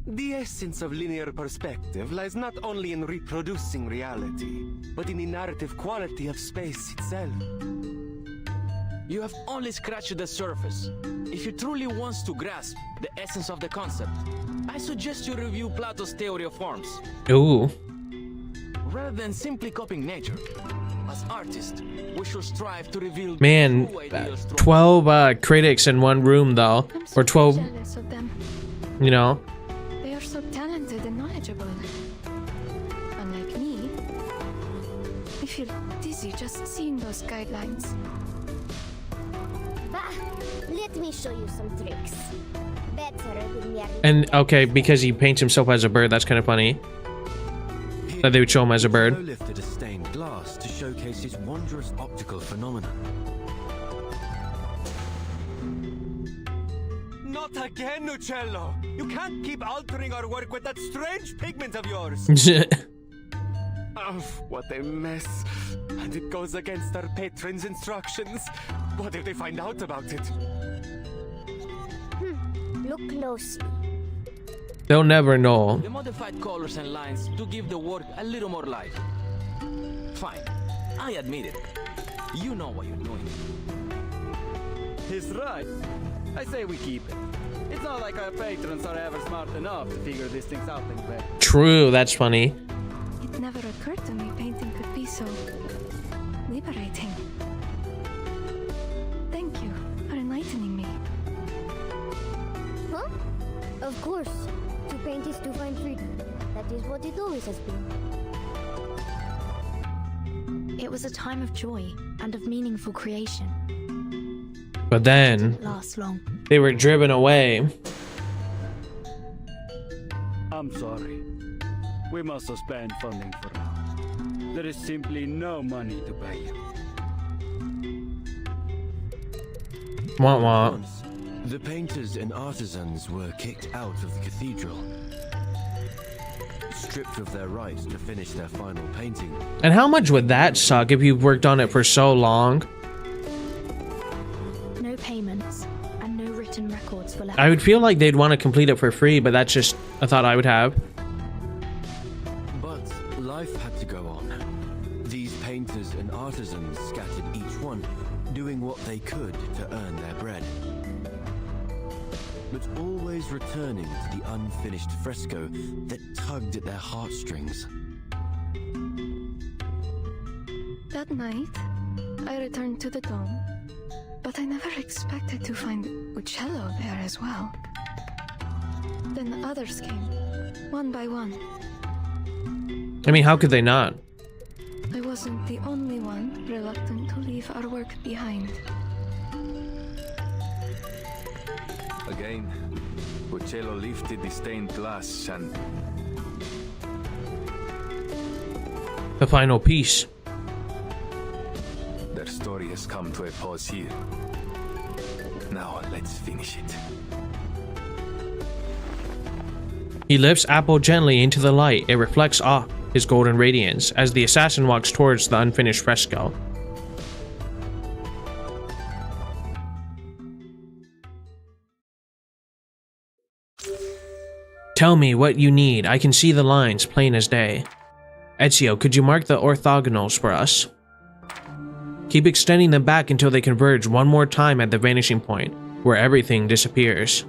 The essence of linear perspective lies not only in reproducing reality, but in the narrative quality of space itself. You have only scratched the surface. If you truly want to grasp the essence of the concept, I suggest you review Plato's theory of forms. Ooh. Rather than simply copying nature, as artists, we should strive to reveal Man, 12 critics in one room though, or 12, jealous of them. you know. They are so talented and knowledgeable. Unlike me, I feel dizzy just seeing those guidelines. Bah, let me show you some tricks. Better than merely... And okay, because he paints himself as a bird, that's kind of funny. that they would show him as a bird. Uccello lifted a stained glass to showcase his wondrous optical phenomenon. Not again, Uccello! You can't keep altering our work with that strange pigment of yours! Oh, what a mess. And it goes against our patron's instructions. What if they find out about it? Look closely. They'll never know. The modified colors and lines do give the work a little more life. Fine, I admit it. You know what you're doing. He's right. I say we keep it. It's not like our patrons are ever smart enough to figure these things out anyway. True, that's funny. It never occurred to me painting could be so liberating. Thank you for enlightening me. Huh? Of course. To paint is to find freedom. That is what it always has been. It was a time of joy and of meaningful creation. But then Last long. they were driven away. I'm sorry. We must suspend funding for now. There is simply no money to pay you. Wah wah. Once, the painters and artisans were kicked out of the cathedral, stripped of their right to finish their final painting. And how much would that suck if you've worked on it for so long? No payments and no written records were left. I would feel like they'd want to complete it for free, but that's just a thought I would have. But life had to go on. These painters and artisans scattered each one, doing what they could to earn their bread, but always returning to the unfinished fresco that tugged at their heartstrings. That night, I returned to the dome, but I never expected to find Uccello there as well. Then others came, one by one. I mean, how could they not? I wasn't the only one reluctant to leave our work behind. Again, Uccello lifted the stained glass and... The final piece. Their story has come to a pause here. Now let's finish it. He lifts Apple gently into the light. It reflects off his golden radiance as the assassin walks towards the unfinished fresco. Tell me what you need. I can see the lines plain as day. Ezio, could you mark the orthogonals for us? Keep extending them back until they converge one more time at the vanishing point, where everything disappears.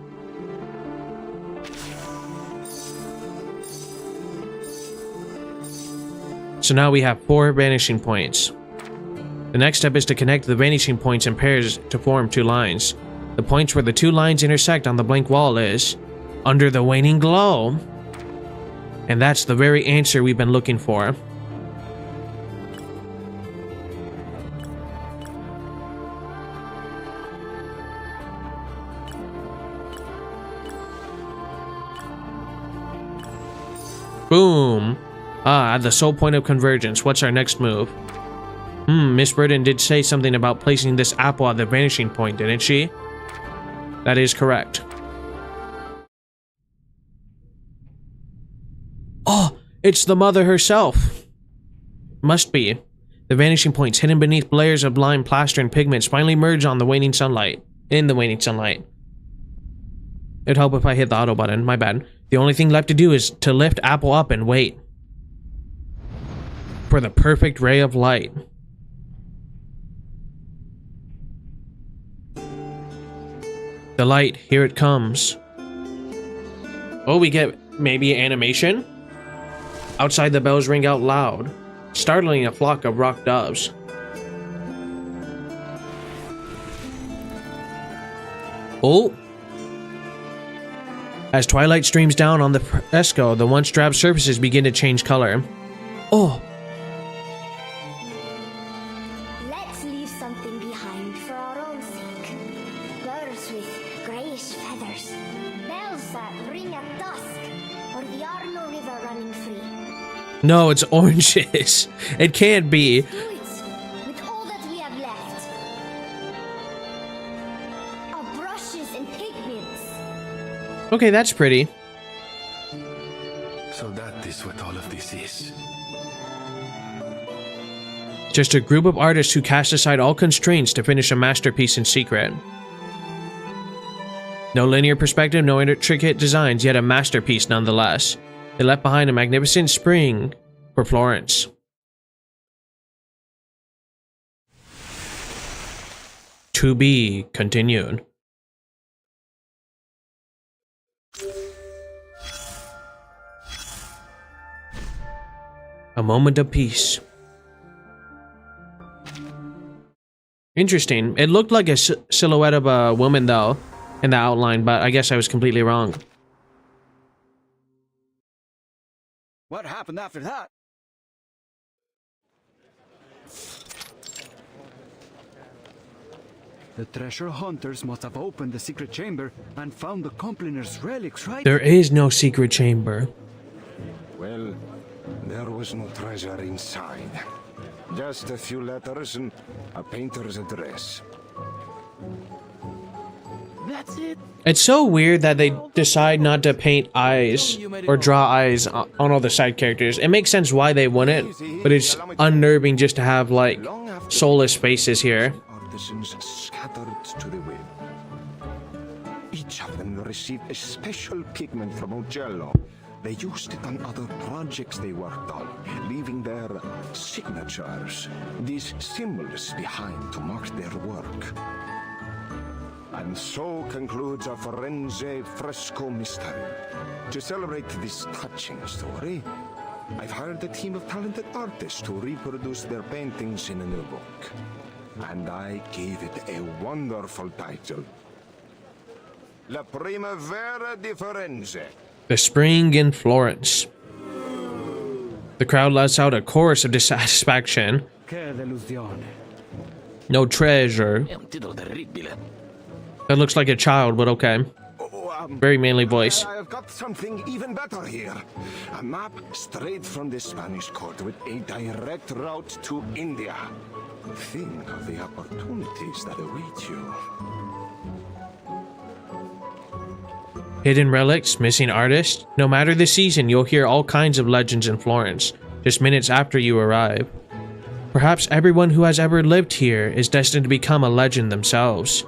So now we have 4 vanishing points. The next step is to connect the vanishing points in pairs to form 2 lines. The points where the 2 lines intersect on the blank wall is under the waning glow. And that's the very answer we've been looking for. Boom! Ah, at the sole point of convergence. What's our next move? Miss Burden did say something about placing this apple at the vanishing point, didn't she? That is correct. Oh, it's the mother herself. Must be. The vanishing points hidden beneath layers of lime, plaster, and pigments finally merge on the waning sunlight. In the waning sunlight. It'd help if I hit the auto button, my bad. The only thing left to do is to lift Apple up and wait for the perfect ray of light. The light, here it comes. Oh, we get maybe animation? Outside, the bells ring out loud, startling a flock of rock doves. Oh! As twilight streams down on the fresco, the once drab surfaces begin to change color. Oh! Let's leave something behind for our own sake. Birds with grayish feathers. Bells that ring at dusk. Or the Arno River running free. No, it's oranges. It can't be. With all that we have left. Our brushes and pigments. Okay, that's pretty. So that is what all of this is. Just a group of artists who cast aside all constraints to finish a masterpiece in secret. No linear perspective, no intricate designs, yet a masterpiece nonetheless. They left behind a magnificent spring for Florence. To be continued. A moment of peace. Interesting. It looked like a silhouette of a woman, though, in the outline, but I guess I was completely wrong. What happened after that? The treasure hunters must have opened the secret chamber and found the Compliner's relics, right? There is no secret chamber. Well, there was no treasure inside. Just a few letters and a painter's address. That's it. It's so weird that they decide not to paint eyes or draw eyes on all the side characters. It makes sense why they wouldn't, but it's unnerving just to have, like, soulless faces here. Artisans scattered to the wind. Each of them received a special pigment from Uccello. They used it on other projects they worked on, leaving their signatures, these symbols behind to mark their work. And so concludes a Firenze fresco mystery. To celebrate this touching story, I've hired a team of talented artists to reproduce their paintings in a new book. And I gave it a wonderful title. La Primavera di Firenze. The spring in Florence. The crowd lets out a chorus of dissatisfaction. Che delusione. No treasure. È un titolo terribile. That looks like a child, but okay. Very manly voice. I've got something even better here. A map straight from the Spanish court with a direct route to India. Think of the opportunities that await you. Hidden relics, missing artists. No matter the season, you'll hear all kinds of legends in Florence, just minutes after you arrive. Perhaps everyone who has ever lived here is destined to become a legend themselves.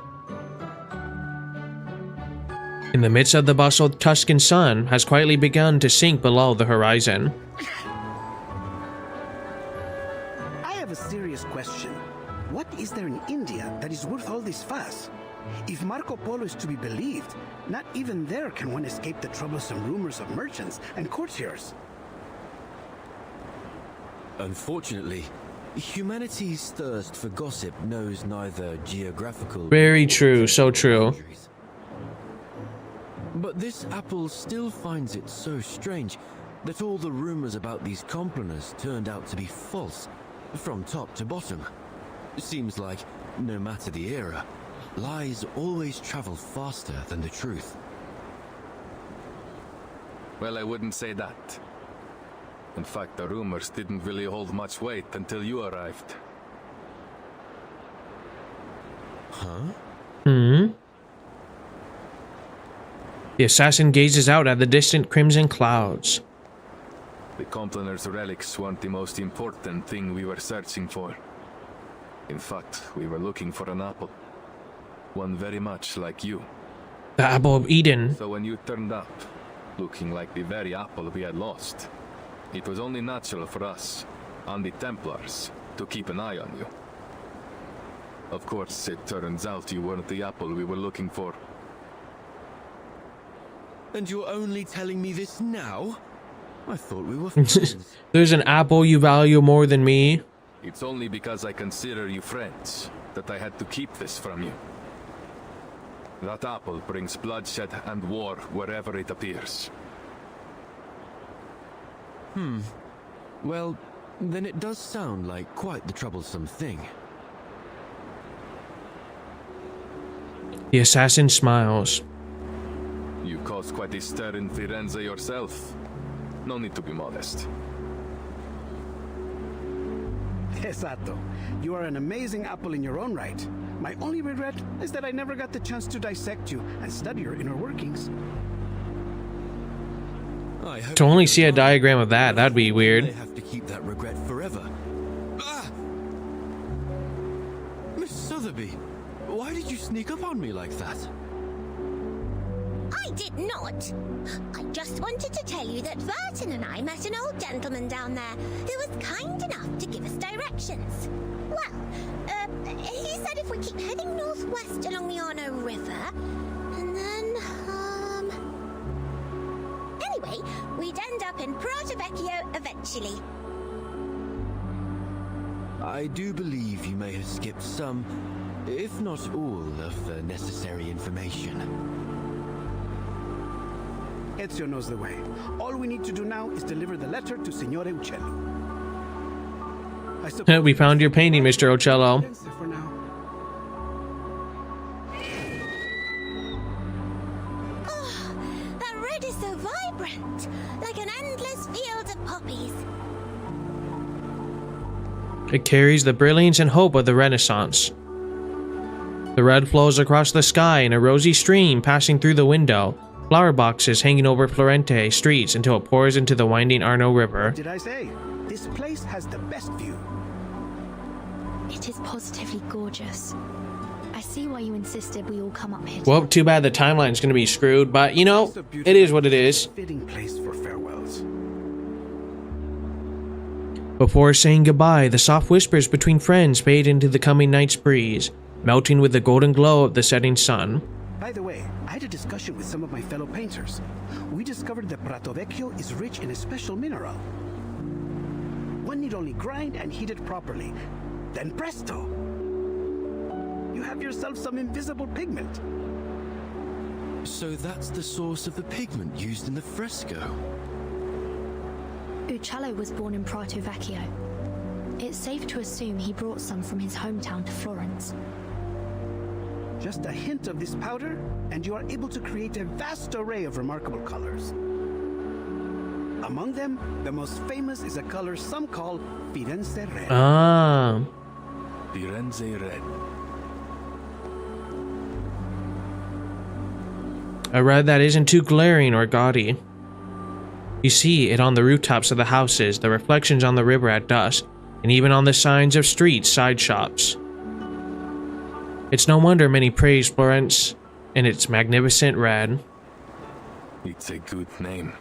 In the midst of the bustle, Tuscan sun has quietly begun to sink below the horizon. I have a serious question. What is there in India that is worth all this fuss? If Marco Polo is to be believed, not even there can one escape the troublesome rumors of merchants and courtiers. Unfortunately, humanity's thirst for gossip knows neither geographical... Very true, so true. But this apple still finds it so strange that all the rumors about these compliners turned out to be false, from top to bottom. Seems like, no matter the era, lies always travel faster than the truth. Well, I wouldn't say that. In fact, the rumors didn't really hold much weight until you arrived. Huh? Hmm? The assassin gazes out at the distant crimson clouds. The Compliner's relics weren't the most important thing we were searching for. In fact, we were looking for an apple. One very much like you. The Apple of Eden. So when you turned up, looking like the very apple we had lost, it was only natural for us, and the Templars, to keep an eye on you. Of course, it turns out you weren't the apple we were looking for. And you're only telling me this now? I thought we were friends. There's an apple you value more than me. It's only because I consider you friends that I had to keep this from you. That apple brings bloodshed and war wherever it appears. Well, then it does sound like quite the troublesome thing. The assassin smiles. You caused quite a stir in Firenze yourself. No need to be modest. Esatto. You are an amazing apple in your own right. My only regret is that I never got the chance to dissect you and study your inner workings. To only see a diagram of that, that'd be weird. I have to keep that regret forever. Ah! Miss Sotheby, why did you sneak up on me like that? I did not. I just wanted to tell you that Burton and I met an old gentleman down there who was kind enough to give us directions. Well, he said if we keep heading northwest along the Arno River, and then, anyway, we'd end up in Prato Vecchio eventually. I do believe you may have skipped some, if not all, of the necessary information. Ezio knows the way. All we need to do now is deliver the letter to Signore Uccello. We found your painting, Mr. Uccello. For now. Oh, that red is so vibrant, like an endless field of poppies. It carries the brilliance and hope of the Renaissance. The red flows across the sky in a rosy stream passing through the window. Flower boxes hanging over Firenze streets until it pours into the winding Arno River. What did I say? This place has the best view. It is positively gorgeous. I see why you insisted we all come up here. Well, too bad the timeline's gonna be screwed, but you know, it is what it is. Fitting place for farewells. Before saying goodbye, the soft whispers between friends fade into the coming night's breeze, melting with the golden glow of the setting sun. By the way, I had a discussion with some of my fellow painters. We discovered that Prato Vecchio is rich in a special mineral. One need only grind and heat it properly. Then presto! You have yourself some invisible pigment. So that's the source of the pigment used in the fresco. Uccello was born in Prato Vecchio. It's safe to assume he brought some from his hometown to Florence. Just a hint of this powder, and you are able to create a vast array of remarkable colors. Among them, the most famous is a color some call Firenze Red. Ah. Firenze Red. A red that isn't too glaring or gaudy. You see it on the rooftops of the houses, the reflections on the river at dusk, and even on the signs of street side shops. It's no wonder many praise Florence and its magnificent red. It's a good name.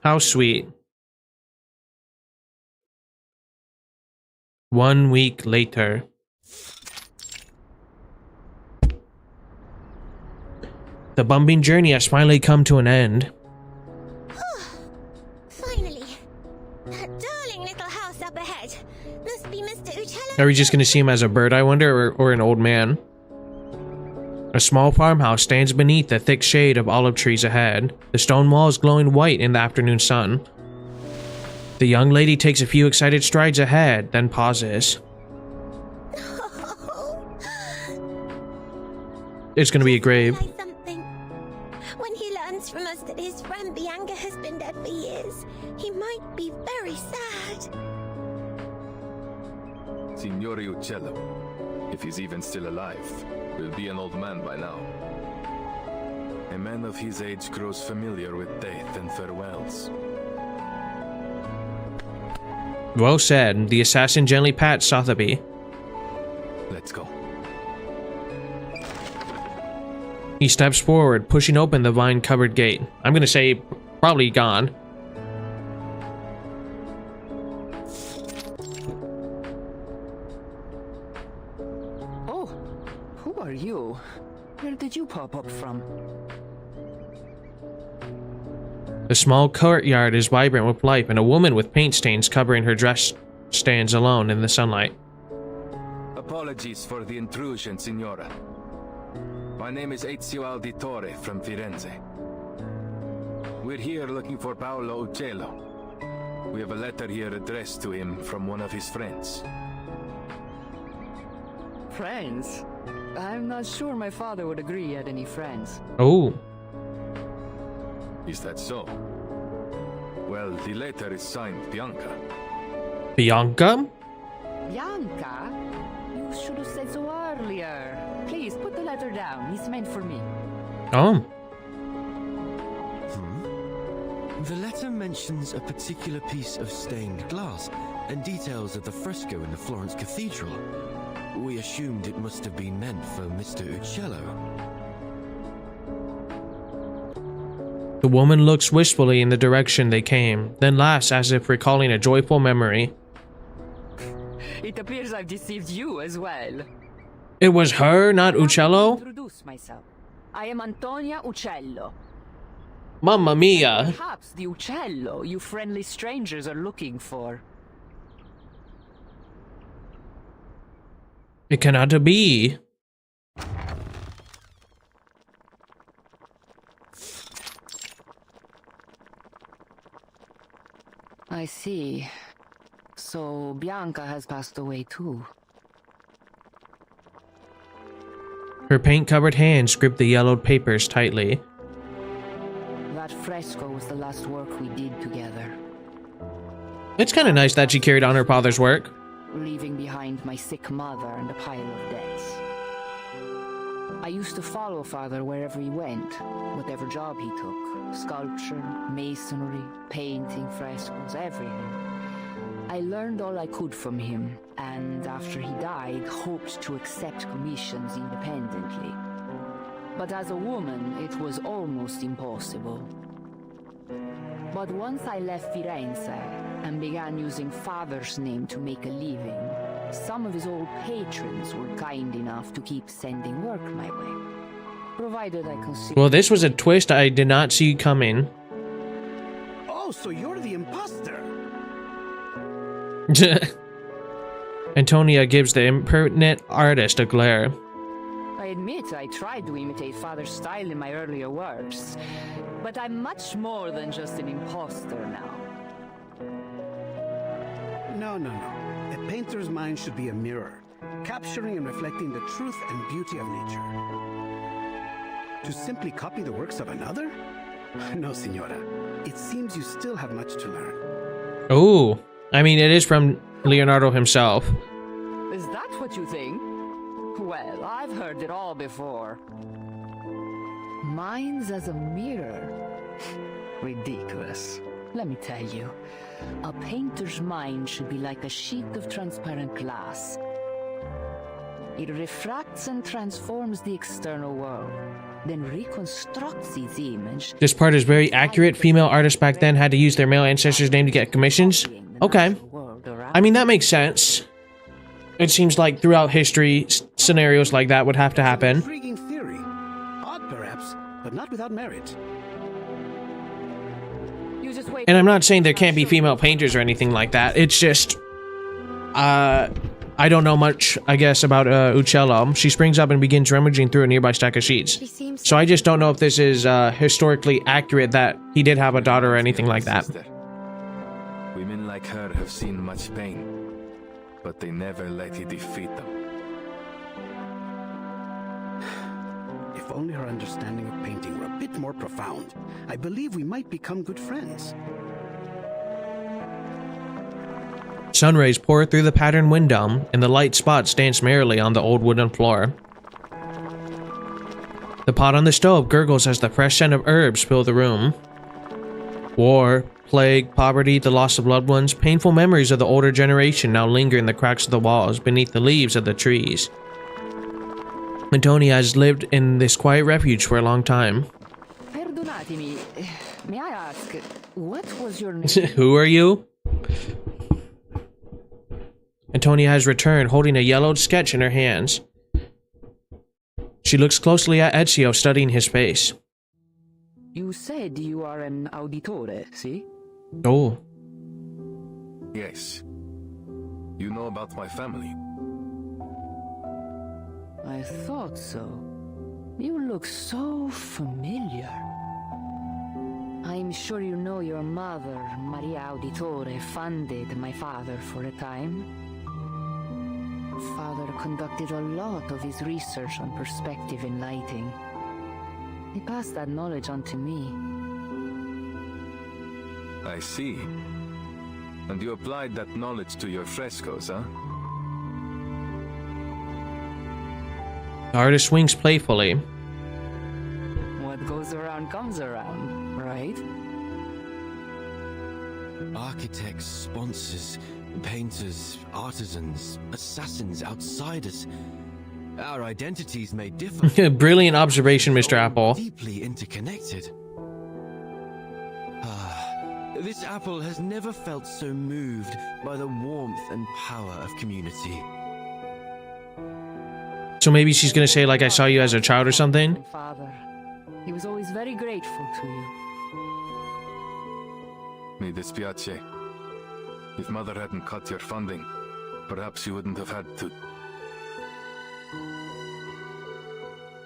How sweet. 1 week later. The bumping journey has finally come to an end. Finally. That darling little house up ahead. Must be Mr. Uccello. Are we just going to see him as a bird, I wonder, or an old man? A small farmhouse stands beneath the thick shade of olive trees ahead, the stone walls glowing white in the afternoon sun. The young lady takes a few excited strides ahead, then pauses. It's going to be a grave. When he learns from us that his friend Bianca has been dead for years, he might be very sad. Signore Uccello, if he's even still alive, will be an old man by now. A man of his age grows familiar with death and farewells. Well said. The assassin gently pats Sotheby. Let's go. He steps forward, pushing open the vine-covered gate. I'm gonna say, probably gone. Oh, who are you? Where did you pop up from? The small courtyard is vibrant with life, and a woman with paint stains covering her dress stands alone in the sunlight. Apologies for the intrusion, Signora. My name is Ezio Auditore from Firenze. We're here looking for Paolo Uccello. We have a letter here addressed to him from one of his friends. Friends? I'm not sure my father would agree he had any friends. Oh. Is that so? Well, the letter is signed Bianca. Bianca? Bianca? You should have said so earlier. Please, put the letter down. It's meant for me. Oh. The letter mentions a particular piece of stained glass and details of the fresco in the Florence Cathedral. We assumed it must have been meant for Mr. Uccello. The woman looks wistfully in the direction they came, then laughs as if recalling a joyful memory. It appears I've deceived you as well. It was her, not Uccello? Introduce myself. I am Antonia Uccello. Mamma mia. Perhaps the Uccello you friendly strangers are looking for. It cannot be. I see. So Bianca has passed away too. Her paint-covered hands grip the yellowed papers tightly. That fresco was the last work we did together. It's kind of nice that she carried on her father's work. Leaving behind my sick mother and a pile of debts. I used to follow father wherever he went, whatever job he took. Sculpture, masonry, painting, frescoes, everything. I learned all I could from him, and after he died, hoped to accept commissions independently. But as a woman, it was almost impossible. But once I left Firenze and began using father's name to make a living, some of his old patrons were kind enough to keep sending work my way, provided I consider. Well, this was a twist I did not see coming. Oh, so you're the imposter. Antonia gives the impertinent artist a glare. I admit I tried to imitate father's style in my earlier works, but I'm much more than just an imposter now. No. A painter's mind should be a mirror, capturing and reflecting the truth and beauty of nature. To simply copy the works of another? No, Signora. It seems you still have much to learn. Oh, I mean, it is from Leonardo himself. Is that what you think? Well, I've heard it all before. Mine's as a mirror. Ridiculous. Let me tell you, a painter's mind should be like a sheet of transparent glass. It refracts and transforms the external world, then reconstructs its image. This part is very accurate. Female artists back then had to use their male ancestors' name to get commissions. Okay. I mean, that makes sense. It seems like throughout history, scenarios like that would have to happen. Intriguing theory. Odd, perhaps, but not without merit. And I'm not saying there can't be female painters or anything like that. It's just, I don't know much, I guess, about Uccello. She springs up and begins rummaging through a nearby stack of sheets. So I just don't know if this is historically accurate that he did have a daughter or anything like that. Women like her have seen much pain, but they never let it defeat them. If only her understanding of painting were a bit more profound, I believe we might become good friends. Sunrays pour through the patterned window, and the light spots dance merrily on the old wooden floor. The pot on the stove gurgles as the fresh scent of herbs fill the room. War, plague, poverty, the loss of loved ones, painful memories of the older generation now linger in the cracks of the walls beneath the leaves of the trees. Antonia has lived in this quiet refuge for a long time. Perdonatemi, may I ask, what was your name? Who are you? Antonia has returned, holding a yellowed sketch in her hands. She looks closely at Ezio, studying his face. You said you are an auditore, see? Oh. Yes. You know about my family? I thought so. You look so familiar. I'm sure you know your mother, Maria Auditore, funded my father for a time. Father conducted a lot of his research on perspective in lighting. He passed that knowledge on to me. I see. And you applied that knowledge to your frescoes, huh? The artist winks playfully. What goes around comes around, right? Architects, sponsors, painters, artisans, assassins, outsiders. Our identities may differ. Brilliant observation, Mr. Apple. Deeply interconnected. This apple has never felt so moved by the warmth and power of community. So maybe she's gonna say, like, I saw you as a child or something? Father, he was always very grateful to you. Mi dispiace. If Mother hadn't cut your funding, perhaps you wouldn't have had to.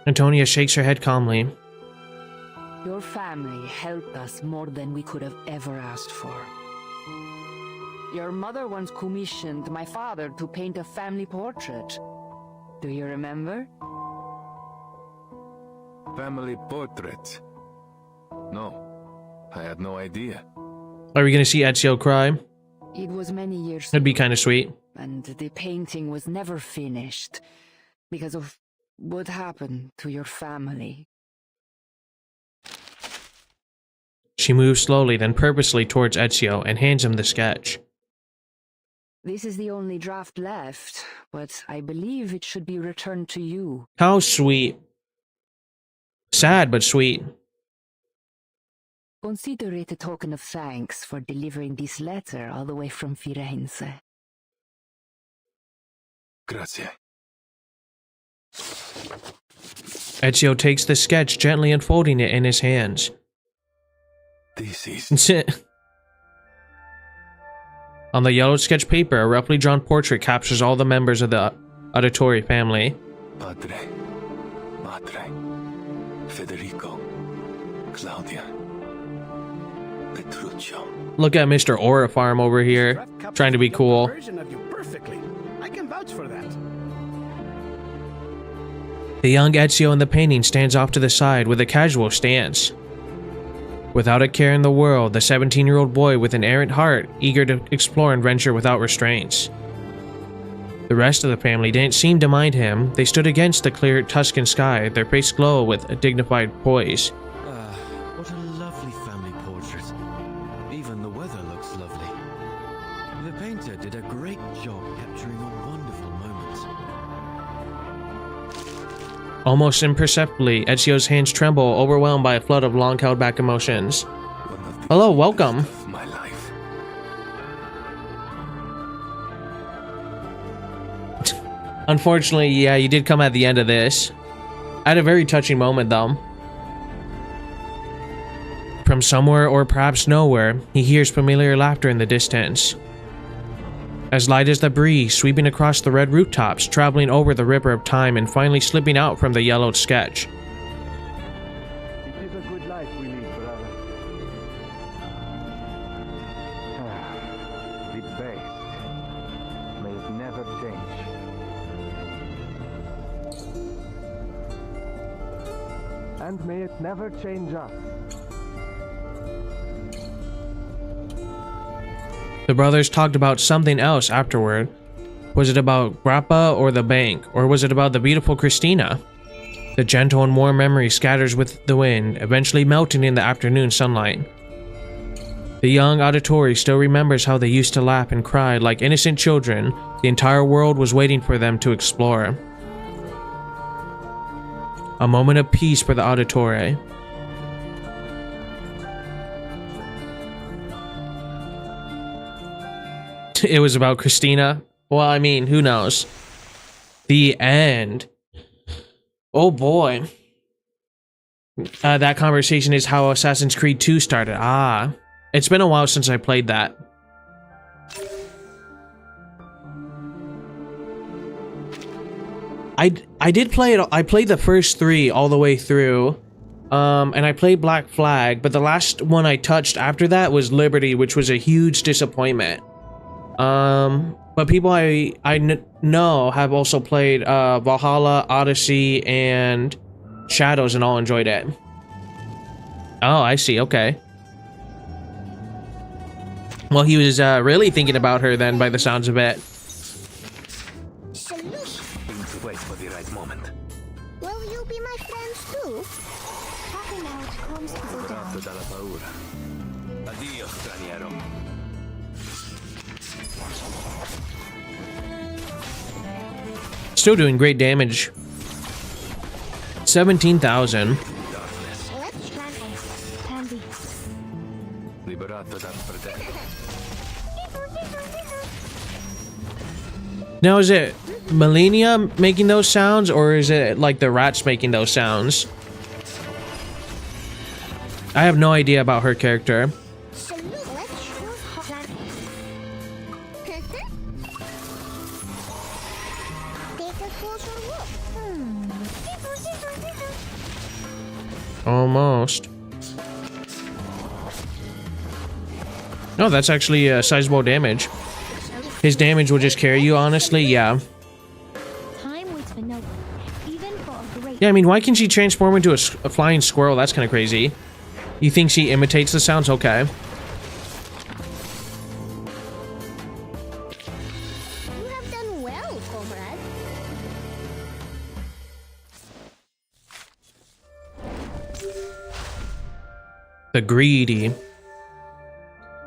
Antonia shakes her head calmly. Your family helped us more than we could have ever asked for. Your mother once commissioned my father to paint a family portrait. Do you remember? Family portrait? No, I had no idea. Are we gonna see Ezio cry? It was many years That'd be kind of sweet. and the painting was never finished because of what happened to your family. She moves slowly, then purposely towards Ezio and hands him the sketch. This is the only draft left, but I believe it should be returned to you. How sweet. Sad, but sweet. Consider it a token of thanks for delivering this letter all the way from Firenze. Grazie. Ezio takes the sketch, gently unfolding it in his hands. This is... On the yellowed sketch paper, a roughly drawn portrait captures all the members of the Auditore family. Padre, Madre, Federico, Claudia, Petruccio. Look at Mr. Aura Farm over here, trying to be cool. Version of you perfectly. I can vouch for that. The young Ezio in the painting stands off to the side with a casual stance. Without a care in the world, the 17-year-old boy with an errant heart, eager to explore and venture without restraints. The rest of the family didn't seem to mind him. They stood against the clear Tuscan sky, their face glow with a dignified poise. What a lovely family portrait. Even the weather looks lovely. The painter did a great job capturing a wonderful moment. Almost imperceptibly, Ezio's hands tremble, overwhelmed by a flood of long-held back emotions. Hello, welcome. My life. Unfortunately, yeah, you did come at the end of this. I had a very touching moment, though. From somewhere, or perhaps nowhere, he hears familiar laughter in the distance. As light as the breeze, sweeping across the red rooftops, traveling over the river of time, and finally slipping out from the yellowed sketch. It is a good life we lead, brother. The best. May it never change. And may it never change us. The brothers talked about something else afterward. Was it about Grappa or the bank, or was it about the beautiful Christina? The gentle and warm memory scatters with the wind, eventually melting in the afternoon sunlight. The young Auditore still remembers how they used to laugh and cry like innocent children. The entire world was waiting for them to explore. A moment of peace for the Auditore. It was about Christina. Well, I mean, who knows? The end. Oh boy. That conversation is how Assassin's Creed 2 started. Ah. It's been a while since I played that. I did play it. I played the first 3 all the way through. And I played Black Flag, but the last one I touched after that was Liberty, which was a huge disappointment. But people I know have also played Valhalla, Odyssey, and Shadows, and all enjoyed it. Oh, I see. Okay. Well, he was really thinking about her then, by the sounds of it. Wait for the right moment. Will you be my friends too? Talking out comes to go down. Liberato dalla paura. Addio, straniero. Still doing great damage. 17,000. Let's try it. Candy. Liberato dal fratello. Now, is it Melania making those sounds, or is it like the rats making those sounds? I have no idea about her character. Almost. No, that's actually sizable damage. His damage will just carry you, honestly, yeah. Time waits for no one, even for a great. Yeah, I mean, why can she transform into a flying squirrel? That's kind of crazy. You think she imitates the sounds? Okay. You have done well, comrade. The greedy.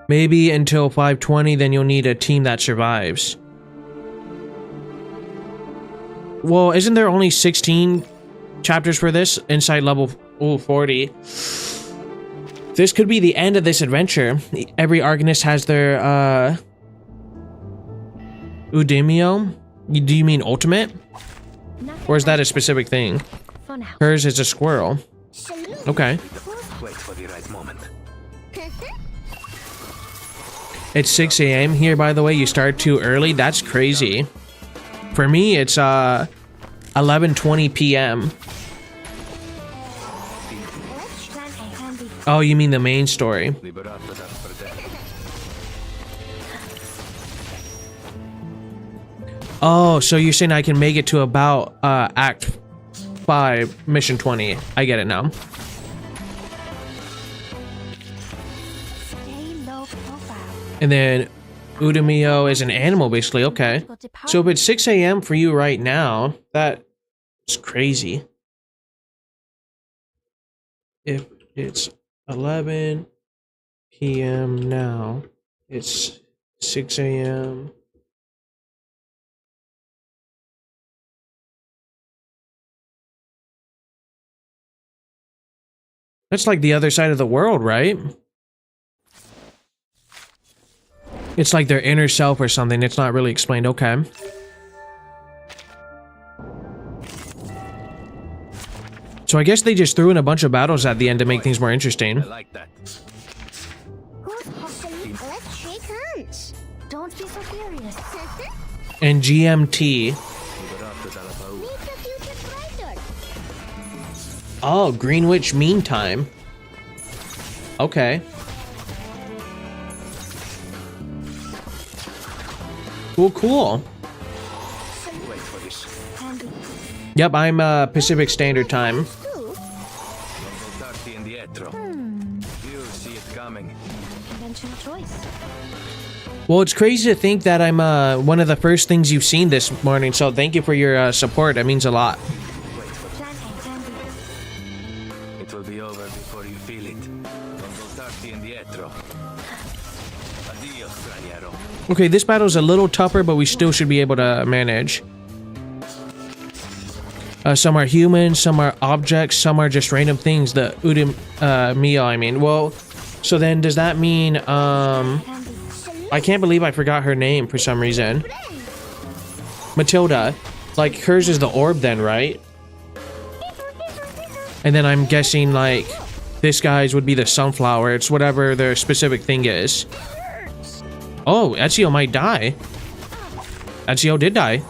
Maybe until 520, then you'll need a team that survives. Well, isn't there only 16 chapters for this inside level 40? This could be the end of this adventure. Every Arcanist has their, Udemio? Do you mean ultimate? Or is that a specific thing? Hers is a squirrel. Okay. Wait for the right moment. It's 6 a.m. here, by the way. You start too early. That's crazy. For me, it's 11:20 p.m. Oh, you mean the main story? Oh, so you're saying I can make it to about Act 5, Mission 20. I get it now. And then Udemio is an animal, basically. Okay. So if it's 6 a.m. for you right now, that's crazy. If it's 11 p.m. now, it's 6 a.m. That's like the other side of the world, right? It's like their inner self or something. It's not really explained. Okay. So I guess they just threw in a bunch of battles at the end to make things more interesting. I like that. Let's shake hands. Don't be so furious. And GMT. Oh, Greenwich Mean Time. Okay. Cool, cool. Yep, I'm Pacific Standard Time. You see it coming. Conventional choice. Well, it's crazy to think that I'm one of the first things you've seen this morning, so thank you for your support. That means a lot. It will be over before you feel it. Addio, straniero. Okay, this battle's a little tougher, but we still should be able to manage. Some are humans, some are objects, some are just random things. The Udemio, I mean. Well, so then does that mean, I can't believe I forgot her name for some reason. Matilda. Like, hers is the orb then, right? And then I'm guessing, like, this guy's would be the sunflower. It's whatever their specific thing is. Oh, Ezio might die. Ezio did die.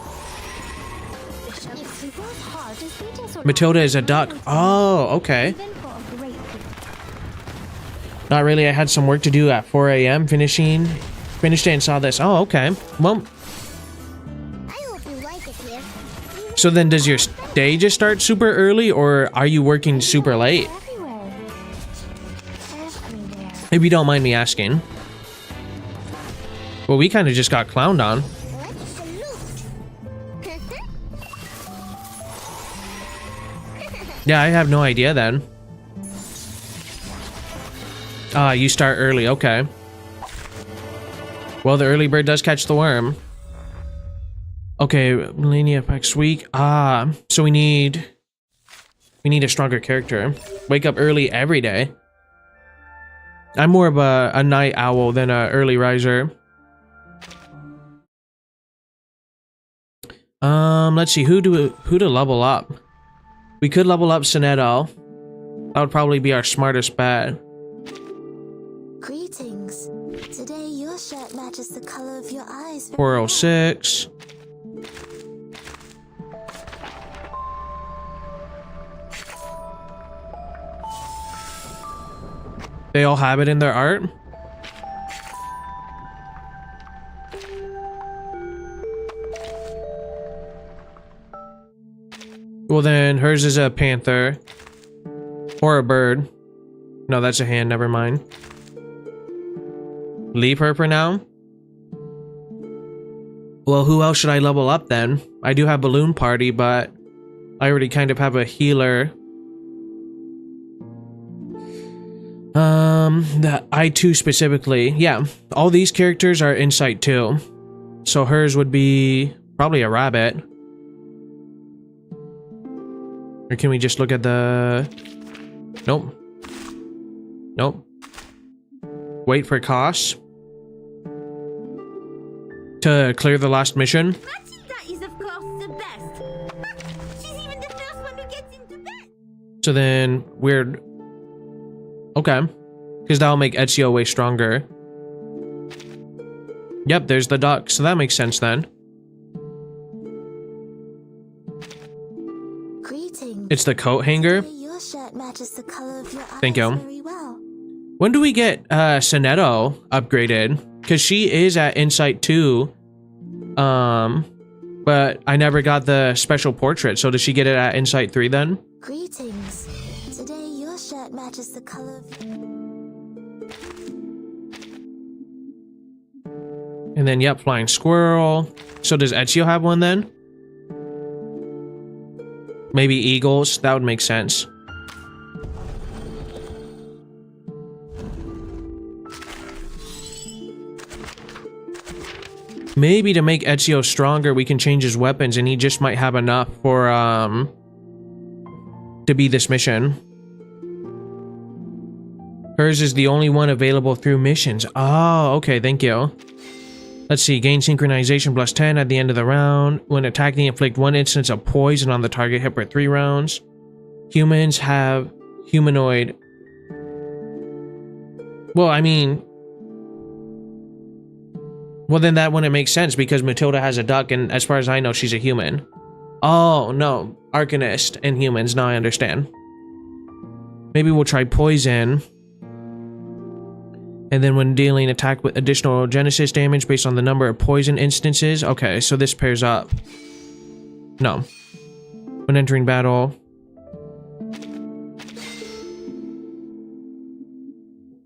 Matilda is a duck. Oh, okay. Not really. I had some work to do at 4 a.m. Finished it and saw this. Oh, okay. Well. So then does your day just start super early, or are you working super late? If you don't mind me asking. Well, we kind of just got clowned on. Yeah, I have no idea then. You start early, okay. Well, the early bird does catch the worm. Okay, millennia next week. So we need a stronger character. Wake up early every day. I'm more of a night owl than a early riser. Let's see, who to level up? We could level up Sonetto. That would probably be our smartest bet. Greetings. Today your shirt matches the color of your eyes. 406. They all have it in their art? Well then, hers is a panther. Or a bird. No, that's a hand, never mind. Leave her for now? Well, who else should I level up then? I do have Balloon Party, but I already kind of have a healer. The I2 specifically. Yeah, all these characters are Insight 2. So hers would be probably a rabbit. Or can we just look at the... Nope. Nope. Wait for costs. To clear the last mission. That is, of course, the best. She's even the first one who gets into bed. So then, weird. Okay. Because that'll make Ezio way stronger. Yep, there's the duck. So that makes sense then. Greetings. It's the coat hanger. Your shirt matches the color of your eyes. Thank you. Very well. When do we get Sonetto upgraded? Because she is at Insight 2. But I never got the special portrait. So does she get it at Insight 3 then? Greetings. Today your shirt matches the color of... And then, yep, flying squirrel. So does Ezio have one then? Maybe eagles. That would make sense. Maybe to make Ezio stronger, we can change his weapons, and he just might have enough for, to be this mission. Hers is the only one available through missions. Oh, okay, thank you. Let's see, gain synchronization plus 10 at the end of the round. When attacking, inflict 1 instance of poison on the target hit for 3 rounds. Humans have humanoid. Well, I mean... Well, then that wouldn't make sense because Matilda has a duck and as far as I know, she's a human. Oh, no. Arcanist and humans. Now I understand. Maybe we'll try poison. And then when dealing attack with additional Genesis damage based on the number of poison instances. Okay, so this pairs up. No. When entering battle.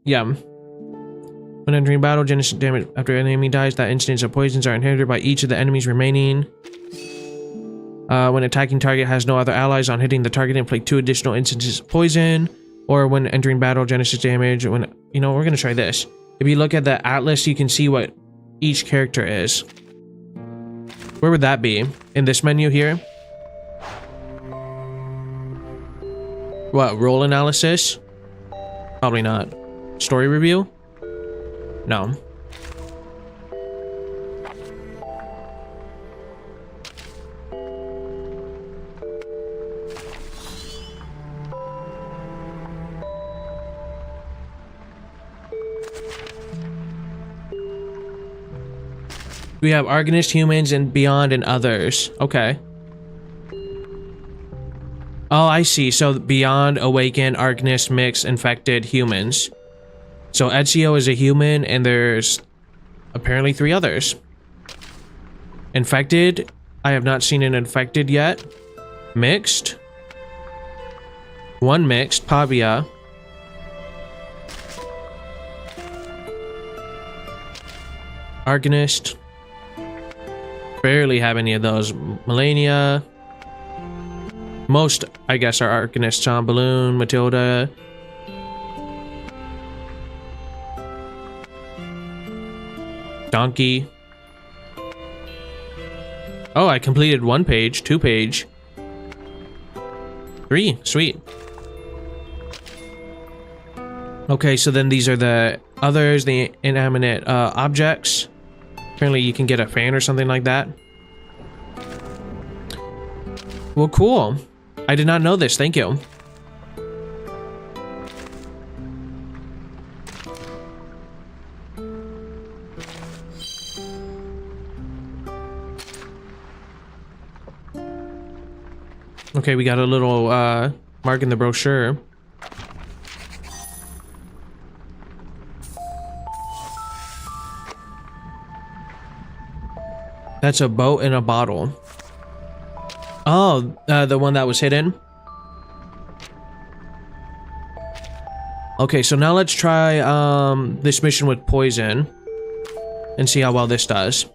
Yeah. When entering battle, Genesis damage after an enemy dies, that instance of poisons are inherited by each of the enemies remaining. When attacking target has no other allies, on hitting the target, inflict 2 additional instances of poison. Or when entering battle, Genesis damage. When, you know, we're gonna try this. If you look at the atlas, you can see what each character is. Where would that be? In this menu here? What, role analysis? Probably not. Story review? No. We have Arcanist, humans, and beyond and others. Okay. Oh, I see. So beyond, awakened, Arcanist, mixed, infected, humans. So Ezio is a human, and there's apparently 3 others. Infected. I have not seen an infected yet. Mixed. 1 mixed, Pavia. Arcanist. Barely have any of those. Melania. Most, I guess, are Arcanists. John Balloon, Matilda. Donkey. Oh, I completed 1 page, 2 page. 3, sweet. Okay, so then these are the others, the inanimate objects. Apparently you can get a fan or something like that. Well, cool. I did not know this, thank you. Okay, we got a little mark in the brochure. That's a boat and a bottle. Oh, the one that was hidden. Okay, so now let's try this mission with poison and see how well this does.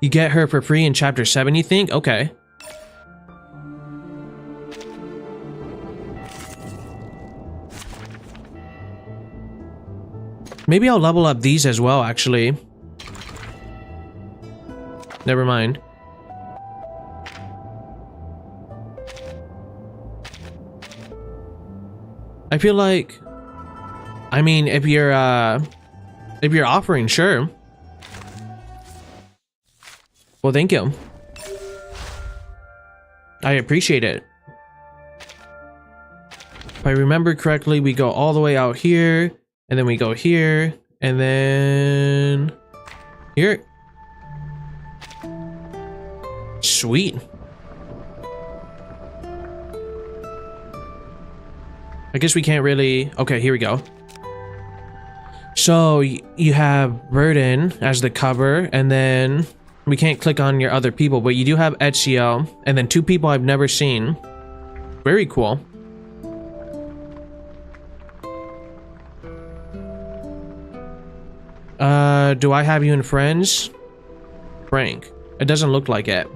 You get her for free in chapter 7, you think? Okay. Maybe I'll level up these as well, actually. Never mind. I feel like, I mean, if you're offering, sure. Well, thank you. I appreciate it. If I remember correctly, we go all the way out here, and then we go here, and then here. Sweet. I guess we can't really... Okay, here we go. So you have Burden as the cover, and then we can't click on your other people, but you do have Ezio, and then 2 people I've never seen. Very cool. Do I have you in friends? Frank. It doesn't look like it.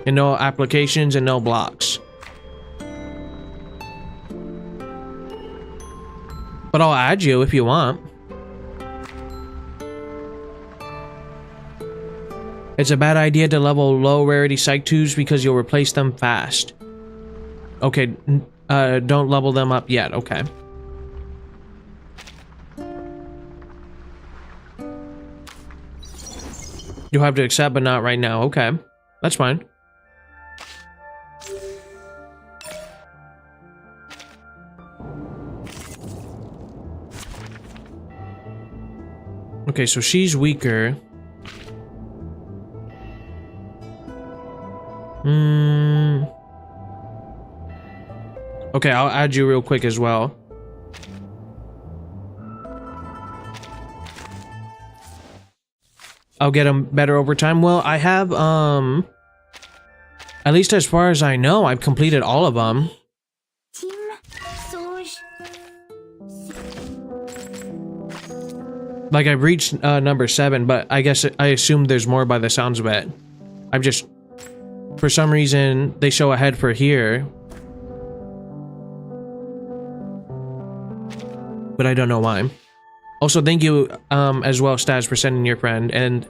And no applications and no blocks. But I'll add you if you want. It's a bad idea to level low rarity Psych 2s because you'll replace them fast. Okay, don't level them up yet, okay. You'll have to accept, but not right now, okay. That's fine. Okay, so she's weaker. Okay, I'll add you real quick as well. I'll get them better over time. Well, I have, at least as far as I know, I've completed all of them. Like, I've reached number 7, but I guess I assume there's more by the sounds of it. I've just, for some reason, they show ahead for here. But I don't know why. Also, thank you as well, Stas, for sending your friend, and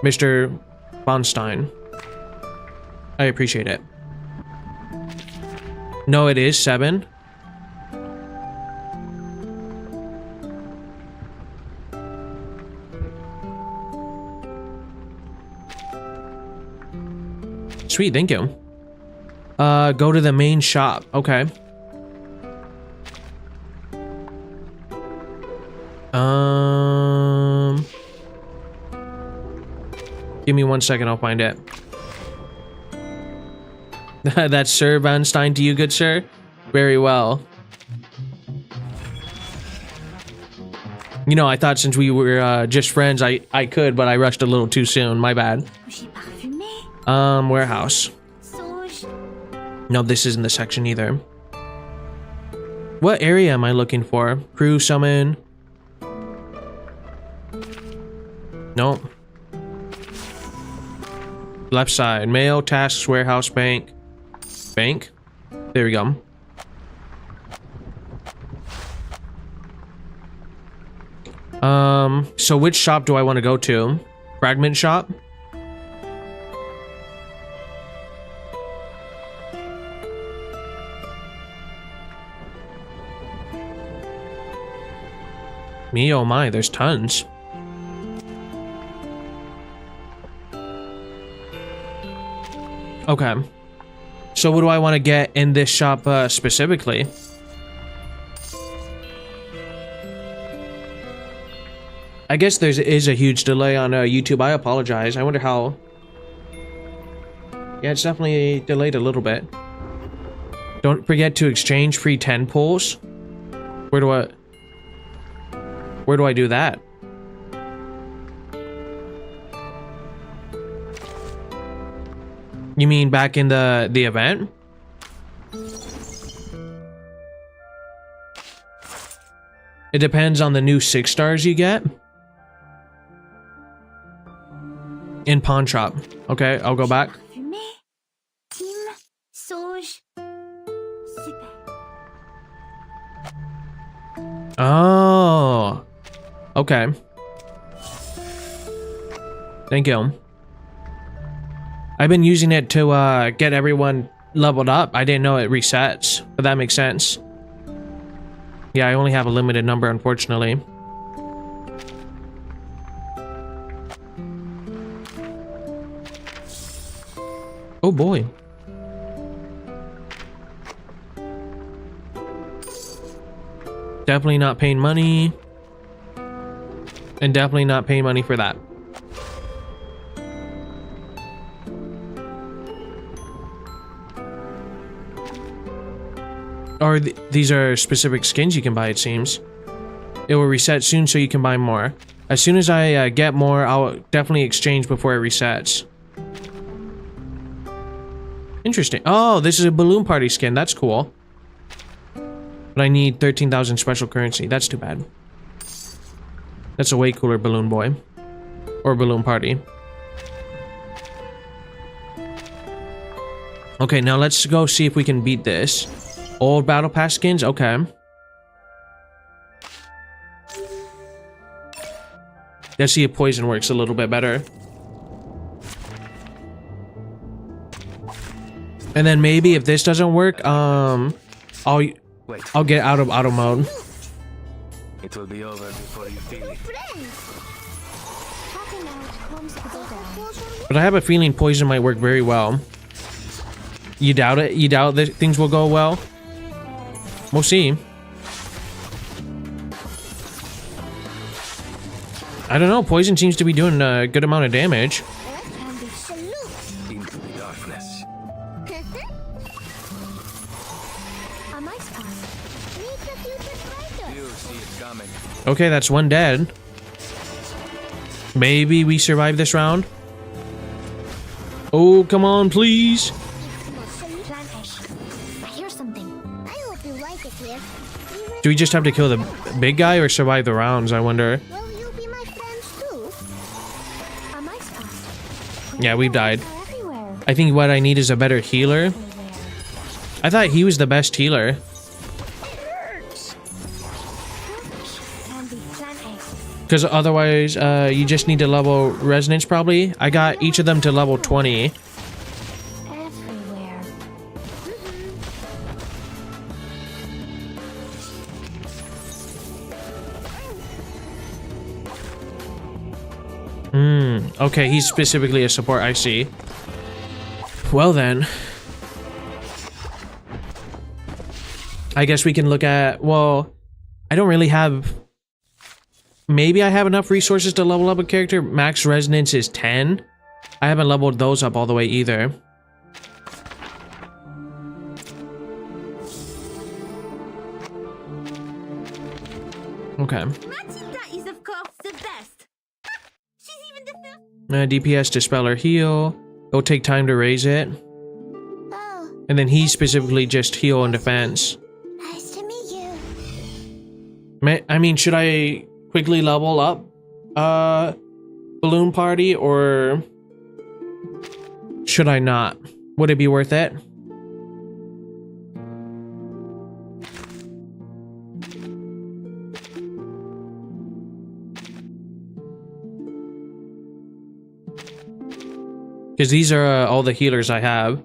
Mr. Bonstein. I appreciate it. No, it is 7. Sweet, thank you. Go to the main shop. Okay. Give me 1 second, I'll find it. That's Sir Vanstein to you, good sir? Very well. You know, I thought since we were just friends, I could, but I rushed a little too soon. My bad. Warehouse. No, this isn't the section either. What area am I looking for? Crew summon. Nope. Left side. Mail, tasks, warehouse, bank. Bank? There we go. So which shop do I want to go to? Fragment shop? Me, oh my, there's tons. Okay. So what do I want to get in this shop specifically? I guess there is a huge delay on YouTube. I apologize. I wonder how... Yeah, it's definitely delayed a little bit. Don't forget to exchange free 10 pulls. Where do I do that? You mean back in the event? It depends on the new 6 stars you get. In pawn shop. Okay, I'll go back. Oh. Okay. Thank you. I've been using it to get everyone leveled up. I didn't know it resets, but that makes sense. Yeah, I only have a limited number, unfortunately. Oh boy. Definitely not paying money. And definitely not paying money for that. Or these are specific skins you can buy, it seems. It will reset soon so you can buy more. As soon as I get more, I'll definitely exchange before it resets. Interesting. Oh, this is a balloon party skin. That's cool. But I need 13,000 special currency. That's too bad. That's a way cooler balloon boy. Or balloon party. Okay, now let's go see if we can beat this. Old battle pass skins? Okay. Let's see if poison works a little bit better. And then maybe if this doesn't work, I'll get out of auto mode. It will be over before you feel it. But I have a feeling poison might work very well. You doubt it? You doubt that things will go well? We'll see. I don't know. Poison seems to be doing a good amount of damage. Into the darkness. You see it coming. Okay, that's one dead. Maybe we survive this round. Oh, come on, please. Do we just have to kill the big guy or survive the rounds, I wonder? Yeah, we've died. I think what I need is a better healer. I thought he was the best healer. Because otherwise, you just need to level resonance probably. I got each of them to level 20. Okay, he's specifically a support, I see. Well then. I guess we can look at, well, I don't really have... Maybe I have enough resources to level up a character. Max resonance is 10. I haven't leveled those up all the way either. Okay. Is of course the best. She's even the DPS, Dispeller, Heal. It'll take time to raise it. Oh. And then he specifically just heal and defense. Nice to meet you. I mean, should I quickly level up Balloon Party, or should I not? Would it be worth it? Because these are all the healers I have.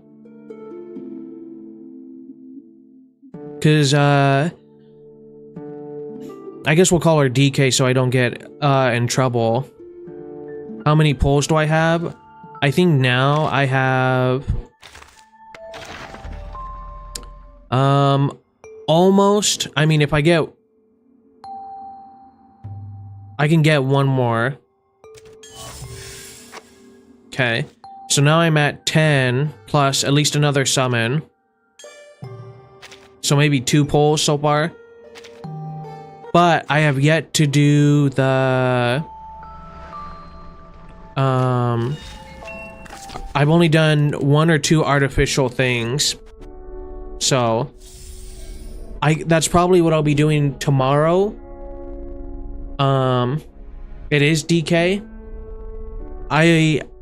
Because, I guess we'll call her DK so I don't get in trouble. How many pulls do I have? I think now I have... almost. I mean, if I get... I can get one more. Okay. So now I'm at 10, plus at least another summon. So maybe 2 pulls so far. But I have yet to do the... I've only done 1 or 2 artificial things. So... that's probably what I'll be doing tomorrow. It is DK.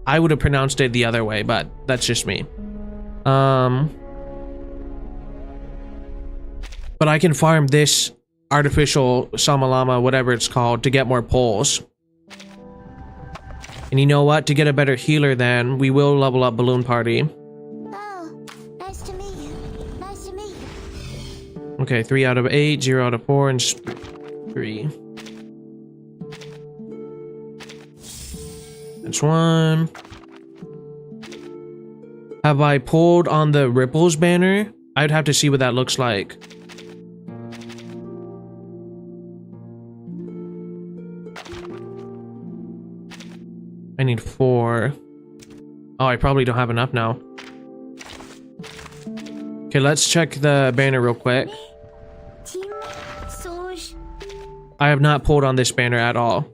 I would have pronounced it the other way, but that's just me. But I can farm this artificial Samalama, whatever it's called, to get more pulls. And you know what? To get a better healer then, we will level up Balloon Party. Oh, nice to meet you. Nice to meet you. Okay, 3 out of 8, 0 out of 4, and 3. That's 1. Have I pulled on the Ripples banner? I'd have to see what that looks like. I need 4. Oh, I probably don't have enough now. Okay, let's check the banner real quick. I have not pulled on this banner at all.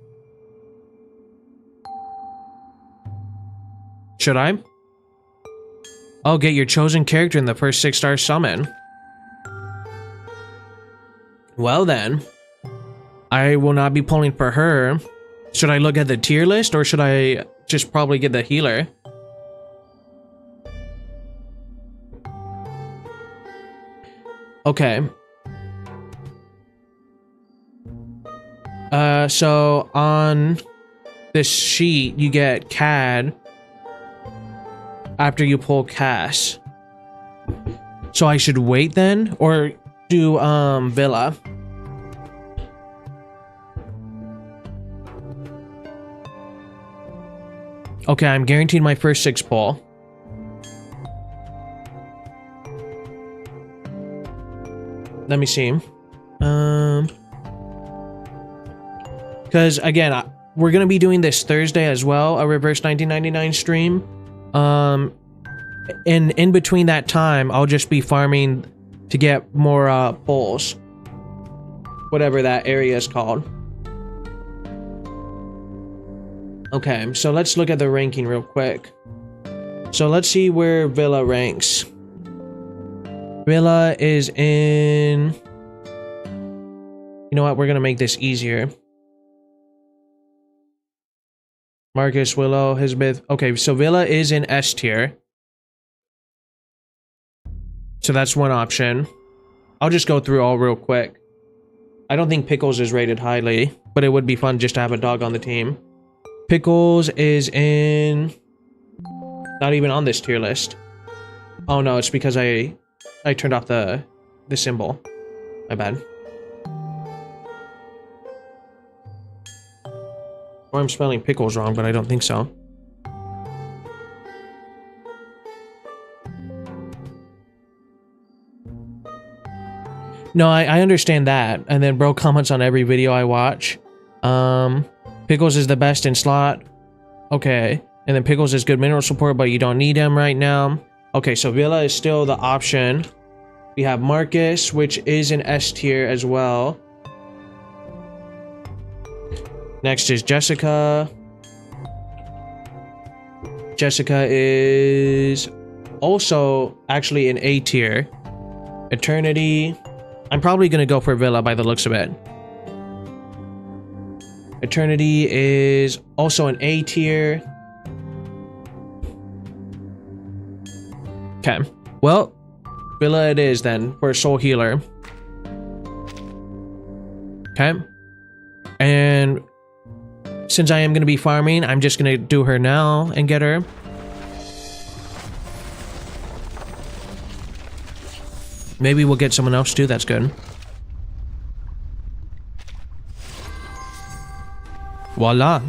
Should I? Oh, get your chosen character in the first 6-star summon. Well then, I will not be pulling for her. Should I look at the tier list, or should I just probably get the healer? Okay. So on this sheet, you get CAD after you pull Cass. So I should wait then, or do Villa? Okay, I'm guaranteed my first 6 pull. Let me see. Because again, we're gonna be doing this Thursday as well, a reverse 1999 stream. And in between that time, I'll just be farming to get more pulls, whatever that area is called. Okay, so let's look at the ranking real quick. So let's see where Villa ranks. Villa is in... You know what? We're gonna make this easier. Marcus, Willow, Hizbeth. Okay, so Villa is in S tier. So that's one option. I'll just go through all real quick. I don't think Pickles is rated highly, but it would be fun just to have a dog on the team. Pickles is in... Not even on this tier list. Oh no, it's because I turned off the symbol. My bad. Or I'm spelling pickles wrong, but I don't think so. No, I understand that. And then bro comments on every video I watch. Pickles is the best in slot. Okay. And then Pickles is good mineral support, but you don't need him right now. Okay, so Villa is still the option. We have Marcus, which is an S tier as well. Next is Jessica. Jessica is also actually an A tier. Eternity. I'm probably going to go for Villa by the looks of it. Eternity is also an A tier. Okay. Well, Villa it is then for a soul healer. Okay. And since I am going to be farming, I'm just going to do her now and get her. Maybe we'll get someone else too. That's good. Voila.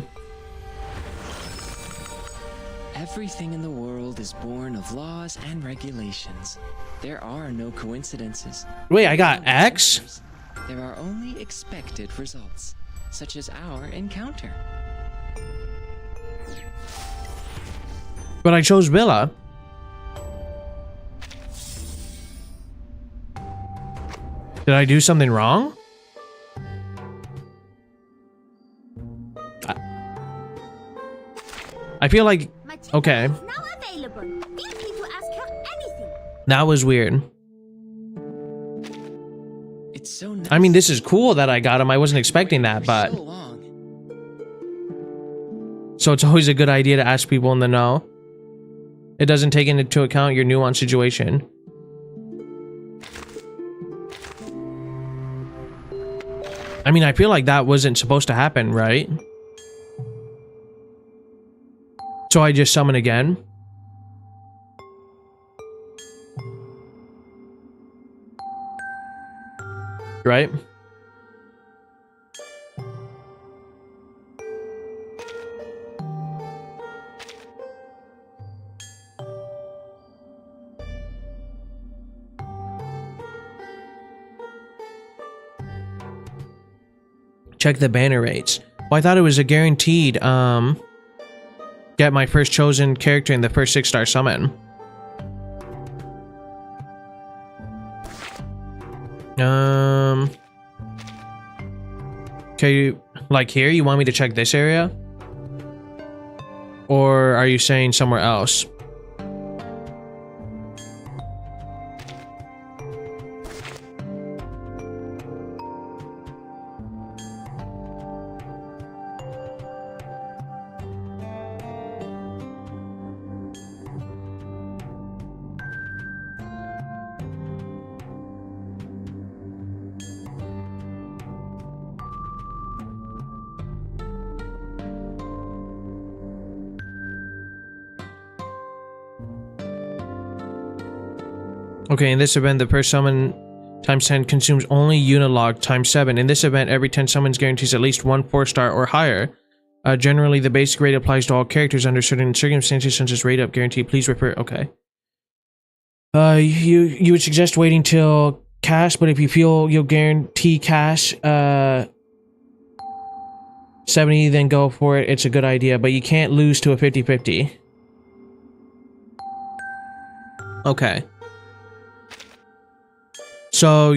Everything in the world is born of laws and regulations. There are no coincidences. Wait, I got X? There are only expected results, such as our encounter. But I chose Villa. Did I do something wrong? I feel like... Okay. Now available. Feel free to ask her anything. That was weird. It's so nice. I mean, this is cool that I got him. I wasn't expecting that, but... So it's always a good idea to ask people in the know. It doesn't take into account your nuanced situation. I mean, I feel like that wasn't supposed to happen, right? So I just summon again. Right? Check the banner rates. Well, I thought it was a guaranteed, get my first chosen character in the first 6-star summon. Okay, like here, you want me to check this area? Or are you saying somewhere else? Okay, in this event, the first summon times 10 consumes only Unilog times 7. In this event, every 10 summons guarantees at least 1 4-star or higher. Generally, the basic rate applies to all characters under certain circumstances, such as rate up guarantee. Please refer. Okay. You would suggest waiting till cash, but if you feel you'll guarantee cash 70, then go for it. It's a good idea, but you can't lose to a 50-50. Okay. So,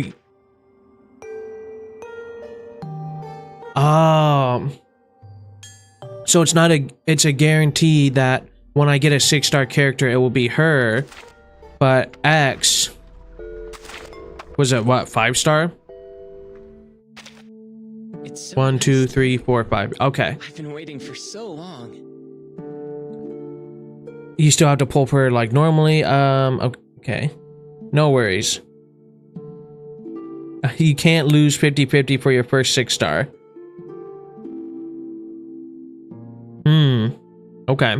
so it's not it's a guarantee that when I get a 6-star character, it will be her, but X, was it what, 5-star? 1, 2, 3, 4, 5. Okay. I've been waiting for so long. You still have to pull for her like normally. Okay. No worries. You can't lose 50-50 for your first 6-star. Okay.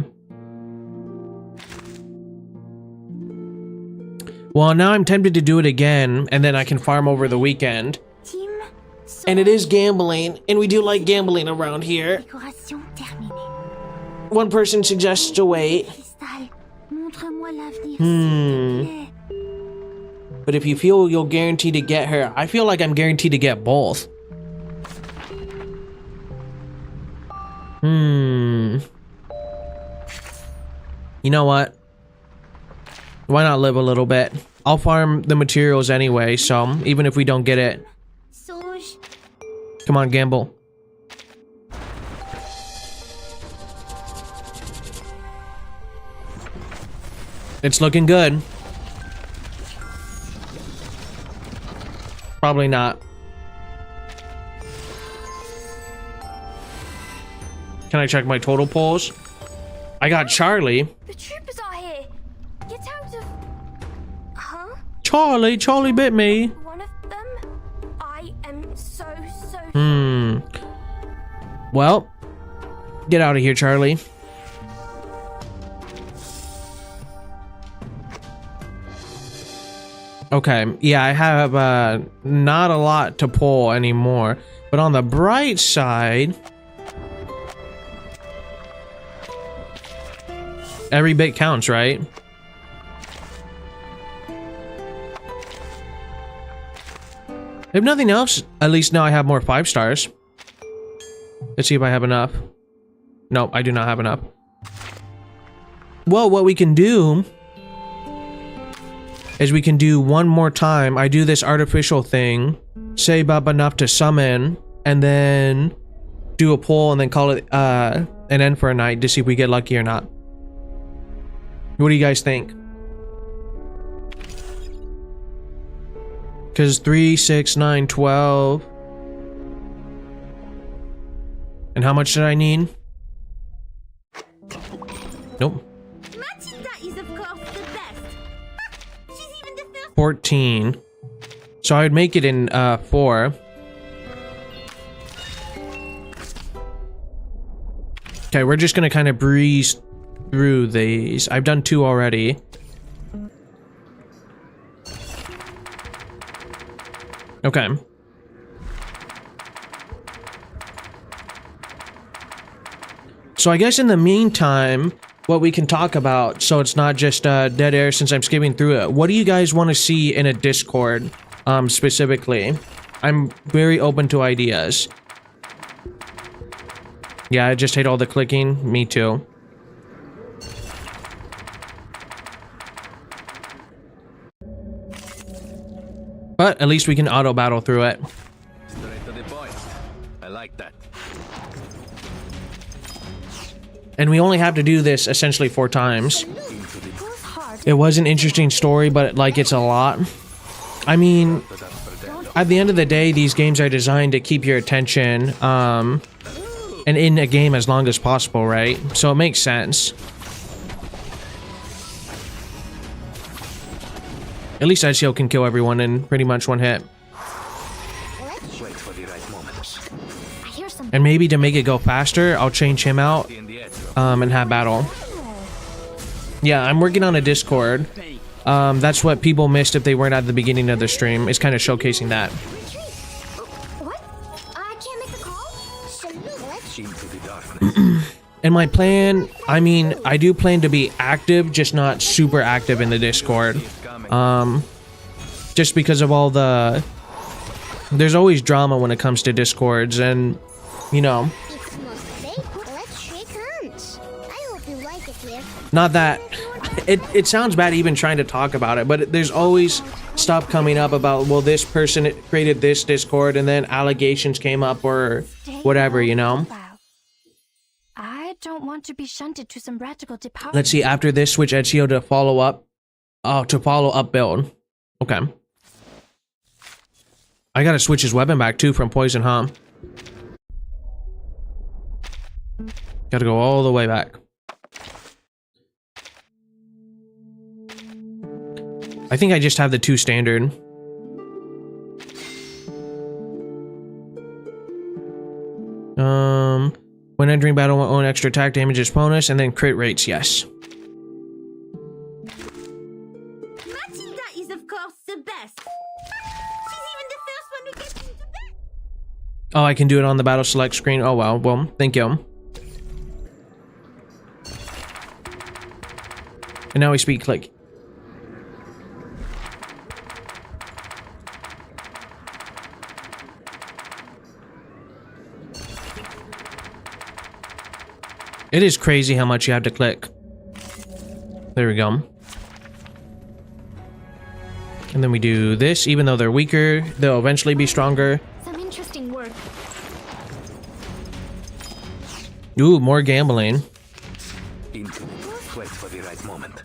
Well, now I'm tempted to do it again, and then I can farm over the weekend. And it is gambling, and we do like gambling around here. One person suggests to wait. But if you feel you'll guarantee to get her, I feel like I'm guaranteed to get both. You know what? Why not live a little bit? I'll farm the materials anyway, so even if we don't get it. Come on, gamble. It's looking good. Probably not. Can I check my total pulls? I got Charlie. The troopers are here. Get out of... Huh? Charlie bit me. One of them? I am so... Well, get out of here, Charlie. Okay, yeah, I have not a lot to pull anymore. But on the bright side, every bit counts, right? If nothing else, at least now I have more 5 stars. Let's see if I have enough. Nope, I do not have enough. Well, what we can do is we can do one more time. I do this artificial thing, save up enough to summon, and then do a pull and then call it an end for a night to see if we get lucky or not. What do you guys think? Because 3, 6, 9, 12. And how much did I need? Nope. 14. So I would make it in 4. Okay, we're just gonna kind of breeze through these. I've done 2 already. Okay. So I guess in the meantime, what we can talk about, so it's not just dead air since I'm skipping through it. What do you guys want to see in a Discord, specifically? I'm very open to ideas. Yeah, I just hate all the clicking. Me too. But at least we can auto battle through it. Straight to the point. I like that. And we only have to do this essentially 4 times. It was an interesting story, but like it's a lot. I mean, at the end of the day, these games are designed to keep your attention and in a game as long as possible, right? So it makes sense. At least Ezio can kill everyone in pretty much 1 hit. Wait for the right moment. And maybe to make it go faster, I'll change him out and have battle. Yeah, I'm working on a Discord. That's what people missed if they weren't at the beginning of the stream. It's kind of showcasing that. And my plan, I mean, I do plan to be active, just not super active in the Discord. Just because of all the... There's always drama when it comes to Discords, and, you know... Not that... It sounds bad even trying to talk about it, but there's always stuff coming up about, well, this person created this Discord, and then allegations came up, or whatever, you know? I don't want to be shunted to some radical department. Let's see, after this, switch Ezio to follow up. Oh, to follow up build. Okay. I gotta switch his weapon back too from poison, huh? Gotta go all the way back. I think I just have the 2 standard. When entering battle, own extra attack damage is bonus, and then crit rates, yes. Oh, I can do it on the battle select screen. Oh, wow. Well, thank you. And now we speed click. It is crazy how much you have to click. There we go. And then we do this. Even though they're weaker, they'll eventually be stronger. Some interesting work. Ooh, more gambling. Wait for the right moment.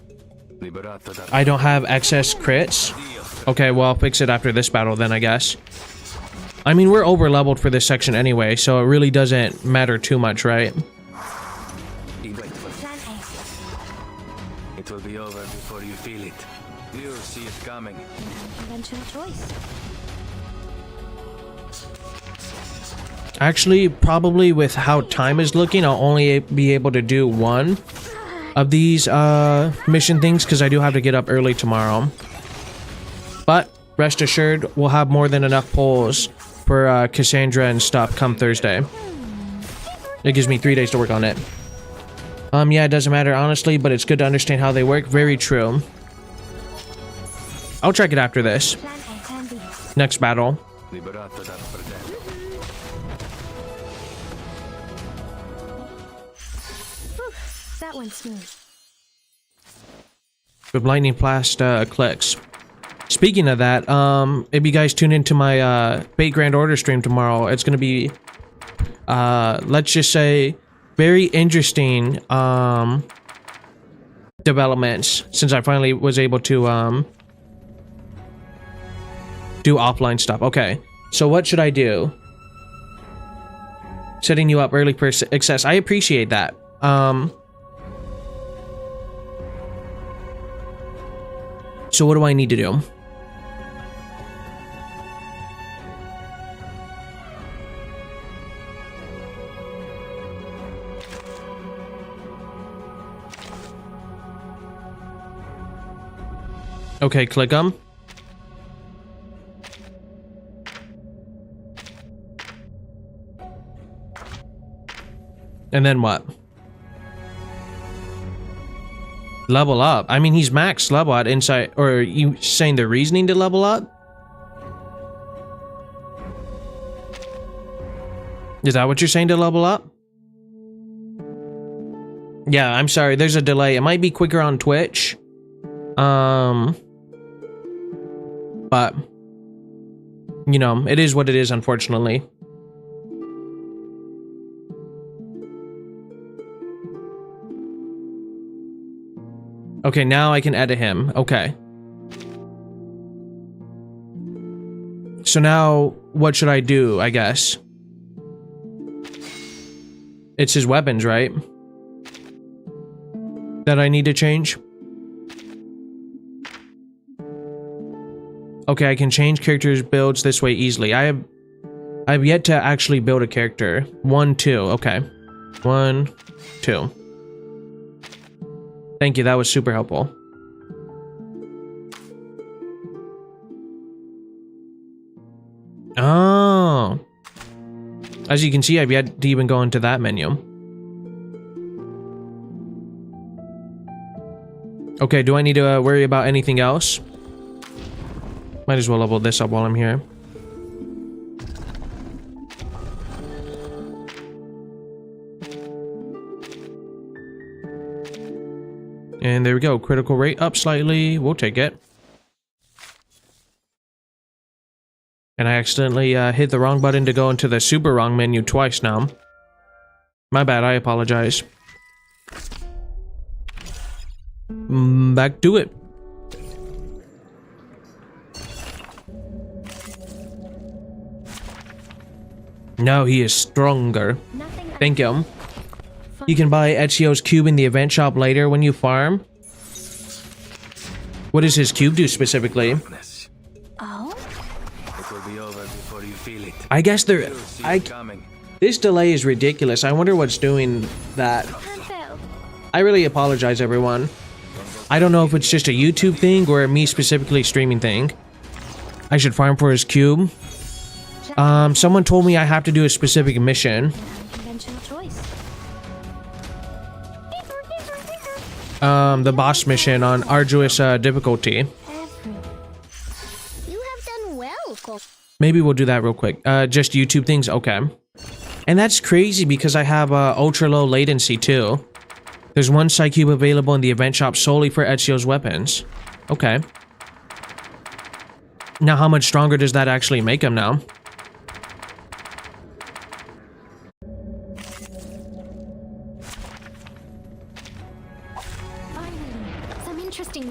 I don't have excess crits. Okay, well, I'll fix it after this battle then, I guess. I mean, we're over leveled for this section anyway, so it really doesn't matter too much, right? It will be over before you feel it. You'll see it coming. Conventional choice. Actually, probably with how time is looking, I'll only be able to do one of these mission things because I do have to get up early tomorrow. But rest assured, we'll have more than enough polls for Cassandra and stuff come Thursday. It gives me 3 days to work on it. Yeah, it doesn't matter honestly, but it's good to understand how they work. Very true. I'll check it after this. Next battle. That went smooth. With lightning blast clicks. Speaking of that, if you guys tune into my Bait Grand Order stream tomorrow, it's gonna be let's just say very interesting developments since I finally was able to do offline stuff. Okay, so what should I do? Setting you up early for success. I appreciate that. So what do I need to do? Okay, click them. And then what? Level up. I mean, he's max level at inside. Or are you saying the reasoning to level up? Is that what you're saying to level up? Yeah, I'm sorry. There's a delay. It might be quicker on Twitch. But you know, it is what it is, unfortunately. Okay, now I can edit him. Okay. So now, what should I do, I guess? It's his weapons, right? That I need to change? Okay, I can change characters' builds this way easily. I've yet to actually build a character. 1, 2. Okay. 1, 2. Thank you, that was super helpful. Oh. As you can see, I've yet to even go into that menu. Okay, do I need to worry about anything else? Might as well level this up while I'm here. And there we go. Critical rate up slightly. We'll take it. And I accidentally hit the wrong button to go into the super wrong menu twice now. My bad. I apologize. Back to it. Now he is stronger. Thank you. You can buy Ezio's cube in the event shop later when you farm. What does his cube do specifically? Oh? It will be over before you feel it. I guess there. This delay is ridiculous. I wonder what's doing that. I really apologize, everyone. I don't know if it's just a YouTube thing or a me specifically streaming thing. I should farm for his cube. Someone told me I have to do a specific mission. Conventional choice. The boss mission on arduous difficulty. You have done well. Maybe we'll do that real quick. Just YouTube things? Okay. And that's crazy because I have ultra low latency too. There's one Psy Cube available in the event shop solely for Ezio's weapons. Okay. Now how much stronger does that actually make him now?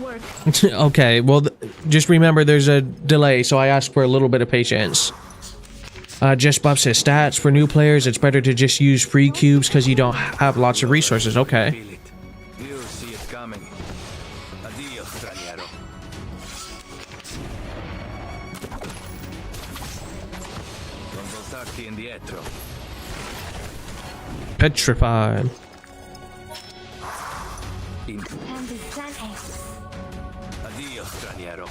Work. Okay, well, just remember there's a delay, so I ask for a little bit of patience. Just buffs his stats. For new players, it's better to just use free cubes because you don't have lots of resources. Okay. Petrified. Addio, straniero.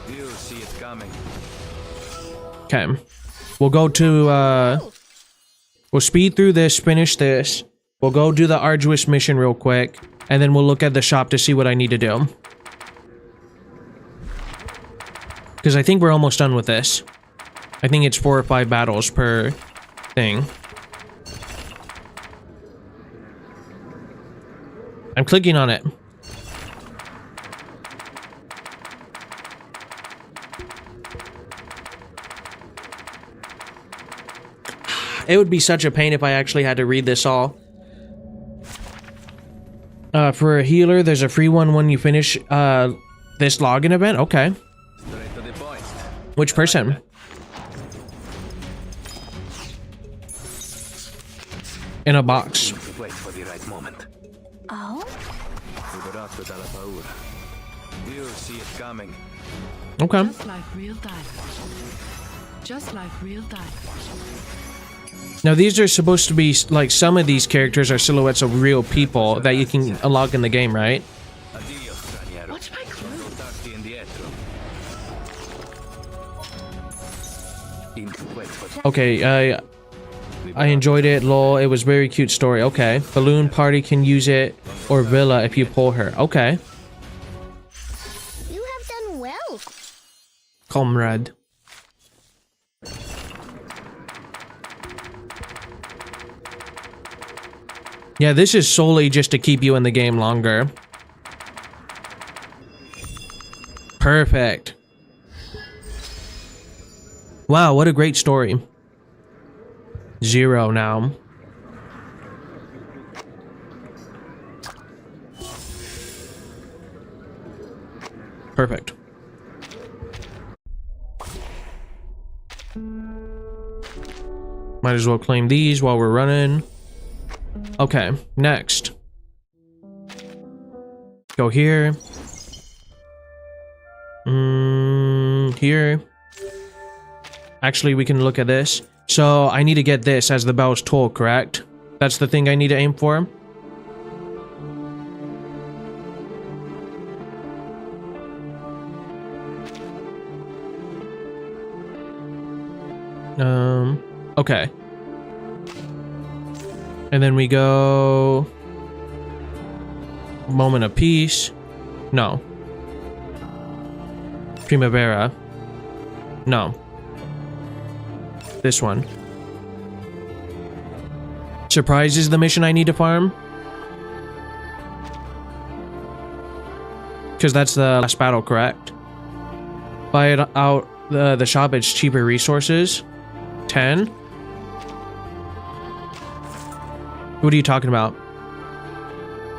You see it coming. Okay. We'll go to, we'll speed through this, finish this. We'll go do the arduous mission real quick, and then we'll look at the shop to see what I need to do. Because I think we're almost done with this. I think it's 4 or 5 battles per thing. I'm clicking on it. It would be such a pain if I actually had to read this all. For a healer, there's a free one when you finish this login event. Okay. Which person? In a box. Wait for the right moment. Oh? You see it coming. Okay. Just like real diamonds. Just like real diamonds. Now these are supposed to be, like, some of these characters are silhouettes of real people that you can unlock in the game, right? Watch my Okay, I enjoyed it, lol. It was very cute story. Okay. Balloon party can use it, or Villa if you pull her. Okay. You have done well. Comrade. Yeah, this is solely just to keep you in the game longer. Perfect. Wow, what a great story. 0 now. Perfect. Might as well claim these while we're running. Okay, next. Go here. Here. Actually, we can look at this. So, I need to get this as the Bell's Toll, correct? That's the thing I need to aim for? Okay. And then we go... Moment of Peace. No. Primavera. No. This one. Surprise is the mission I need to farm? Because that's the last battle, correct? Buy it out the shop, it's cheaper resources. 10? What are you talking about?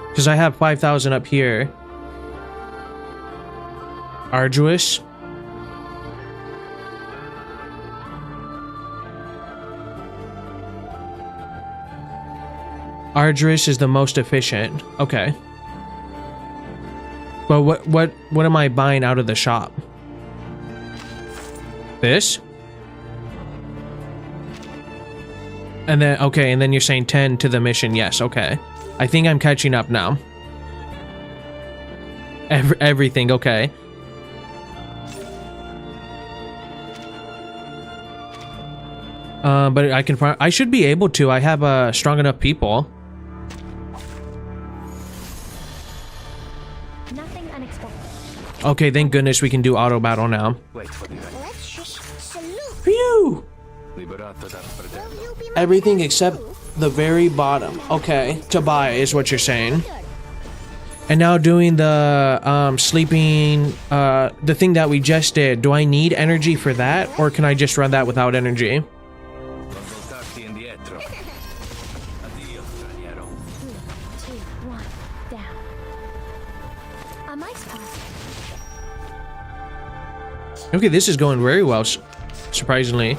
Because I have 5,000 up here. Arduous. Arduous is the most efficient. Okay. But what am I buying out of the shop? This? And then, okay, and then you're saying 10 to the mission. Yes, okay. I think I'm catching up now. Everything, okay. But I should be able to. I have strong enough people. Nothing unexpected. Okay, thank goodness we can do auto battle now. Let's just salute. Phew! Everything except the very bottom. Okay, to buy is what you're saying. And now doing the sleeping, the thing that we just did. Do I need energy for that, or can I just run that without energy? Okay, this is going very well, surprisingly.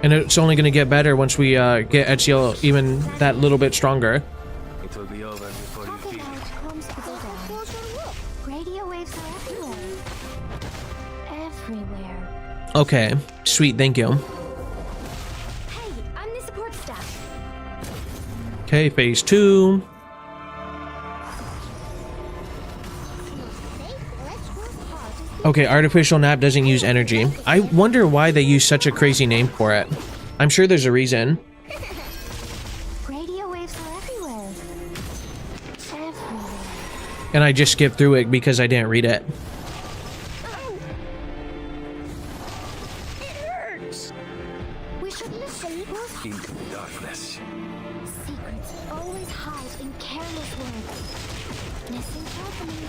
And it's only going to get better once we get Ezio even that little bit stronger. It will be over before you feel it. Radio waves are everywhere. Everywhere. Okay, sweet, thank you. Hey, I'm this support staff. Okay, phase 2. Okay, artificial nap doesn't use energy. I wonder why they use such a crazy name for it. I'm sure there's a reason. Radio waves are everywhere. Everywhere. And I just skipped through it because I didn't read it. It hurts. We should listen. Into the darkness. Secrets always hide in careless words. Listen carefully.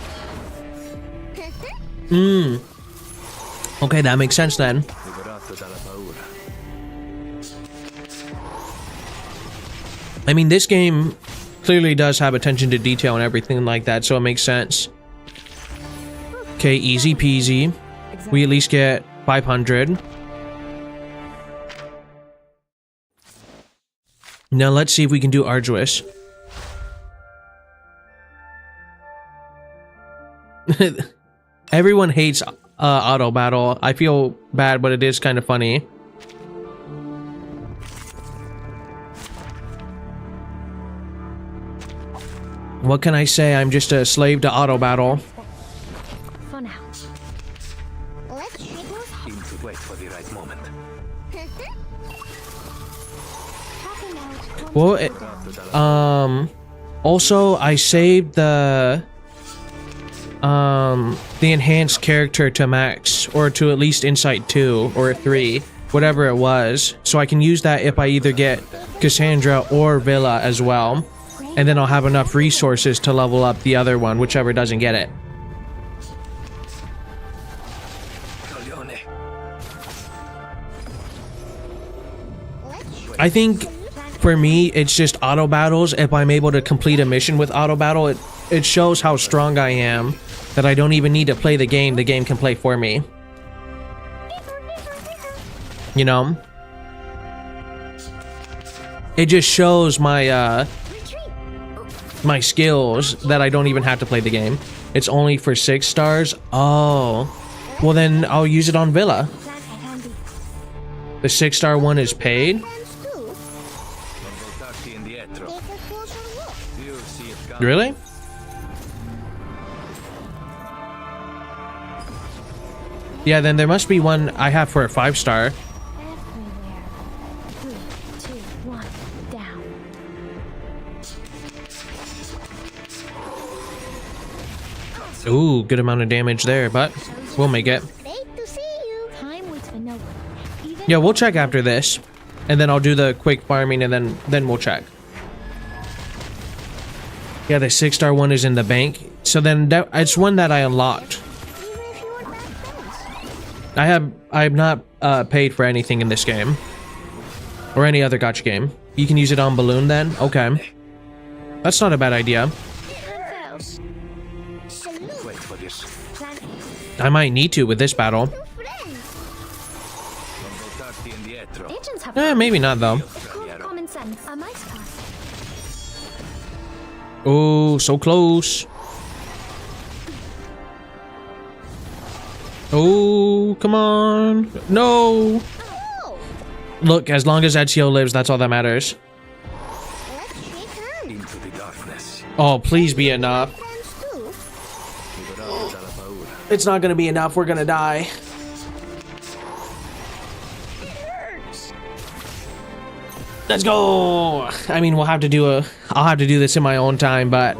Okay, that makes sense then. I mean, this game clearly does have attention to detail and everything like that, so it makes sense. Okay, easy peasy. We at least get 500. Now let's see if we can do arduous. Everyone hates auto battle. I feel bad, but it is kind of funny. What can I say? I'm just a slave to auto battle. For now. Let's Wait for the right moment. Well, also I saved the enhanced character to max, or to at least insight 2 or 3, whatever it was, so I can use that if I either get Cassandra or Villa as well, and then I'll have enough resources to level up the other one, whichever doesn't get it. I think for me it's just auto battles. If I'm able to complete a mission with auto battle, it shows how strong I am, that I don't even need to play the game can play for me. You know? It just shows my my skills that I don't even have to play the game. It's only for 6 stars. Oh. Well then I'll use it on Villa. The 6-star one is paid? Really? Yeah, then there must be one I have for a 5-star. Ooh, good amount of damage there, but we'll make it. Yeah, we'll check after this, and then I'll do the quick farming, and then we'll check. Yeah, the 6-star one is in the bank, so then it's one that I unlocked. I'm not paid for anything in this game, or any other gacha game. You can use it on Balloon then? Okay. That's not a bad idea. I might need to with this battle. Maybe not though. Oh, so close. Oh, come on. No. Look, as long as Ezio lives, that's all that matters. Oh, please be enough. It's not gonna be enough. We're gonna die. Let's go. I mean, I'll have to do this in my own time, but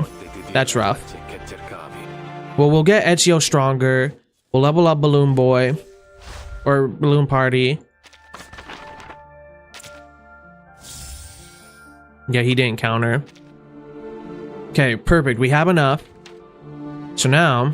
that's rough. Well, we'll get Ezio stronger. We'll level up Balloon Boy, or Balloon Party. Yeah, he didn't counter. Okay, perfect. We have enough. So now,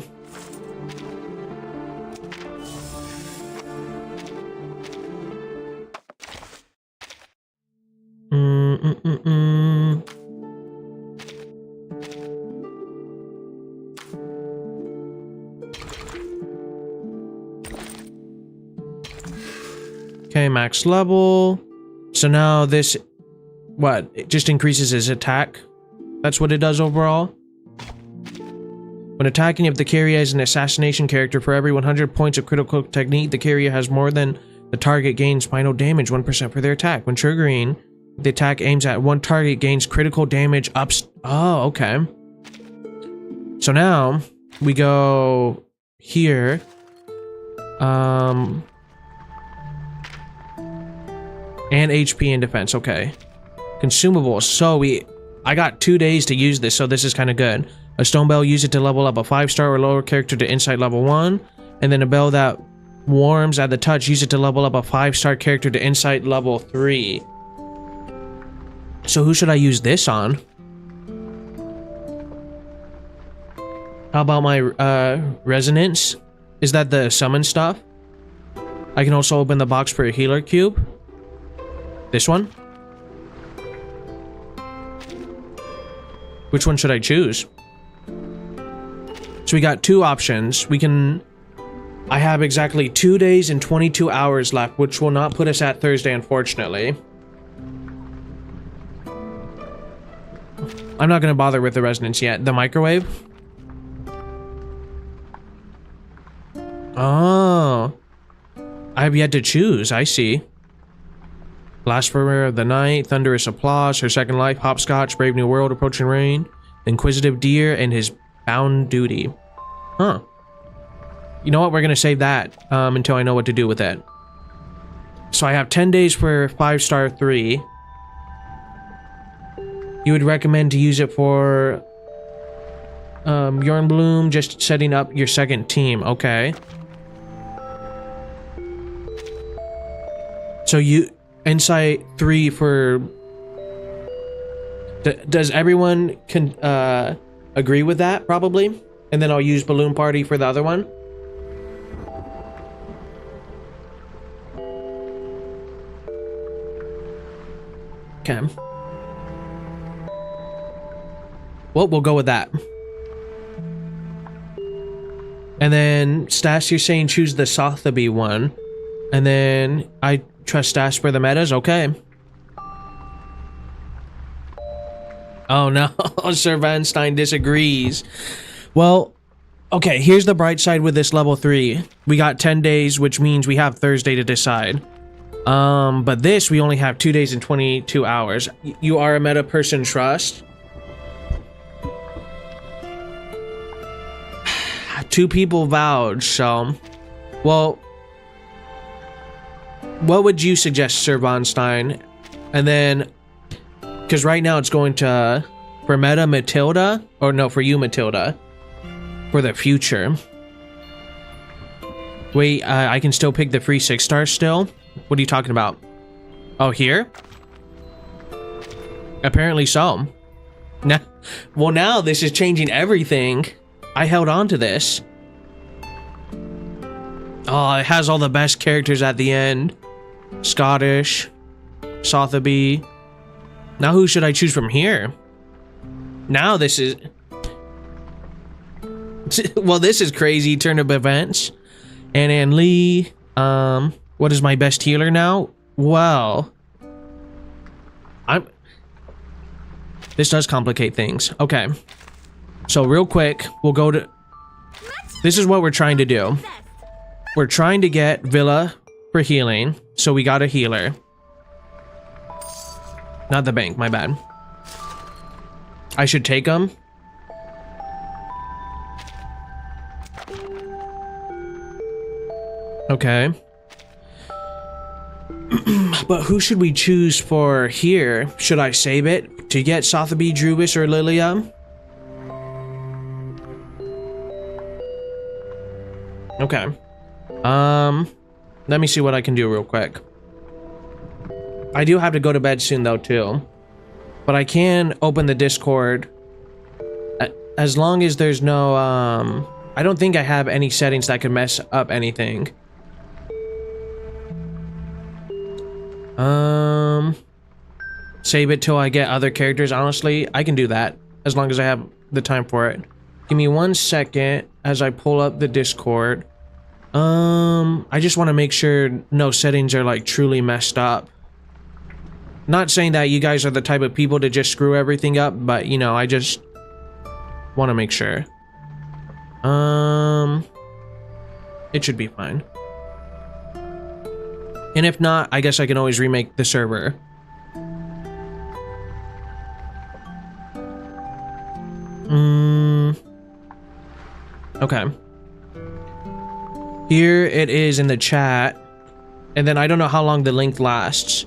okay, max level. So now this, what? It just increases his attack. That's what it does overall. When attacking, if the carrier is an assassination character, for every 100 points of critical technique, the carrier has more than the target gains final damage 1% for their attack. When triggering, The attack aims at one target, gains critical damage ups. Oh, okay. So now we go here. And HP and defense. Okay. Consumables. So I got 2 days to use this, so this is kind of good. A stone bell, use it to level up a 5-star or lower character to insight level 1. And then a bell that warms at the touch, use it to level up a 5-star character to insight level 3. So who should I use this on? How about my resonance? Is that the summon stuff? I can also open the box for a healer cube. This one? Which one should I choose? So we got 2 options. I have exactly 2 days and 22 hours left, which will not put us at Thursday, unfortunately. I'm not going to bother with the resonance yet. The microwave? Oh. I have yet to choose. I see. Blasphemer of the Night, Thunderous Applause, Her Second Life, Hopscotch, Brave New World, Approaching Rain, Inquisitive Deer, and His Bound Duty. Huh. You know what? We're going to save that until I know what to do with it. So I have 10 days for 5-star 3. You would recommend to use it for Yarn Bloom, just setting up your second team. Okay. So you insight 3 for... Does everyone agree with that, probably? And then I'll use Balloon Party for the other one? Okay. Well, we'll go with that. And then Stas, you're saying choose the Sotheby one. And then I trust Stas for the metas? Okay. Oh no, Sir Vanstein disagrees. Well, okay, here's the bright side with this level 3. We got 10 days, which means we have Thursday to decide. But this, we only have 2 days and 22 hours. You are a meta person, trust? 2 people vouched, so... Well... What would you suggest, Sir Vonstein? And then... Because right now it's going to... For meta, Matilda? Or no, for you, Matilda. For the future. Wait, I can still pick the free 6-star still? What are you talking about? Oh, here? Apparently so. Now, well, now this is changing everything. I held on to this. Oh, it has all the best characters at the end. Scottish. Sotheby. Now who should I choose from here? Now this is... Well, this is crazy turn of events. Ann Lee. What is my best healer now? Well... This does complicate things. Okay. So real quick, we'll go to... This is what we're trying to do. We're trying to get Villa for healing. So we got a healer. Not the bank, my bad. I should take them. Okay. But who should we choose for here? Should I save it to get Sotheby, Druvis, or Lilia? Okay. Let me see what I can do real quick. I do have to go to bed soon though too. But I can open the Discord as long as there's no I don't think I have any settings that could mess up anything. Save it till I get other characters. Honestly, I can do that as long as I have the time for it. Give me 1 second as I pull up the Discord. I just want to make sure no settings are like truly messed up. Not saying that you guys are the type of people to just screw everything up, but you know, I just want to make sure. It should be fine. And if not, I guess I can always remake the server. Okay. Here it is in the chat. And then I don't know how long the link lasts.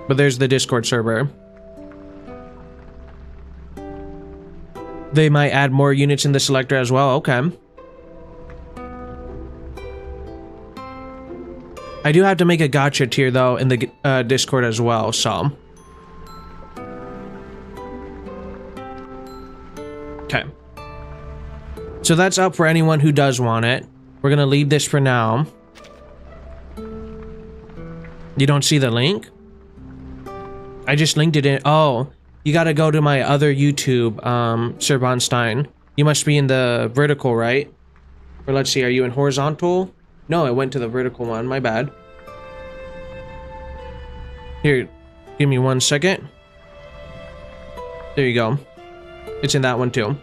But there's the Discord server. They might add more units in the selector as well. Okay. I do have to make a gacha tier though in the Discord as well, so. Okay. So that's up for anyone who does want it. We're gonna leave this for now. You don't see the link? I just linked it in. Oh, you gotta go to my other YouTube, Sir Bonstein. You must be in the vertical, right? Or let's see, are you in horizontal? No, it went to the vertical one, my bad. Here, give me 1 second. There you go. It's in that one too.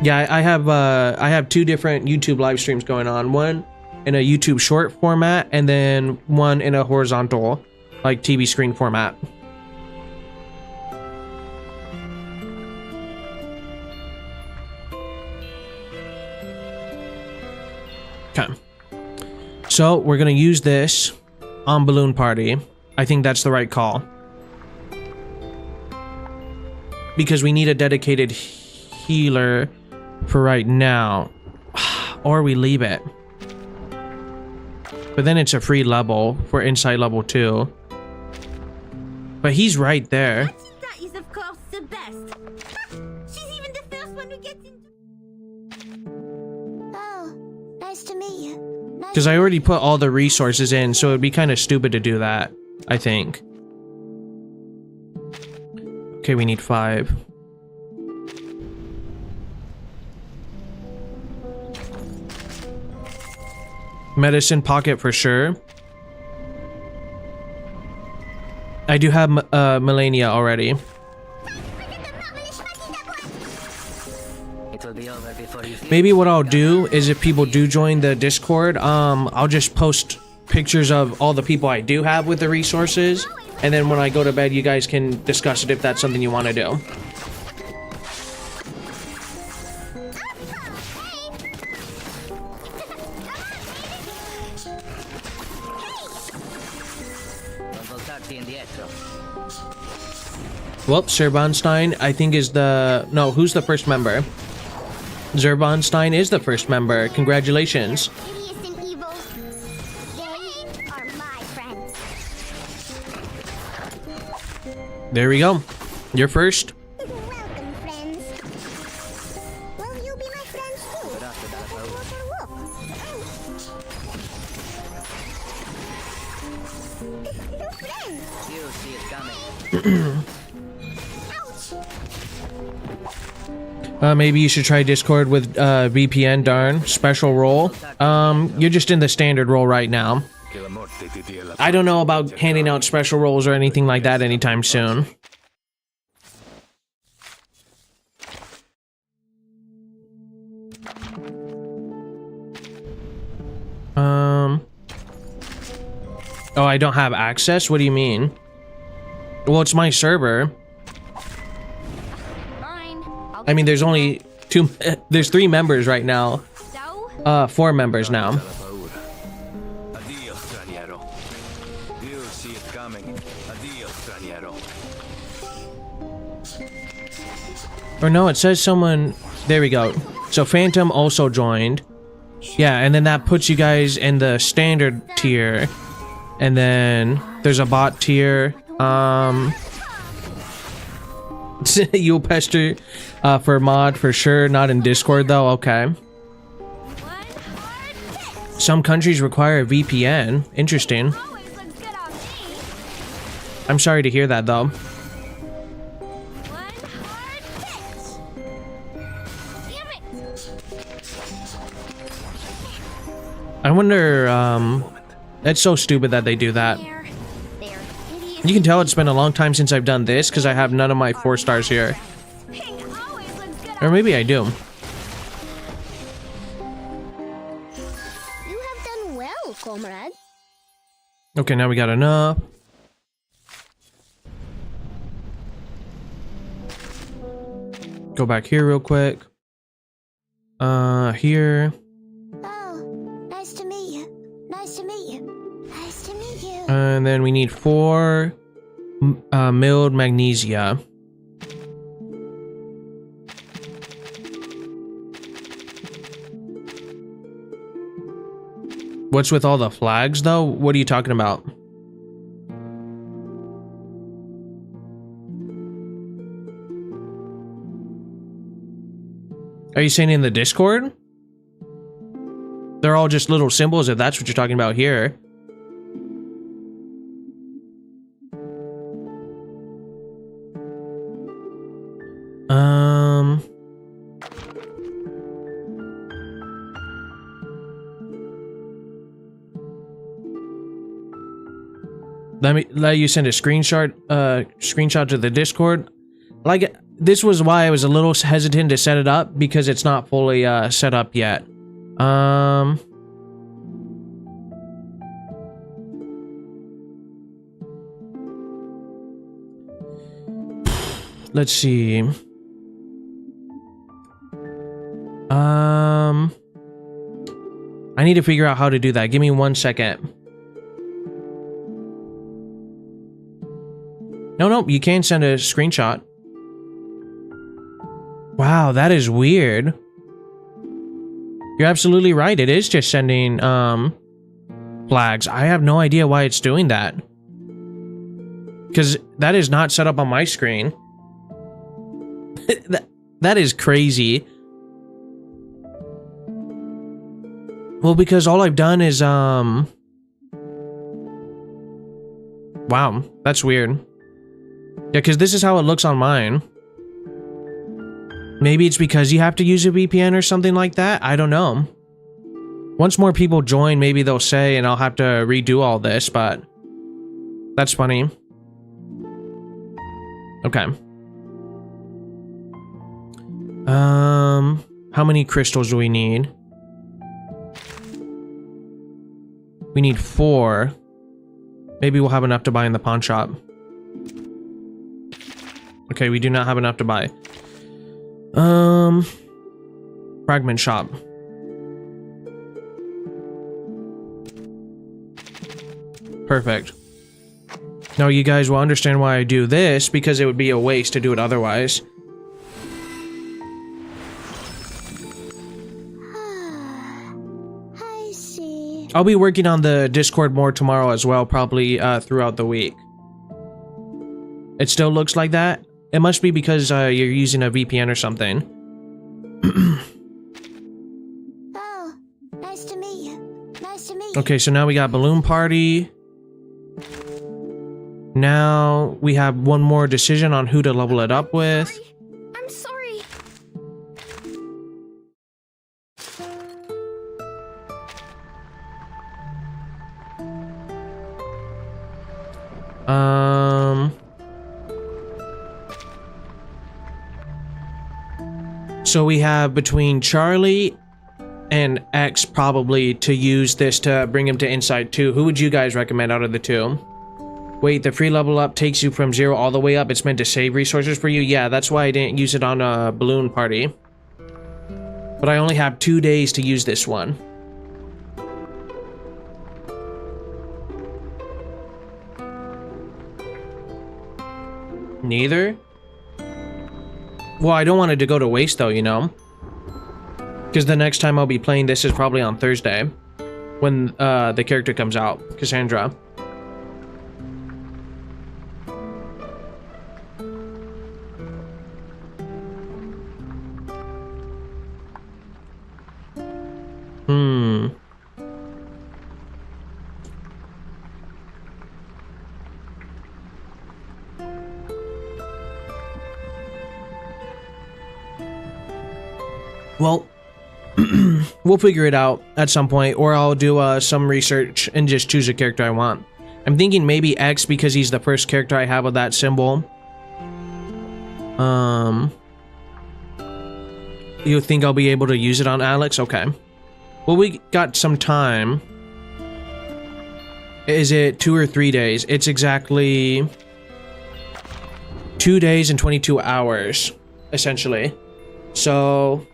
Yeah, I have 2 different YouTube live streams going on. One in a YouTube short format, and then one in a horizontal, like TV screen format. Okay. So we're gonna use this on Balloon Party. I think that's the right call. Because we need a dedicated healer for right now. Or we leave it. But then it's a free level for inside level 2. But he's right there. That is, of course, the best. She's even the first one who gets into... Oh, nice to meet you. Because I already put all the resources in, so it'd be kind of stupid to do that, I think. Okay, we need 5. Medicine pocket for sure. I do have Melania already. Maybe what I'll do is if people do join the Discord, I'll just post pictures of all the people I do have with the resources, and then when I go to bed, you guys can discuss it if that's something you want to do. Well, Zerbonstein, I think is the... No, who's the first member? Zerbonstein is the first member. Congratulations. There we go. You're first. Welcome, friends. Will you be my friends too? You see it coming. Maybe you should try Discord with VPN, darn. Special role. You're just in the standard role right now. I don't know about handing out special roles or anything like that anytime soon. Oh, I don't have access? What do you mean? Well, it's my server. I mean, there's only 2, there's 3 members right now. 4 members now. Or no, it says someone, there we go. So Phantom also joined. Yeah, and then that puts you guys in the standard tier. And then there's a bot tier. You'll pester for mod for sure, not in Discord though. Okay. Some countries require a VPN. Interesting. I'm sorry to hear that though. I wonder, it's so stupid that they do that. You can tell it's been a long time since I've done this because I have none of my 4 stars here. Or maybe I do. You have done well, comrade. Okay, now we got enough. Go back here real quick. Here. Oh, nice to meet you. Nice to meet you. Nice to meet you. And then we need 4 milled magnesia. What's with all the flags, though? What are you talking about? Are you saying in the Discord? They're all just little symbols, if that's what you're talking about here. Let you send a screenshot to the Discord. Like, this was why I was a little hesitant to set it up, because it's not fully set up yet. Let's see. I need to figure out how to do that. Give me 1 second. No, you can send a screenshot. Wow, that is weird. You're absolutely right. It is just sending flags. I have no idea why it's doing that. Because that is not set up on my screen. That is crazy. Well, because all I've done is wow, that's weird. Yeah, because this is how it looks on mine. Maybe it's because you have to use a VPN or something like that. I don't know. Once more people join, maybe they'll say, and I'll have to redo all this, but that's funny. Okay. How many crystals do we need? We need 4. Maybe we'll have enough to buy in the pawn shop. Okay, we do not have enough to buy. Fragment shop. Perfect. Now you guys will understand why I do this, because it would be a waste to do it otherwise. I see. I'll be working on the Discord more tomorrow as well, probably throughout the week. It still looks like that? It must be because you're using a VPN or something. Oh, nice to meet you. Nice to meet you. Okay, so now we got balloon party. Now we have one more decision on who to level it up with. I'm sorry. So we have between Charlie and X probably to use this to bring him to Insight 2. Who would you guys recommend out of the two? Wait, the free level up takes you from 0 all the way up. It's meant to save resources for you? Yeah, that's why I didn't use it on a balloon party. But I only have 2 days to use this one. Neither? Well, I don't want it to go to waste though, you know? Because the next time I'll be playing this is probably on Thursday. When the character comes out, Cassandra. Well, we'll figure it out at some point, or I'll do some research and just choose a character I want. I'm thinking maybe X because he's the first character I have with that symbol. You think I'll be able to use it on Alex? Okay. Well, we got some time. Is it 2 or 3 days? It's exactly 2 days and 22 hours, essentially. So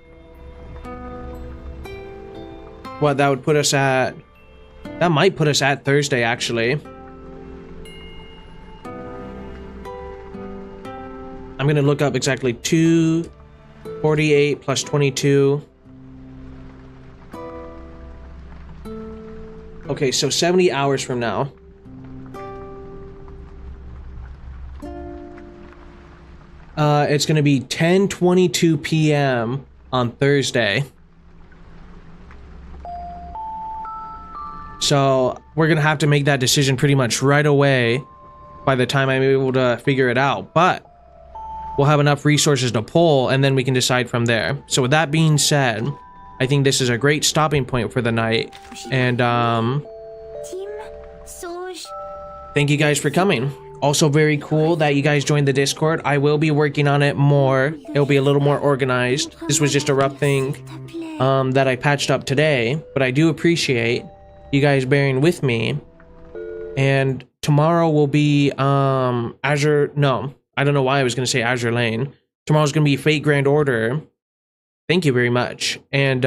what, that would put us at, that might put us at Thursday actually. I'm gonna look up exactly 248 plus 22. Okay, so 70 hours from now. It's gonna be 10:22 p.m. on Thursday. So we're gonna have to make that decision pretty much right away by the time I'm able to figure it out. But we'll have enough resources to pull, and then we can decide from there. So with that being said, I think this is a great stopping point for the night. And thank you guys for coming. Also very cool that you guys joined the Discord. I will be working on it more. It'll be a little more organized. This was just a rough thing that I patched up today, but I do appreciate you guys bearing with me. And tomorrow will be Azure, no, I don't know why I was gonna say Azure Lane. Tomorrow's gonna be Fate Grand Order. Thank you very much. And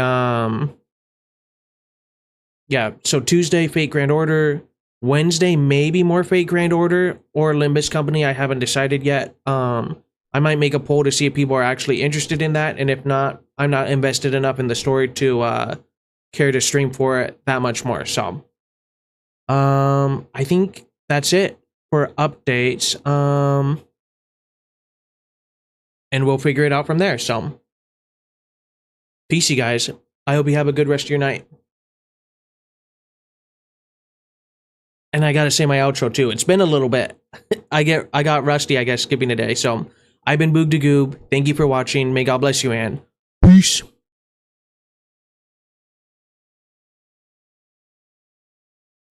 yeah, so Tuesday Fate Grand Order, Wednesday maybe more Fate Grand Order or Limbus Company. I haven't decided yet. I might make a poll to see if people are actually interested in that, and if not, I'm not invested enough in the story to care to stream for it that much more. So I think that's it for updates. And we'll figure it out from there. So peace, you guys. I hope you have a good rest of your night. And I gotta say my outro too. It's been a little bit. I got rusty, I guess, skipping a day. So I've been Boog the Goob. Thank you for watching. May God bless you and peace.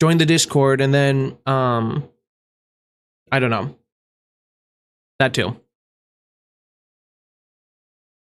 Join the Discord and then I don't know. That too.